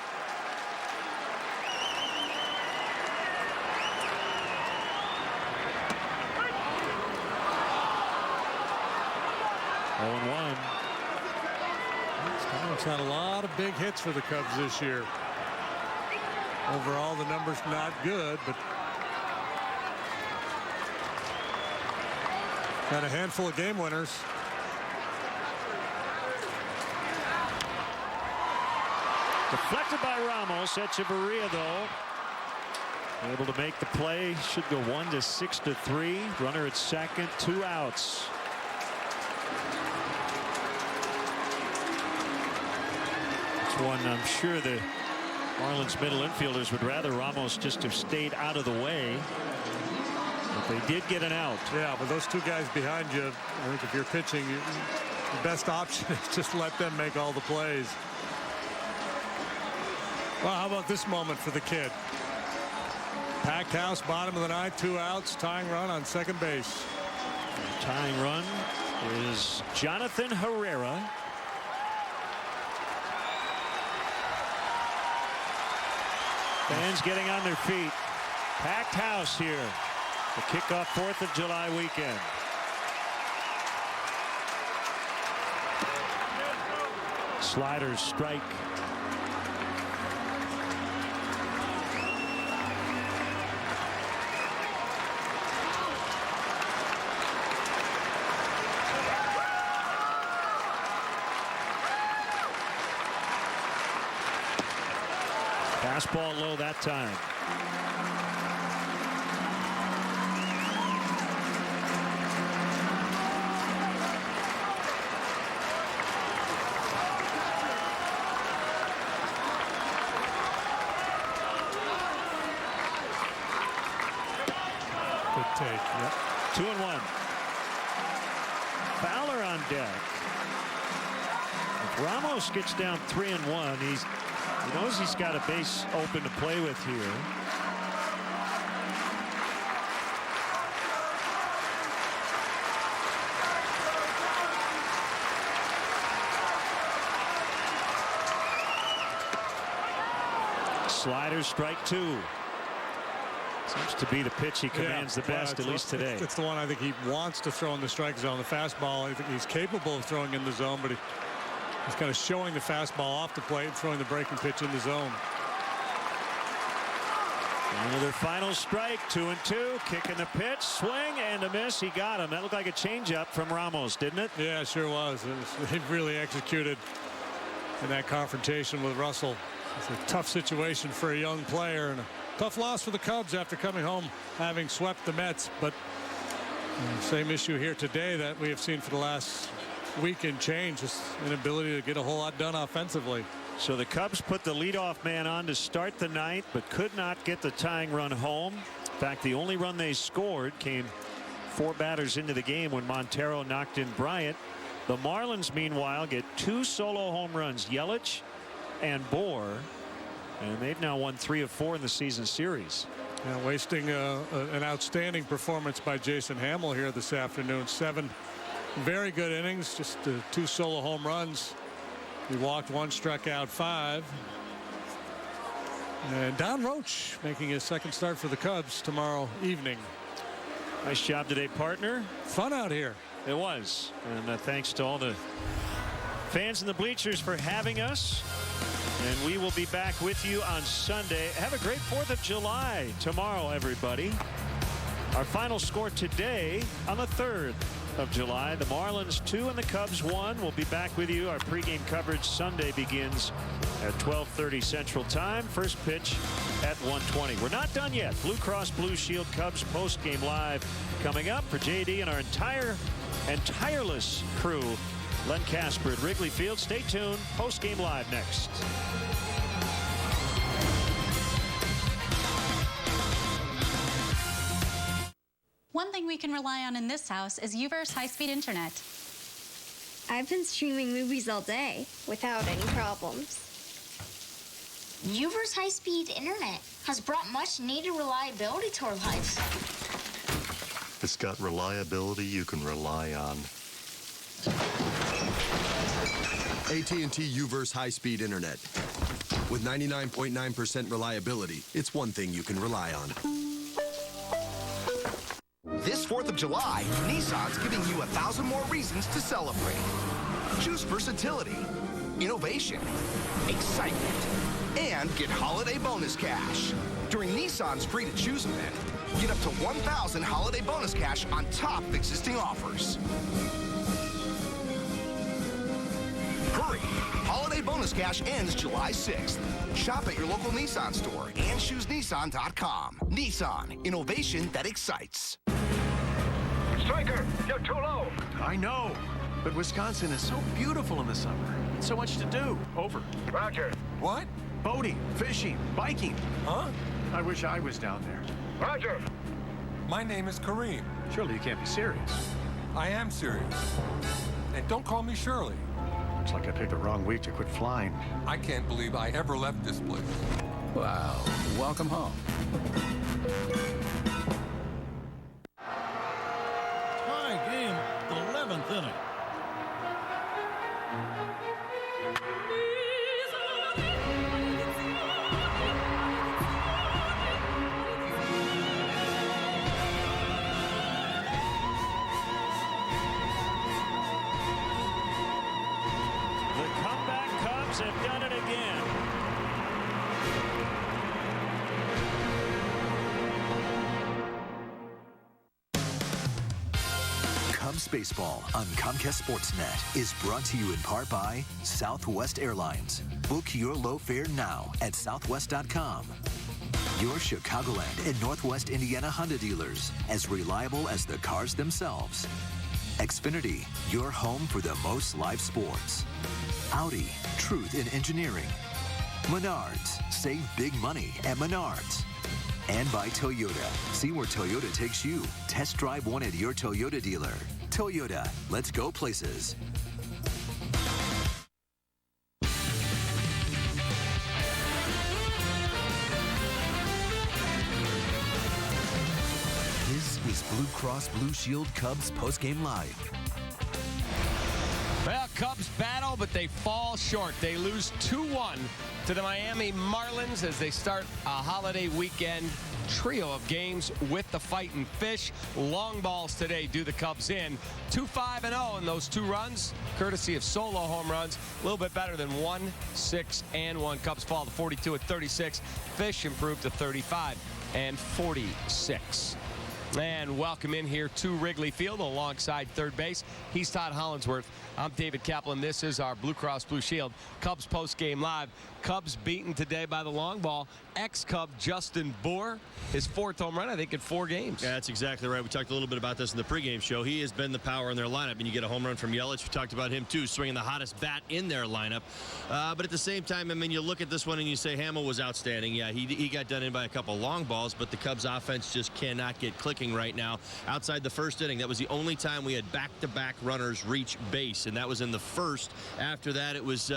Starlin's had a lot of big hits for the Cubs this year. Overall, the numbers not good, but got a handful of game winners. Deflected by Ramos. Echeverria, though, able to make the play. Should go 1-6-3. Runner at second, 2 outs. It's one I'm sure the Marlins middle infielders would rather Ramos just have stayed out of the way. But they did get an out. Yeah, but those two guys behind you, I think if you're pitching, the best option is just let them make all the plays. Well, how about this moment for the kid? Packed house, bottom of the ninth, 2 outs, tying run on second base. The tying run is Jonathan Herrera. Fans getting on their feet. Packed house here. The kickoff 4th of July weekend. Sliders strike. Fastball low that time. Good take. Yep. 2-1. Fowler on deck. If Ramos gets down 3-1, he knows he's got a base open to play with here. Slider, strike 2. Seems to be the pitch he commands the best, at least today. It's the one I think he wants to throw in the strike zone. The fastball, I think he's capable of throwing in the zone, but he's kind of showing the fastball off the plate and throwing the breaking pitch in the zone. Another final strike, 2-2, kicking the pitch, swing and a miss. He got him. That looked like a changeup from Ramos, didn't it? Yeah, it sure was. He really executed in that confrontation with Russell. It's a tough situation for a young player and a tough loss for the Cubs after coming home having swept the Mets. But same issue here today that we have seen for the last week and change, just inability to get a whole lot done offensively. So the Cubs put the leadoff man on to start the ninth, but could not get the tying run home. In fact, the only run they scored came 4 batters into the game when Montero knocked in Bryant. The Marlins, meanwhile, get 2 solo home runs, Yelich and Bohr, and they've now won 3 of 4 in the season series. Yeah, wasting an outstanding performance by Jason Hamill here this afternoon. 7 very good innings, just 2 solo home runs. He walked 1, struck out 5. And Don Roach making his second start for the Cubs tomorrow evening. Nice job today, partner. Fun out here. It was. And thanks to all the fans in the bleachers for having us. And we will be back with you on Sunday. Have a great 4th of July tomorrow, everybody. Our final score today on the 3rd of July. The Marlins 2 and the Cubs 1. We'll be back with you. Our pregame coverage Sunday begins at 12:30 Central Time. First pitch at 1:20. We're not done yet. Blue Cross Blue Shield Cubs postgame live coming up for JD and our entire and tireless crew. Len Casper at Wrigley Field. Stay tuned. Postgame live next. One thing we can rely on in this house is UVerse high-speed internet. I've been streaming movies all day without any problems. UVerse high-speed internet has brought much-needed reliability to our lives. It's got reliability you can rely on. AT&T UVerse high-speed internet. With 99.9% reliability, it's one thing you can rely on. This 4th of July, Nissan's giving you 1,000 more reasons to celebrate. Choose versatility, innovation, excitement, and get holiday bonus cash. During Nissan's Free to Choose event, get up to 1,000 holiday bonus cash on top of existing offers. Hurry! Holiday bonus cash ends July 6th. Shop at your local Nissan store and choosenissan.com. Nissan, innovation that excites. Striker, you're too low. I know, but Wisconsin is so beautiful in the summer. So much to do. Over. Roger. What? Boating, fishing, biking. Huh? I wish I was down there. Roger. My name is Kareem. Surely you can't be serious. I am serious. And don't call me Shirley. Looks like I picked the wrong week to quit flying. I can't believe I ever left this place. Wow. Welcome home. Tie game, 11th inning. Have done it again. Come Cubs baseball on Comcast Sportsnet is brought to you in part by Southwest Airlines. Book your low fare now at southwest.com. Your Chicagoland and Northwest Indiana Honda dealers, as reliable as the cars themselves. Xfinity, your home for the most live sports. Audi, truth in engineering. Menards, save big money at Menards. And by Toyota. See where Toyota takes you. Test drive one at your Toyota dealer. Toyota, let's go places. This is Blue Cross Blue Shield Cubs postgame live. Well, Cubs battle, but they fall short. They lose 2-1 to the Miami Marlins as they start a holiday weekend trio of games with the Fightin' Fish. Long balls today do the Cubs in. 2-5-0 in those 2 runs, courtesy of solo home runs. A little bit better than 1, 6, and 1. Cubs fall to 42 at 36. Fish improved to 35 and 46. And welcome in here to Wrigley Field alongside third base. He's Todd Hollinsworth. I'm David Kaplan. This is our Blue Cross Blue Shield Cubs postgame live. Cubs beaten today by the long ball. Ex-Cub Justin Bour, his 4th home run, I think, in 4 games. Yeah, that's exactly right. We talked a little bit about this in the pregame show. He has been the power in their lineup, and you get a home run from Yelich. We talked about him, too, swinging the hottest bat in their lineup. But at the same time, I mean, you look at this one and you say Hamill was outstanding. Yeah, he got done in by a couple long balls, but the Cubs offense just cannot get clicking right now. Outside the first inning, that was the only time we had back-to-back runners reach base, and that was in the first. After that, it was,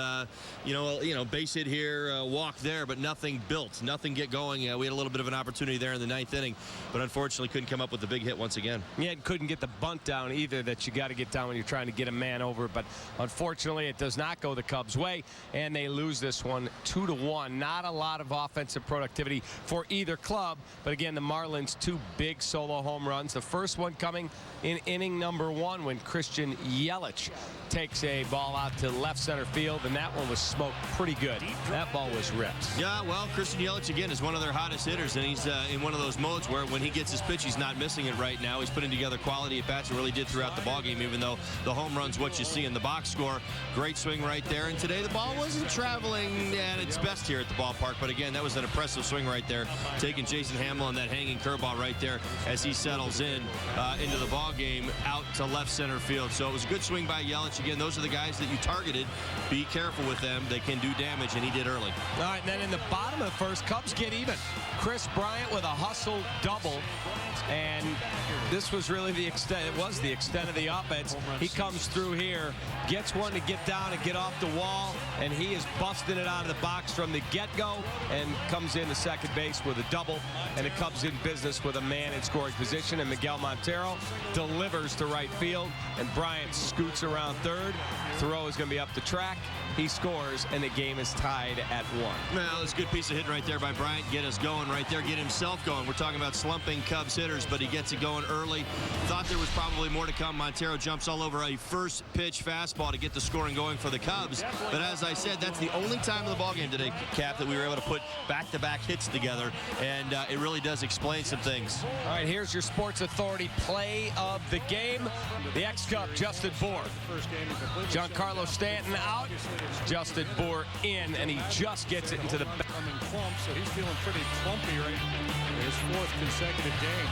base hit here, walk there, but nothing built, nothing get going. We had a little bit of an opportunity there in the 9th inning, but unfortunately couldn't come up with the big hit once again. Yeah, couldn't get the bunt down either that you got to get down when you're trying to get a man over, but unfortunately it does not go the Cubs' way, and they lose this one 2-1. Not a lot of offensive productivity for either club, but again, the Marlins 2 big solo home runs. The first one coming in inning number 1 when Christian Yelich takes a ball out to left center field, and that one was smoked pretty good. That ball was ripped. Yeah, well, Christian Yelich, again, is one of their hottest hitters, and he's in one of those modes where when he gets his pitch, he's not missing it right now. He's putting together quality at-bats and really did throughout the ballgame, even though the home run's what you see in the box score. Great swing right there, and today the ball wasn't traveling at its best here at the ballpark, but again, that was an impressive swing right there, taking Jason Hamill on that hanging curveball right there as he settles in into the ballgame out to left center field. So it was a good swing by Yelich. Again, those are the guys that you targeted. Be careful with them. They can do damage, and he did early. All right, and then in the bottom of the first, Cubs get even. Chris Bryant with a hustle double, and this was really the extent. It was the extent of the offense. He comes through here, gets one to get down and get off the wall, and he is busting it out of the box from the get-go and comes in to second base with a double, and the Cubs in business with a man in scoring position, and Miguel Montero delivers to right field, and Bryant scoots around third. Throw is going to be up the track. He scores, and the game is tied at 1. Well, it's a good piece of hitting right there by Bryant. Get us going right there. Get himself going. We're talking about slumping Cubs hitters, but he gets it going early. Thought there was probably more to come. Montero jumps all over a first pitch fastball to get the scoring going for the Cubs. But as I said, that's the only time in the ballgame today, Cap, that we were able to put back-to-back hits together, and it really does explain some things. All right, here's your Sports Authority play of the game. The ex-Cub, Justin Bour. Giancarlo Stanton out. Justin Bour in, and he just gets it into the back. So he's feeling pretty clumpy right in his 4th consecutive game.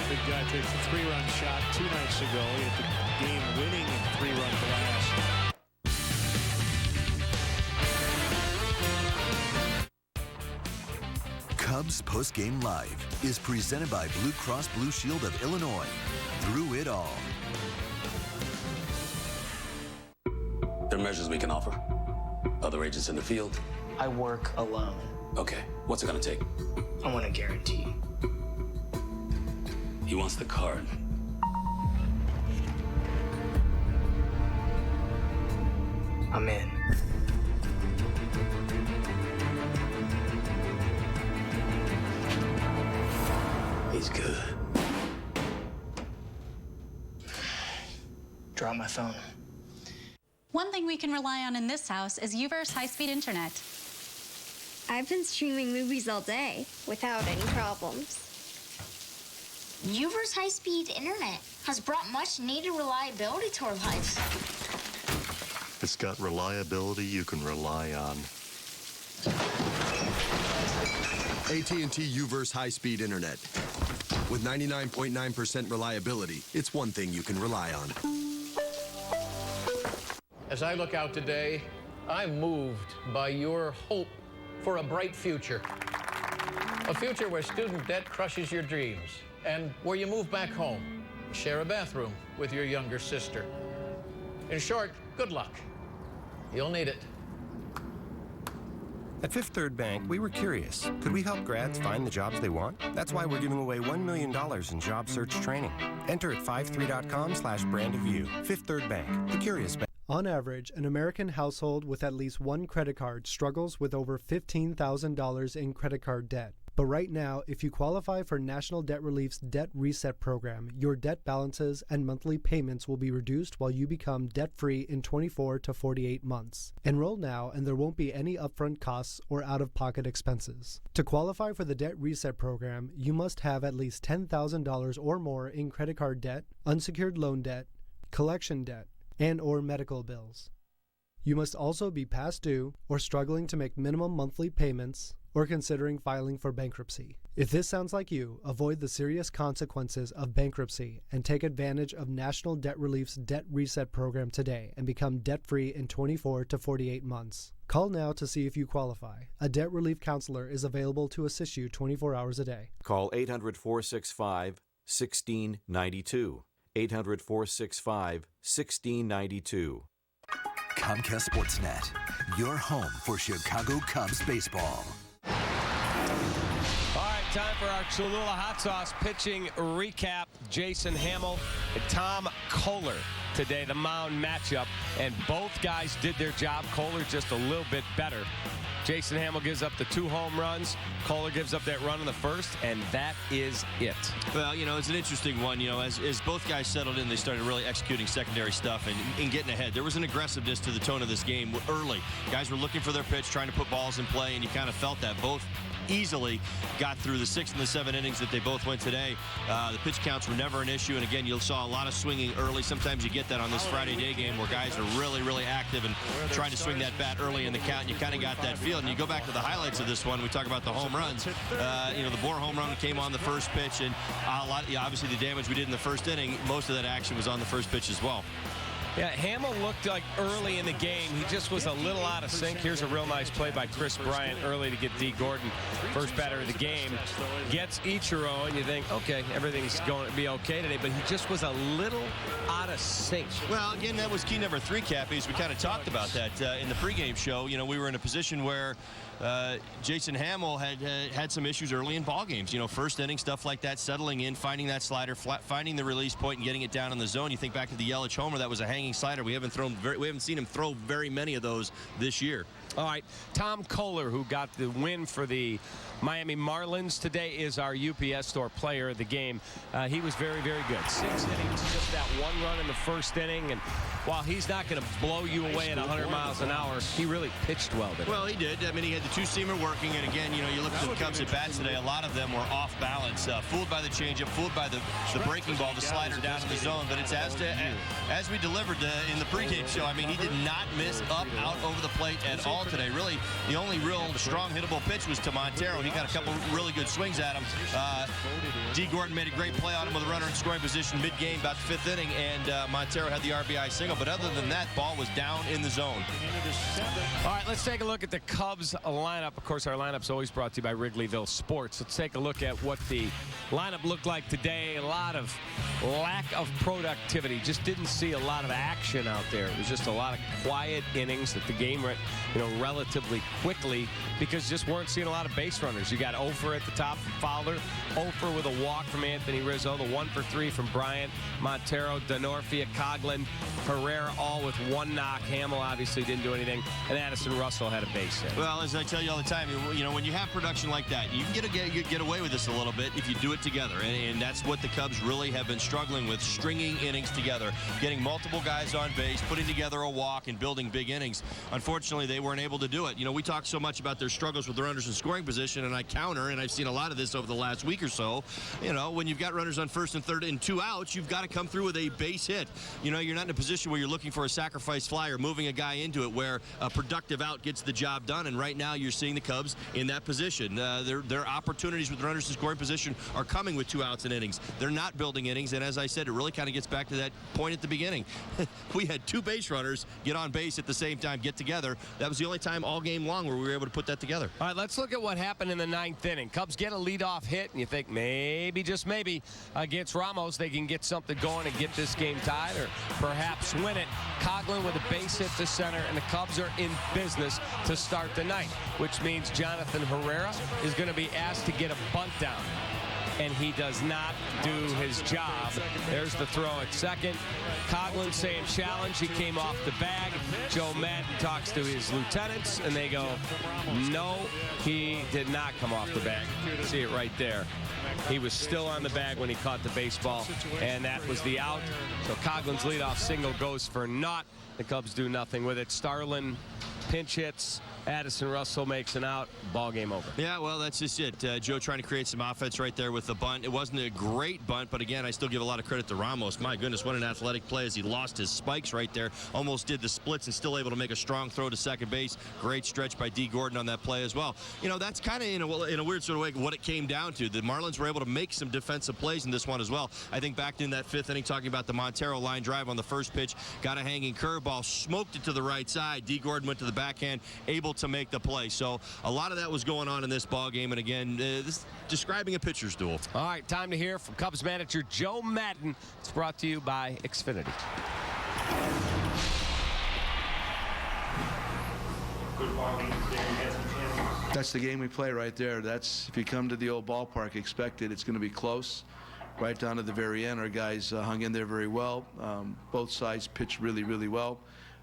Big guy takes a 3-run shot 2 nights ago. He had the game-winning 3-run blast. Cubs postgame live is presented by Blue Cross Blue Shield of Illinois. Through it all. There are measures we can offer. Other agents in the field. I work alone. Okay, what's it gonna take? I want a guarantee. He wants the card. I'm in. He's good. Drop my phone. One thing we can rely on in this house is UVerse high-speed internet. I've been streaming movies all day without any problems. Uver's high-speed internet has brought much-needed reliability to our lives. It's got reliability you can rely on. AT&T Uverse high-speed internet. With 99.9% reliability, it's one thing you can rely on. As I look out today, I'm moved by your hope for a bright future. A future where student debt crushes your dreams and where you move back home, share a bathroom with your younger sister. In short, good luck. You'll need it. At Fifth Third Bank, we were curious. Could we help grads find the jobs they want? That's why we're giving away $1 million in job search training. Enter at 53.com/brandofview. Fifth Third Bank, the curious bank. On average, an American household with at least one credit card struggles with over $15,000 in credit card debt. But right now, if you qualify for National Debt Relief's Debt Reset program, your debt balances and monthly payments will be reduced while you become debt-free in 24 to 48 months. Enroll now and there won't be any upfront costs or out-of-pocket expenses. To qualify for the Debt Reset program, you must have at least $10,000 or more in credit card debt, unsecured loan debt, collection debt, and/or medical bills. You must also be past due or struggling to make minimum monthly payments or considering filing for bankruptcy. If this sounds like you, avoid the serious consequences of bankruptcy and take advantage of National Debt Relief's Debt Reset program today and become debt-free in 24 to 48 months. Call now to see if you qualify. A debt relief counselor is available to assist you 24 hours a day. Call 800-465-1692. 800-465-1692. Comcast Sportsnet, your home for Chicago Cubs baseball. All right, time for our Cholula Hot Sauce pitching recap. Jason Hamill and Tom Kohler today, the mound matchup, and both guys did their job. Kohler just a little bit better. Jason Hamill gives up the 2 home runs. Kohler gives up that run in the first, and that is it. Well, you know, it's an interesting one. You know, as both guys settled in, they started really executing secondary stuff and getting ahead. There was an aggressiveness to the tone of this game early. Guys were looking for their pitch, trying to put balls in play, and you kind of felt that. Both easily got through the 6 and the 7 innings that they both went today. The pitch counts were never an issue, and again, you saw a lot of swinging early. Sometimes you get that on this Friday day game where guys are really, really active and trying to swing that bat early in the count, and you kind of got that feel. And you go back to the highlights of this one, we talk about the home runs. You know, the Bohr home run came on the first pitch, and obviously the damage we did in the first inning, most of that action was on the first pitch as well. Yeah, Hamill looked like early in the game, he just was a little out of sync. Here's a real nice play by Chris Bryant early to get D. Gordon, first batter of the game. Gets Ichiro, and you think, okay, everything's going to be okay today, but he just was a little out of sync. Well, again, that was key number 3, Cappy. We kind of talked about that in the pregame show. You know, we were in a position where Jason Hamill had some issues early in ball games. You know, first inning, stuff like that, settling in, finding that slider, finding the release point, and getting it down in the zone. You think back to the Yelich homer, that was a hanging slider. We haven't seen him throw very many of those this year. All right, Tom Kohler, who got the win for the Miami Marlins today, is our UPS Store player of the game. He was very, very good. 6 innings, just that 1 run in the first inning, and while he's not going to blow you away at 100 miles an hour, he really pitched well today. Well, he did. I mean, he had the 2-seamer working, and again, you know, you look at the Cubs at bats today, a lot of them were off balance, fooled by the changeup, fooled by the breaking ball, the slider down in the zone. But it's as we delivered in the pregame show, I mean, he did not miss up, out, over the plate at all today. Really, the only real strong hittable pitch was to Montero. He got a couple really good swings at him. D. Gordon made a great play on him with a runner in scoring position mid-game, about the 5th inning, and Montero had the RBI single. But other than that, ball was down in the zone. All right, let's take a look at the Cubs lineup. Of course, our lineup's always brought to you by Wrigleyville Sports. Let's take a look at what the lineup looked like today. A lot of lack of productivity. Just didn't see a lot of action out there. It was just a lot of quiet innings that the game went, you know, relatively quickly because just weren't seeing a lot of base runners. You got Ofer at the top from Fowler, Ofer with a walk from Anthony Rizzo, the 1 for 3 from Bryant, Montero, Denorfia, Coughlin, Herrera, all with 1 knock. Hamill obviously didn't do anything, and Addison Russell had a base hit. Well, as I tell you all the time, you know, when you have production like that, you can get away with this a little bit if you do it together, and that's what the Cubs really have been struggling with, stringing innings together, getting multiple guys on base, putting together a walk, and building big innings. Unfortunately, they weren't able to do it. You know, we talk so much about their struggles with the runners in scoring position, and I counter, and I've seen a lot of this over the last week or so. You know, when you've got runners on first and third and 2 outs, you've got to come through with a base hit. You know, you're not in a position where you're looking for a sacrifice fly or moving a guy into it where a productive out gets the job done, and right now you're seeing the Cubs in that position. Their opportunities with runners in scoring position are coming with 2 outs in innings. They're not building innings, and as I said, it really kind of gets back to that point at the beginning. We had 2 base runners get on base at the same time, get together. That was the only time all game long where we were able to put that together. All right, let's look at what happened in the 9th inning. Cubs get a leadoff hit, and you think maybe, just maybe, against Ramos, they can get something going and get this game tied or perhaps win it. Coughlin with a base hit to center, and the Cubs are in business to start the ninth, which means Jonathan Herrera is going to be asked to get a bunt down. And he does not do his job. There's the throw at second. Coughlin saying challenge. He came off the bag. Joe Madden talks to his lieutenants, and they go, no, he did not come off the bag. See it right there. He was still on the bag when he caught the baseball, and that was the out. So Coughlin's leadoff single goes for naught. The Cubs do nothing with it. Starlin pinch hits. Addison Russell makes an out. Ball game over. Yeah, well, that's just it. Joe trying to create some offense right there with the bunt. It wasn't a great bunt, but again, I still give a lot of credit to Ramos. My goodness, what an athletic play as he lost his spikes right there. Almost did the splits and still able to make a strong throw to second base. Great stretch by D. Gordon on that play as well. You know, that's kind of in a weird sort of way what it came down to. The Marlins were able to make some defensive plays in this one as well. I think back in that 5th inning, talking about the Montero line drive on the first pitch, got a hanging curveball, smoked it to the right side. D. Gordon went to the backhand, able to make the play. So a lot of that was going on in this ball game, and again, this describing a pitcher's duel. All right, time to hear from Cubs manager Joe Madden. It's brought to you by Xfinity. That's the game we play right there. That's, if you come to the old ballpark, expect it. It's going to be close right down to the very end. Our guys hung in there very well. Both sides pitched really, really well.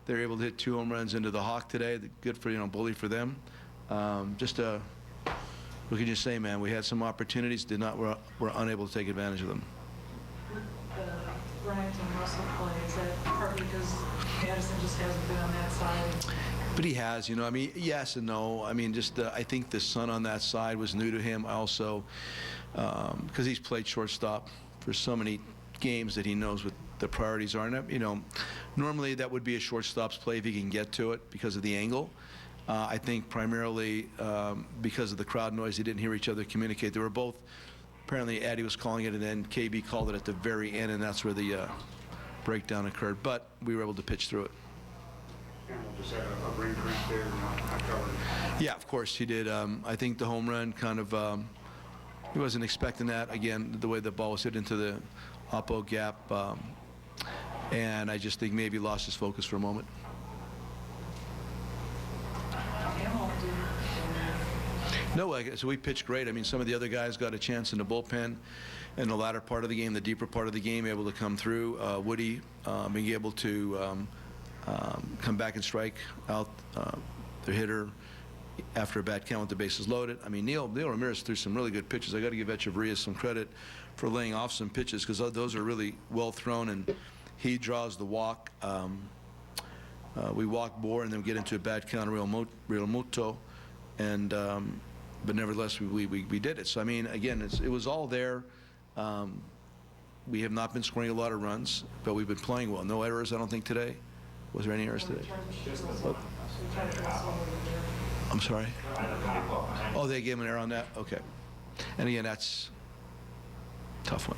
They're able to hit 2 home runs into the Hawk today. Good for, bully for them. What can you say, man? We had some opportunities, were unable to take advantage of them. The Bryant and Russell play, is that partly because Addison just hasn't been on that side? But he has, I mean, yes and no. I mean, I think the sun on that side was new to him also, because he's played shortstop for so many games that he knows what the priorities are. And, normally that would be a shortstop's play if he can get to it because of the angle. I think primarily because of the crowd noise, they didn't hear each other communicate. They were both, apparently Addy was calling it, and then KB called it at the very end, and that's where the breakdown occurred. But we were able to pitch through it. Just had a brain freak there, Yeah, of course he did. I think the home run kind of, he wasn't expecting that. Again, the way the ball was hit into the oppo gap, and I just think maybe lost his focus for a moment. No, so we pitched great. I mean, some of the other guys got a chance in the bullpen in the latter part of the game, the deeper part of the game, able to come through. Woody being able to come back and strike out the hitter after a bad count with the bases loaded. I mean, Neil Ramirez threw some really good pitches. I got to give Echeverria some credit for laying off some pitches because those are really well thrown, and he draws the walk. We walk Bohr and then get into a bad count, Real Muto, and but nevertheless we did it. So I mean, again, it was all there. We have not been scoring a lot of runs, but we've been playing well. No errors, I don't think, today. Was there any errors today? I'm sorry? Oh, they gave him an error on that? Okay. And again, that's a tough one.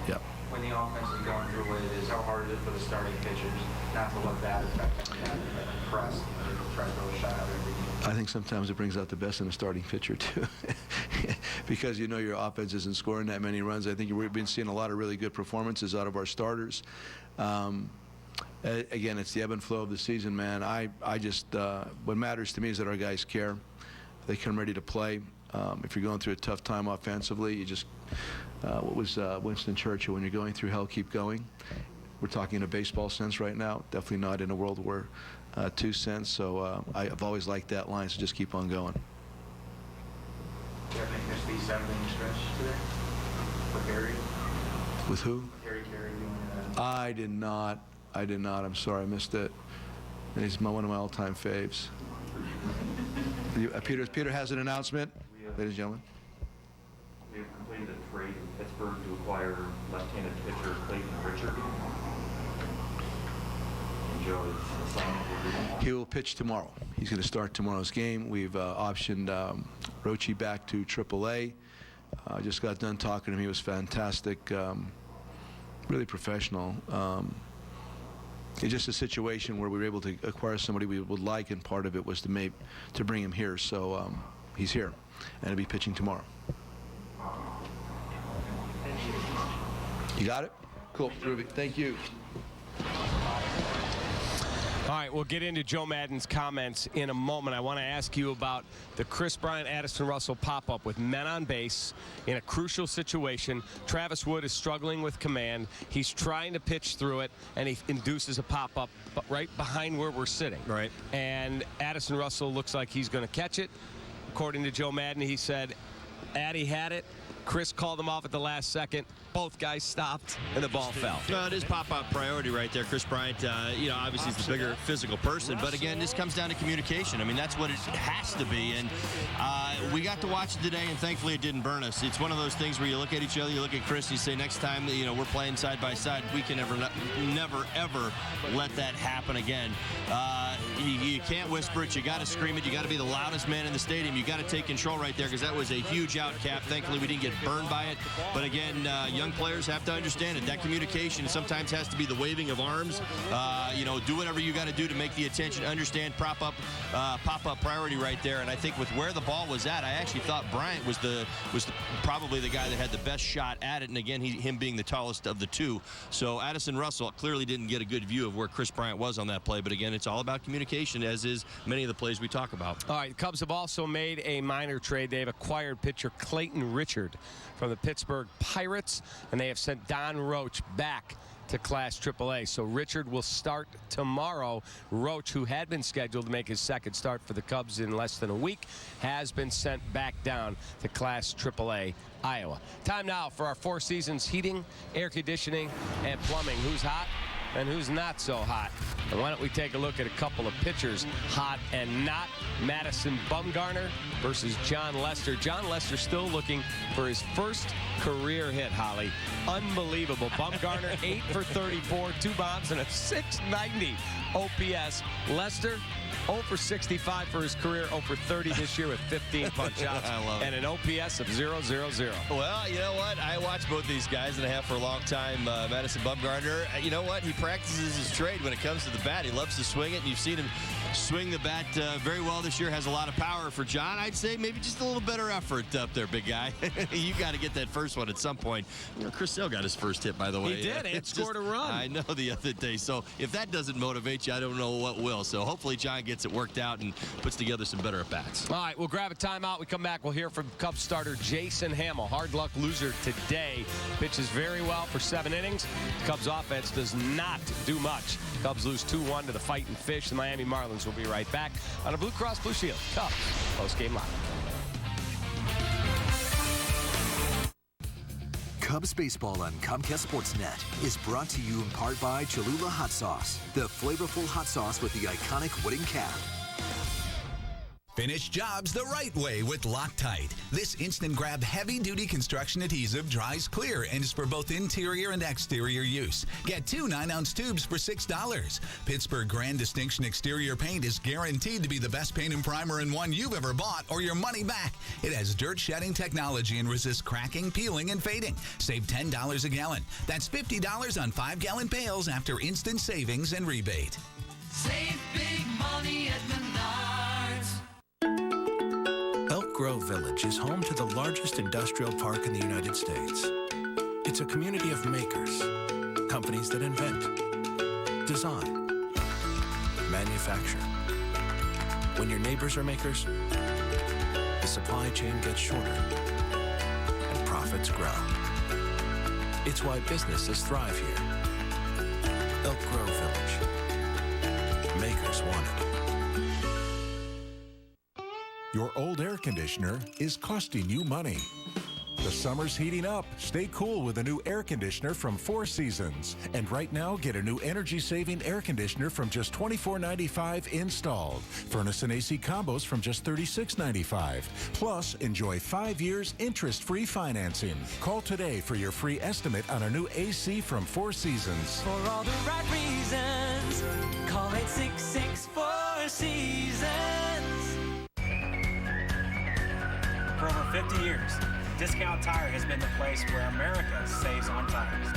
Yeah. When the offense is going through what it is, how hard is it for the starting pitchers not to look bad, pressed, try to throw a shot out every game? I think sometimes it brings out the best in a starting pitcher, too. Because your offense isn't scoring that many runs. I think we've been seeing a lot of really good performances out of our starters. Again, it's the ebb and flow of the season, man. I just, what matters to me is that our guys care. They come ready to play. If you're going through a tough time offensively, you just, what was Winston Churchill, when you're going through hell, keep going. We're talking in a baseball sense right now, definitely not in a World War II sense. So I've always liked that line, so just keep on going. Do you have any miss the 7-inning stretch today for Harry? With who? Harry doing I did not. I'm sorry, I missed it. And he's one of my all-time faves. Peter has an announcement, ladies and gentlemen. We have completed a trade in Pittsburgh to acquire left-handed pitcher Clayton Richard. Enjoy the signing. He will pitch tomorrow. He's going to start tomorrow's game. We've optioned Rochi back to AAA. I just got done talking to him. He was fantastic, really professional. It's just a situation where we were able to acquire somebody we would like, and part of it was to bring him here. So he's here, and he'll be pitching tomorrow. You got it? Cool. Terrific. Thank you. All right, we'll get into Joe Maddon's comments in a moment. I want to ask you about the Kris Bryant, Addison Russell pop-up with men on base in a crucial situation. Travis Wood is struggling with command. He's trying to pitch through it, and he induces a pop-up right behind where we're sitting. Right. And Addison Russell looks like he's going to catch it. According to Joe Maddon, he said Addie had it. Kris called him off at the last second. Both guys stopped, and the ball fell. Well, it is pop-up priority right there. Kris Bryant, obviously he's the bigger physical person, but again, this comes down to communication. I mean, that's what it has to be, and we got to watch it today, and thankfully it didn't burn us. It's one of those things where you look at each other, you look at Kris, and you say, next time that, we're playing side by side, we can never, ever let that happen again. You can't whisper it. You got to scream it. You got to be the loudest man in the stadium. You got to take control right there, because that was a huge out cap. Thankfully, we didn't get burned by it, but again, young players have to understand it. That communication sometimes has to be the waving of arms. Do whatever you got to do to make the attention. Understand pop-up priority right there. And I think with where the ball was at, I actually thought Bryant was probably the guy that had the best shot at it. And again, him being the tallest of the two. So Addison Russell clearly didn't get a good view of where Kris Bryant was on that play. But again, it's all about communication, as is many of the plays we talk about. All right, the Cubs have also made a minor trade. They've acquired pitcher Clayton Richard from the Pittsburgh Pirates, and they have sent Don Roach back to Class AAA. So Richard will start tomorrow. Roach, who had been scheduled to make his second start for the Cubs in less than a week, has been sent back down to Class AAA Iowa. Time now for our Four Seasons heating, air conditioning, and plumbing. Who's hot and who's not so hot? And why don't we take a look at a couple of pitchers, hot and not. Madison Bumgarner versus John Lester. John Lester still looking for his first career hit, Holly. Unbelievable. Bumgarner 8 for 34, 2 bombs, and a 690 OPS. Lester 0 for 65 for his career, 0 for 30 this year with 15 punch-outs and an OPS of 0.00. Well, you know what? I watched both these guys and I have for a long time. Madison Bumgarner, you know what? He practices his trade when it comes to the bat. He loves to swing it, and you've seen him swing the bat very well this year. Has a lot of power. For John, I'd say maybe just a little better effort up there, big guy. You got to get that first one at some point. Chris Sale got his first hit, by the way. He did, and scored a run. I know, the other day. So if that doesn't motivate you, I don't know what will. So hopefully John gets it worked out and puts together some better at-bats. All right, we'll grab a timeout. We come back, we'll hear from Cubs starter Jason Hamill. Hard luck loser today. Pitches very well for 7 innings. Cubs offense does not do much. Cubs lose 2-1 to the Fightin' Fish. The Miami Marlins will be right back on a Blue Cross Blue Shield Cubs postgame live. Cubs baseball on Comcast Sportsnet is brought to you in part by Cholula Hot Sauce, the flavorful hot sauce with the iconic wooden cap. Finish jobs the right way with Loctite. This instant grab heavy-duty construction adhesive dries clear and is for both interior and exterior use. Get 2 9-ounce tubes for $6. Pittsburgh Grand Distinction exterior paint is guaranteed to be the best paint and primer in one you've ever bought or your money back. It has dirt shedding technology and resists cracking, peeling, and fading. Save $10 a gallon. That's $50 on 5-gallon pails after instant savings and rebate. Save big money at Menards. Elk Grove Village is home to the largest industrial park in the United States. It's a community of makers, companies that invent, design, manufacture. When your neighbors are makers, the supply chain gets shorter and profits grow. It's why businesses thrive here. Elk Grove Village. Makers want it. Your old air conditioner is costing you money. The summer's heating up. Stay cool with a new air conditioner from Four Seasons. And right now, get a new energy-saving air conditioner from just $24.95 installed. Furnace and AC combos from just $36.95. Plus, enjoy 5 years interest-free financing. Call today for your free estimate on a new AC from Four Seasons. For all the right reasons, call 866-4 Seasons. For over 50 years, Discount Tire has been the place where America saves on tires.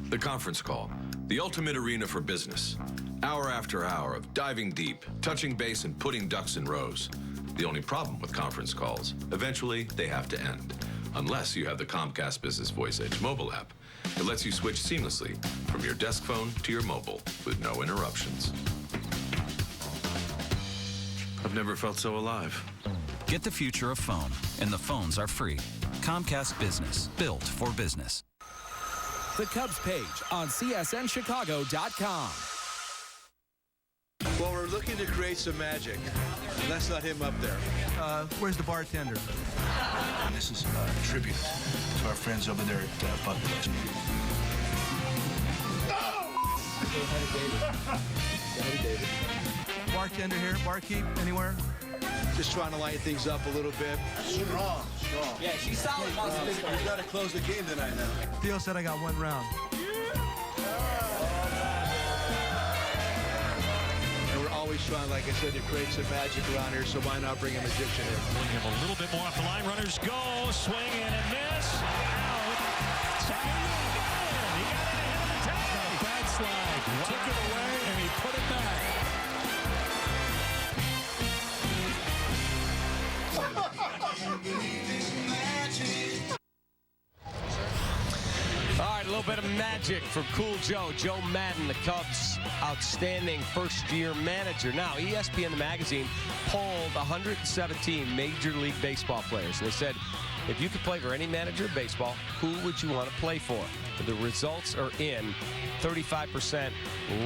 The conference call, the ultimate arena for business. Hour after hour of diving deep, touching base, and putting ducks in rows. The only problem with conference calls, eventually they have to end. Unless you have the Comcast Business Voice Edge mobile app. It lets you switch seamlessly from your desk phone to your mobile with no interruptions. I've never felt so alive. Get the future of phone, and the phones are free. Comcast Business, built for business. The Cubs page on CSNChicago.com. Well, we're looking to create some magic. And that's not him up there. Where's the bartender? And this is a tribute to our friends over there at Buckley. Bartender here, barkeep, anywhere? Just trying to lighten things up a little bit. Strong. Yeah, she's solid. We've got to close the game tonight now. Theo said I got one round. And we're always trying, like I said, to create some magic around here, so why not bring a magician in? Bring him a little bit more off the line. Runners go, swing and a miss. Out. Second and he got it ahead of the tag. Bad slide. Took it away and he put it back. All right, a little bit of magic for Cool Joe. Joe Madden, the Cubs' outstanding first-year manager. Now, ESPN, the magazine, polled 117 Major League Baseball players. They said, if you could play for any manager in baseball, who would you want to play for? The results are in. 35%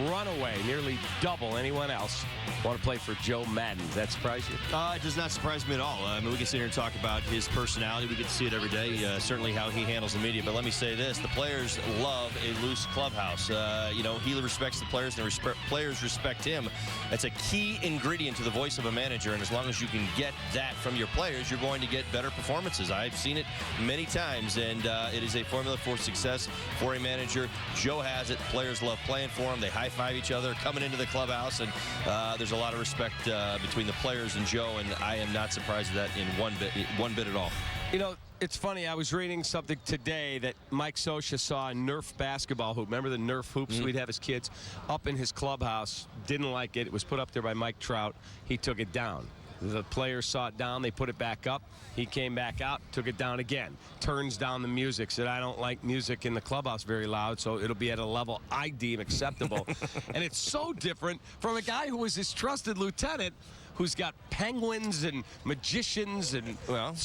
runaway, nearly double anyone else want to play for Joe Madden. Does that surprise you? It does not surprise me at all. I mean, we can sit here and talk about his personality. We get to see it every day, certainly how he handles the media. But let me say this. The players love a loose clubhouse. You know, he respects the players, and players respect him. That's a key ingredient to the voice of a manager, and as long as you can get that from your players, you're going to get better performances. I've seen it many times, and it is a formula for success for a manager. Joe has it. Players love playing for him. They high-five each other coming into the clubhouse, and there's a lot of respect between the players and Joe, and I am not surprised at that in one bit at all. You know, it's funny. I was reading something today that Mike Scioscia saw a Nerf basketball hoop. Remember the Nerf hoops we'd have as kids? Up in his clubhouse. Didn't like it. It was put up there by Mike Trout. He took it down. The players saw it down. They put it back up. He came back out, took it down again. Turns down the music. Said, I don't like music in the clubhouse very loud, so it'll be at a level I deem acceptable. And it's so different from a guy who was his trusted lieutenant who's got penguins and magicians and, well,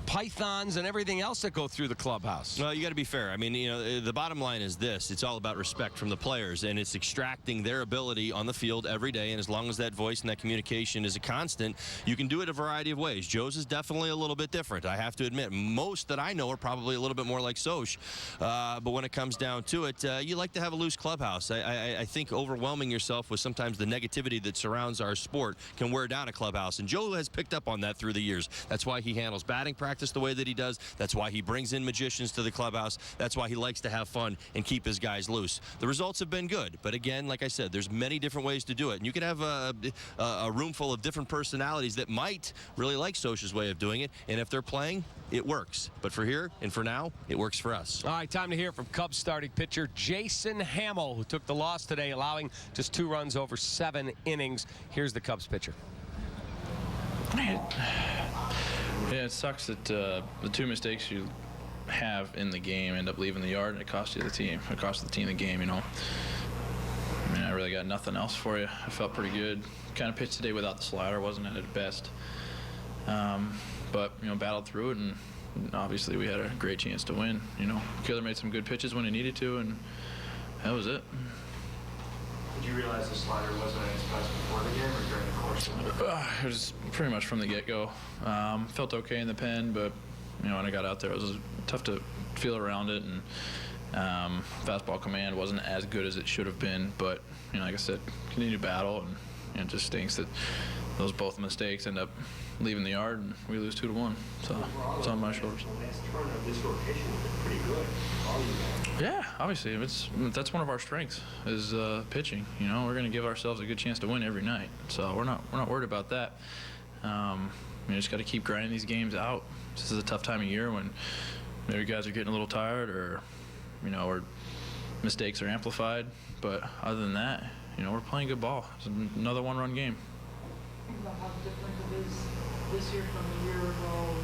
pythons and everything else that go through the clubhouse. Well, you got to be fair. I mean, you know, the bottom line is this. It's all about respect from the players, and it's extracting their ability on the field every day, and as long as that voice and that communication is a constant, you can do it a variety of ways. Joe's is definitely a little bit different, I have to admit. Most that I know are probably a little bit more like Soch, but when it comes down to it, you like to have a loose clubhouse. I think overwhelming yourself with sometimes the negativity that surrounds our sport can wear down a clubhouse, and Joe has picked up on that through the years. That's why he handles batting practice the way that he does. That's why he brings in magicians to the clubhouse. That's why he likes to have fun and keep his guys loose. The results have been good, but again, like I said, there's many different ways to do it, and you can have a room full of different personalities that might really like Soch's way of doing it, and if they're playing, it works. But for here and for now, it works for us. All right, time to hear from Cubs starting pitcher Jason Hamill, who took the loss today, allowing just 2 runs over 7 innings. Here's the Cubs pitcher. Yeah, it sucks that the 2 mistakes you have in the game end up leaving the yard, and it costs you the team. It costs the team the game, you know. I mean, I really got nothing else for you. I felt pretty good. Kind of pitched today without the slider. Wasn't at its best. But, you know, battled through it, and obviously we had a great chance to win. You know, Killer made some good pitches when he needed to, and that was it. Did you realize the slider wasn't at its best before the game or during the course of it? It was pretty much from the get-go. Felt okay in the pen, but when I got out there, it was tough to feel around it, and fastball command wasn't as good as it should have been. But like I said, continue to battle, and it just stinks that those both mistakes end up leaving the yard, and we lose 2-1. So it's on my shoulders. This rotation has been pretty good. Yeah, obviously, that's one of our strengths is pitching. We're going to give ourselves a good chance to win every night, so we're not worried about that. You just got to keep grinding these games out. This is a tough time of year when maybe guys are getting a little tired, or or mistakes are amplified. But other than that, we're playing good ball. It's another one-run game. Think about how different it is this year from a year ago.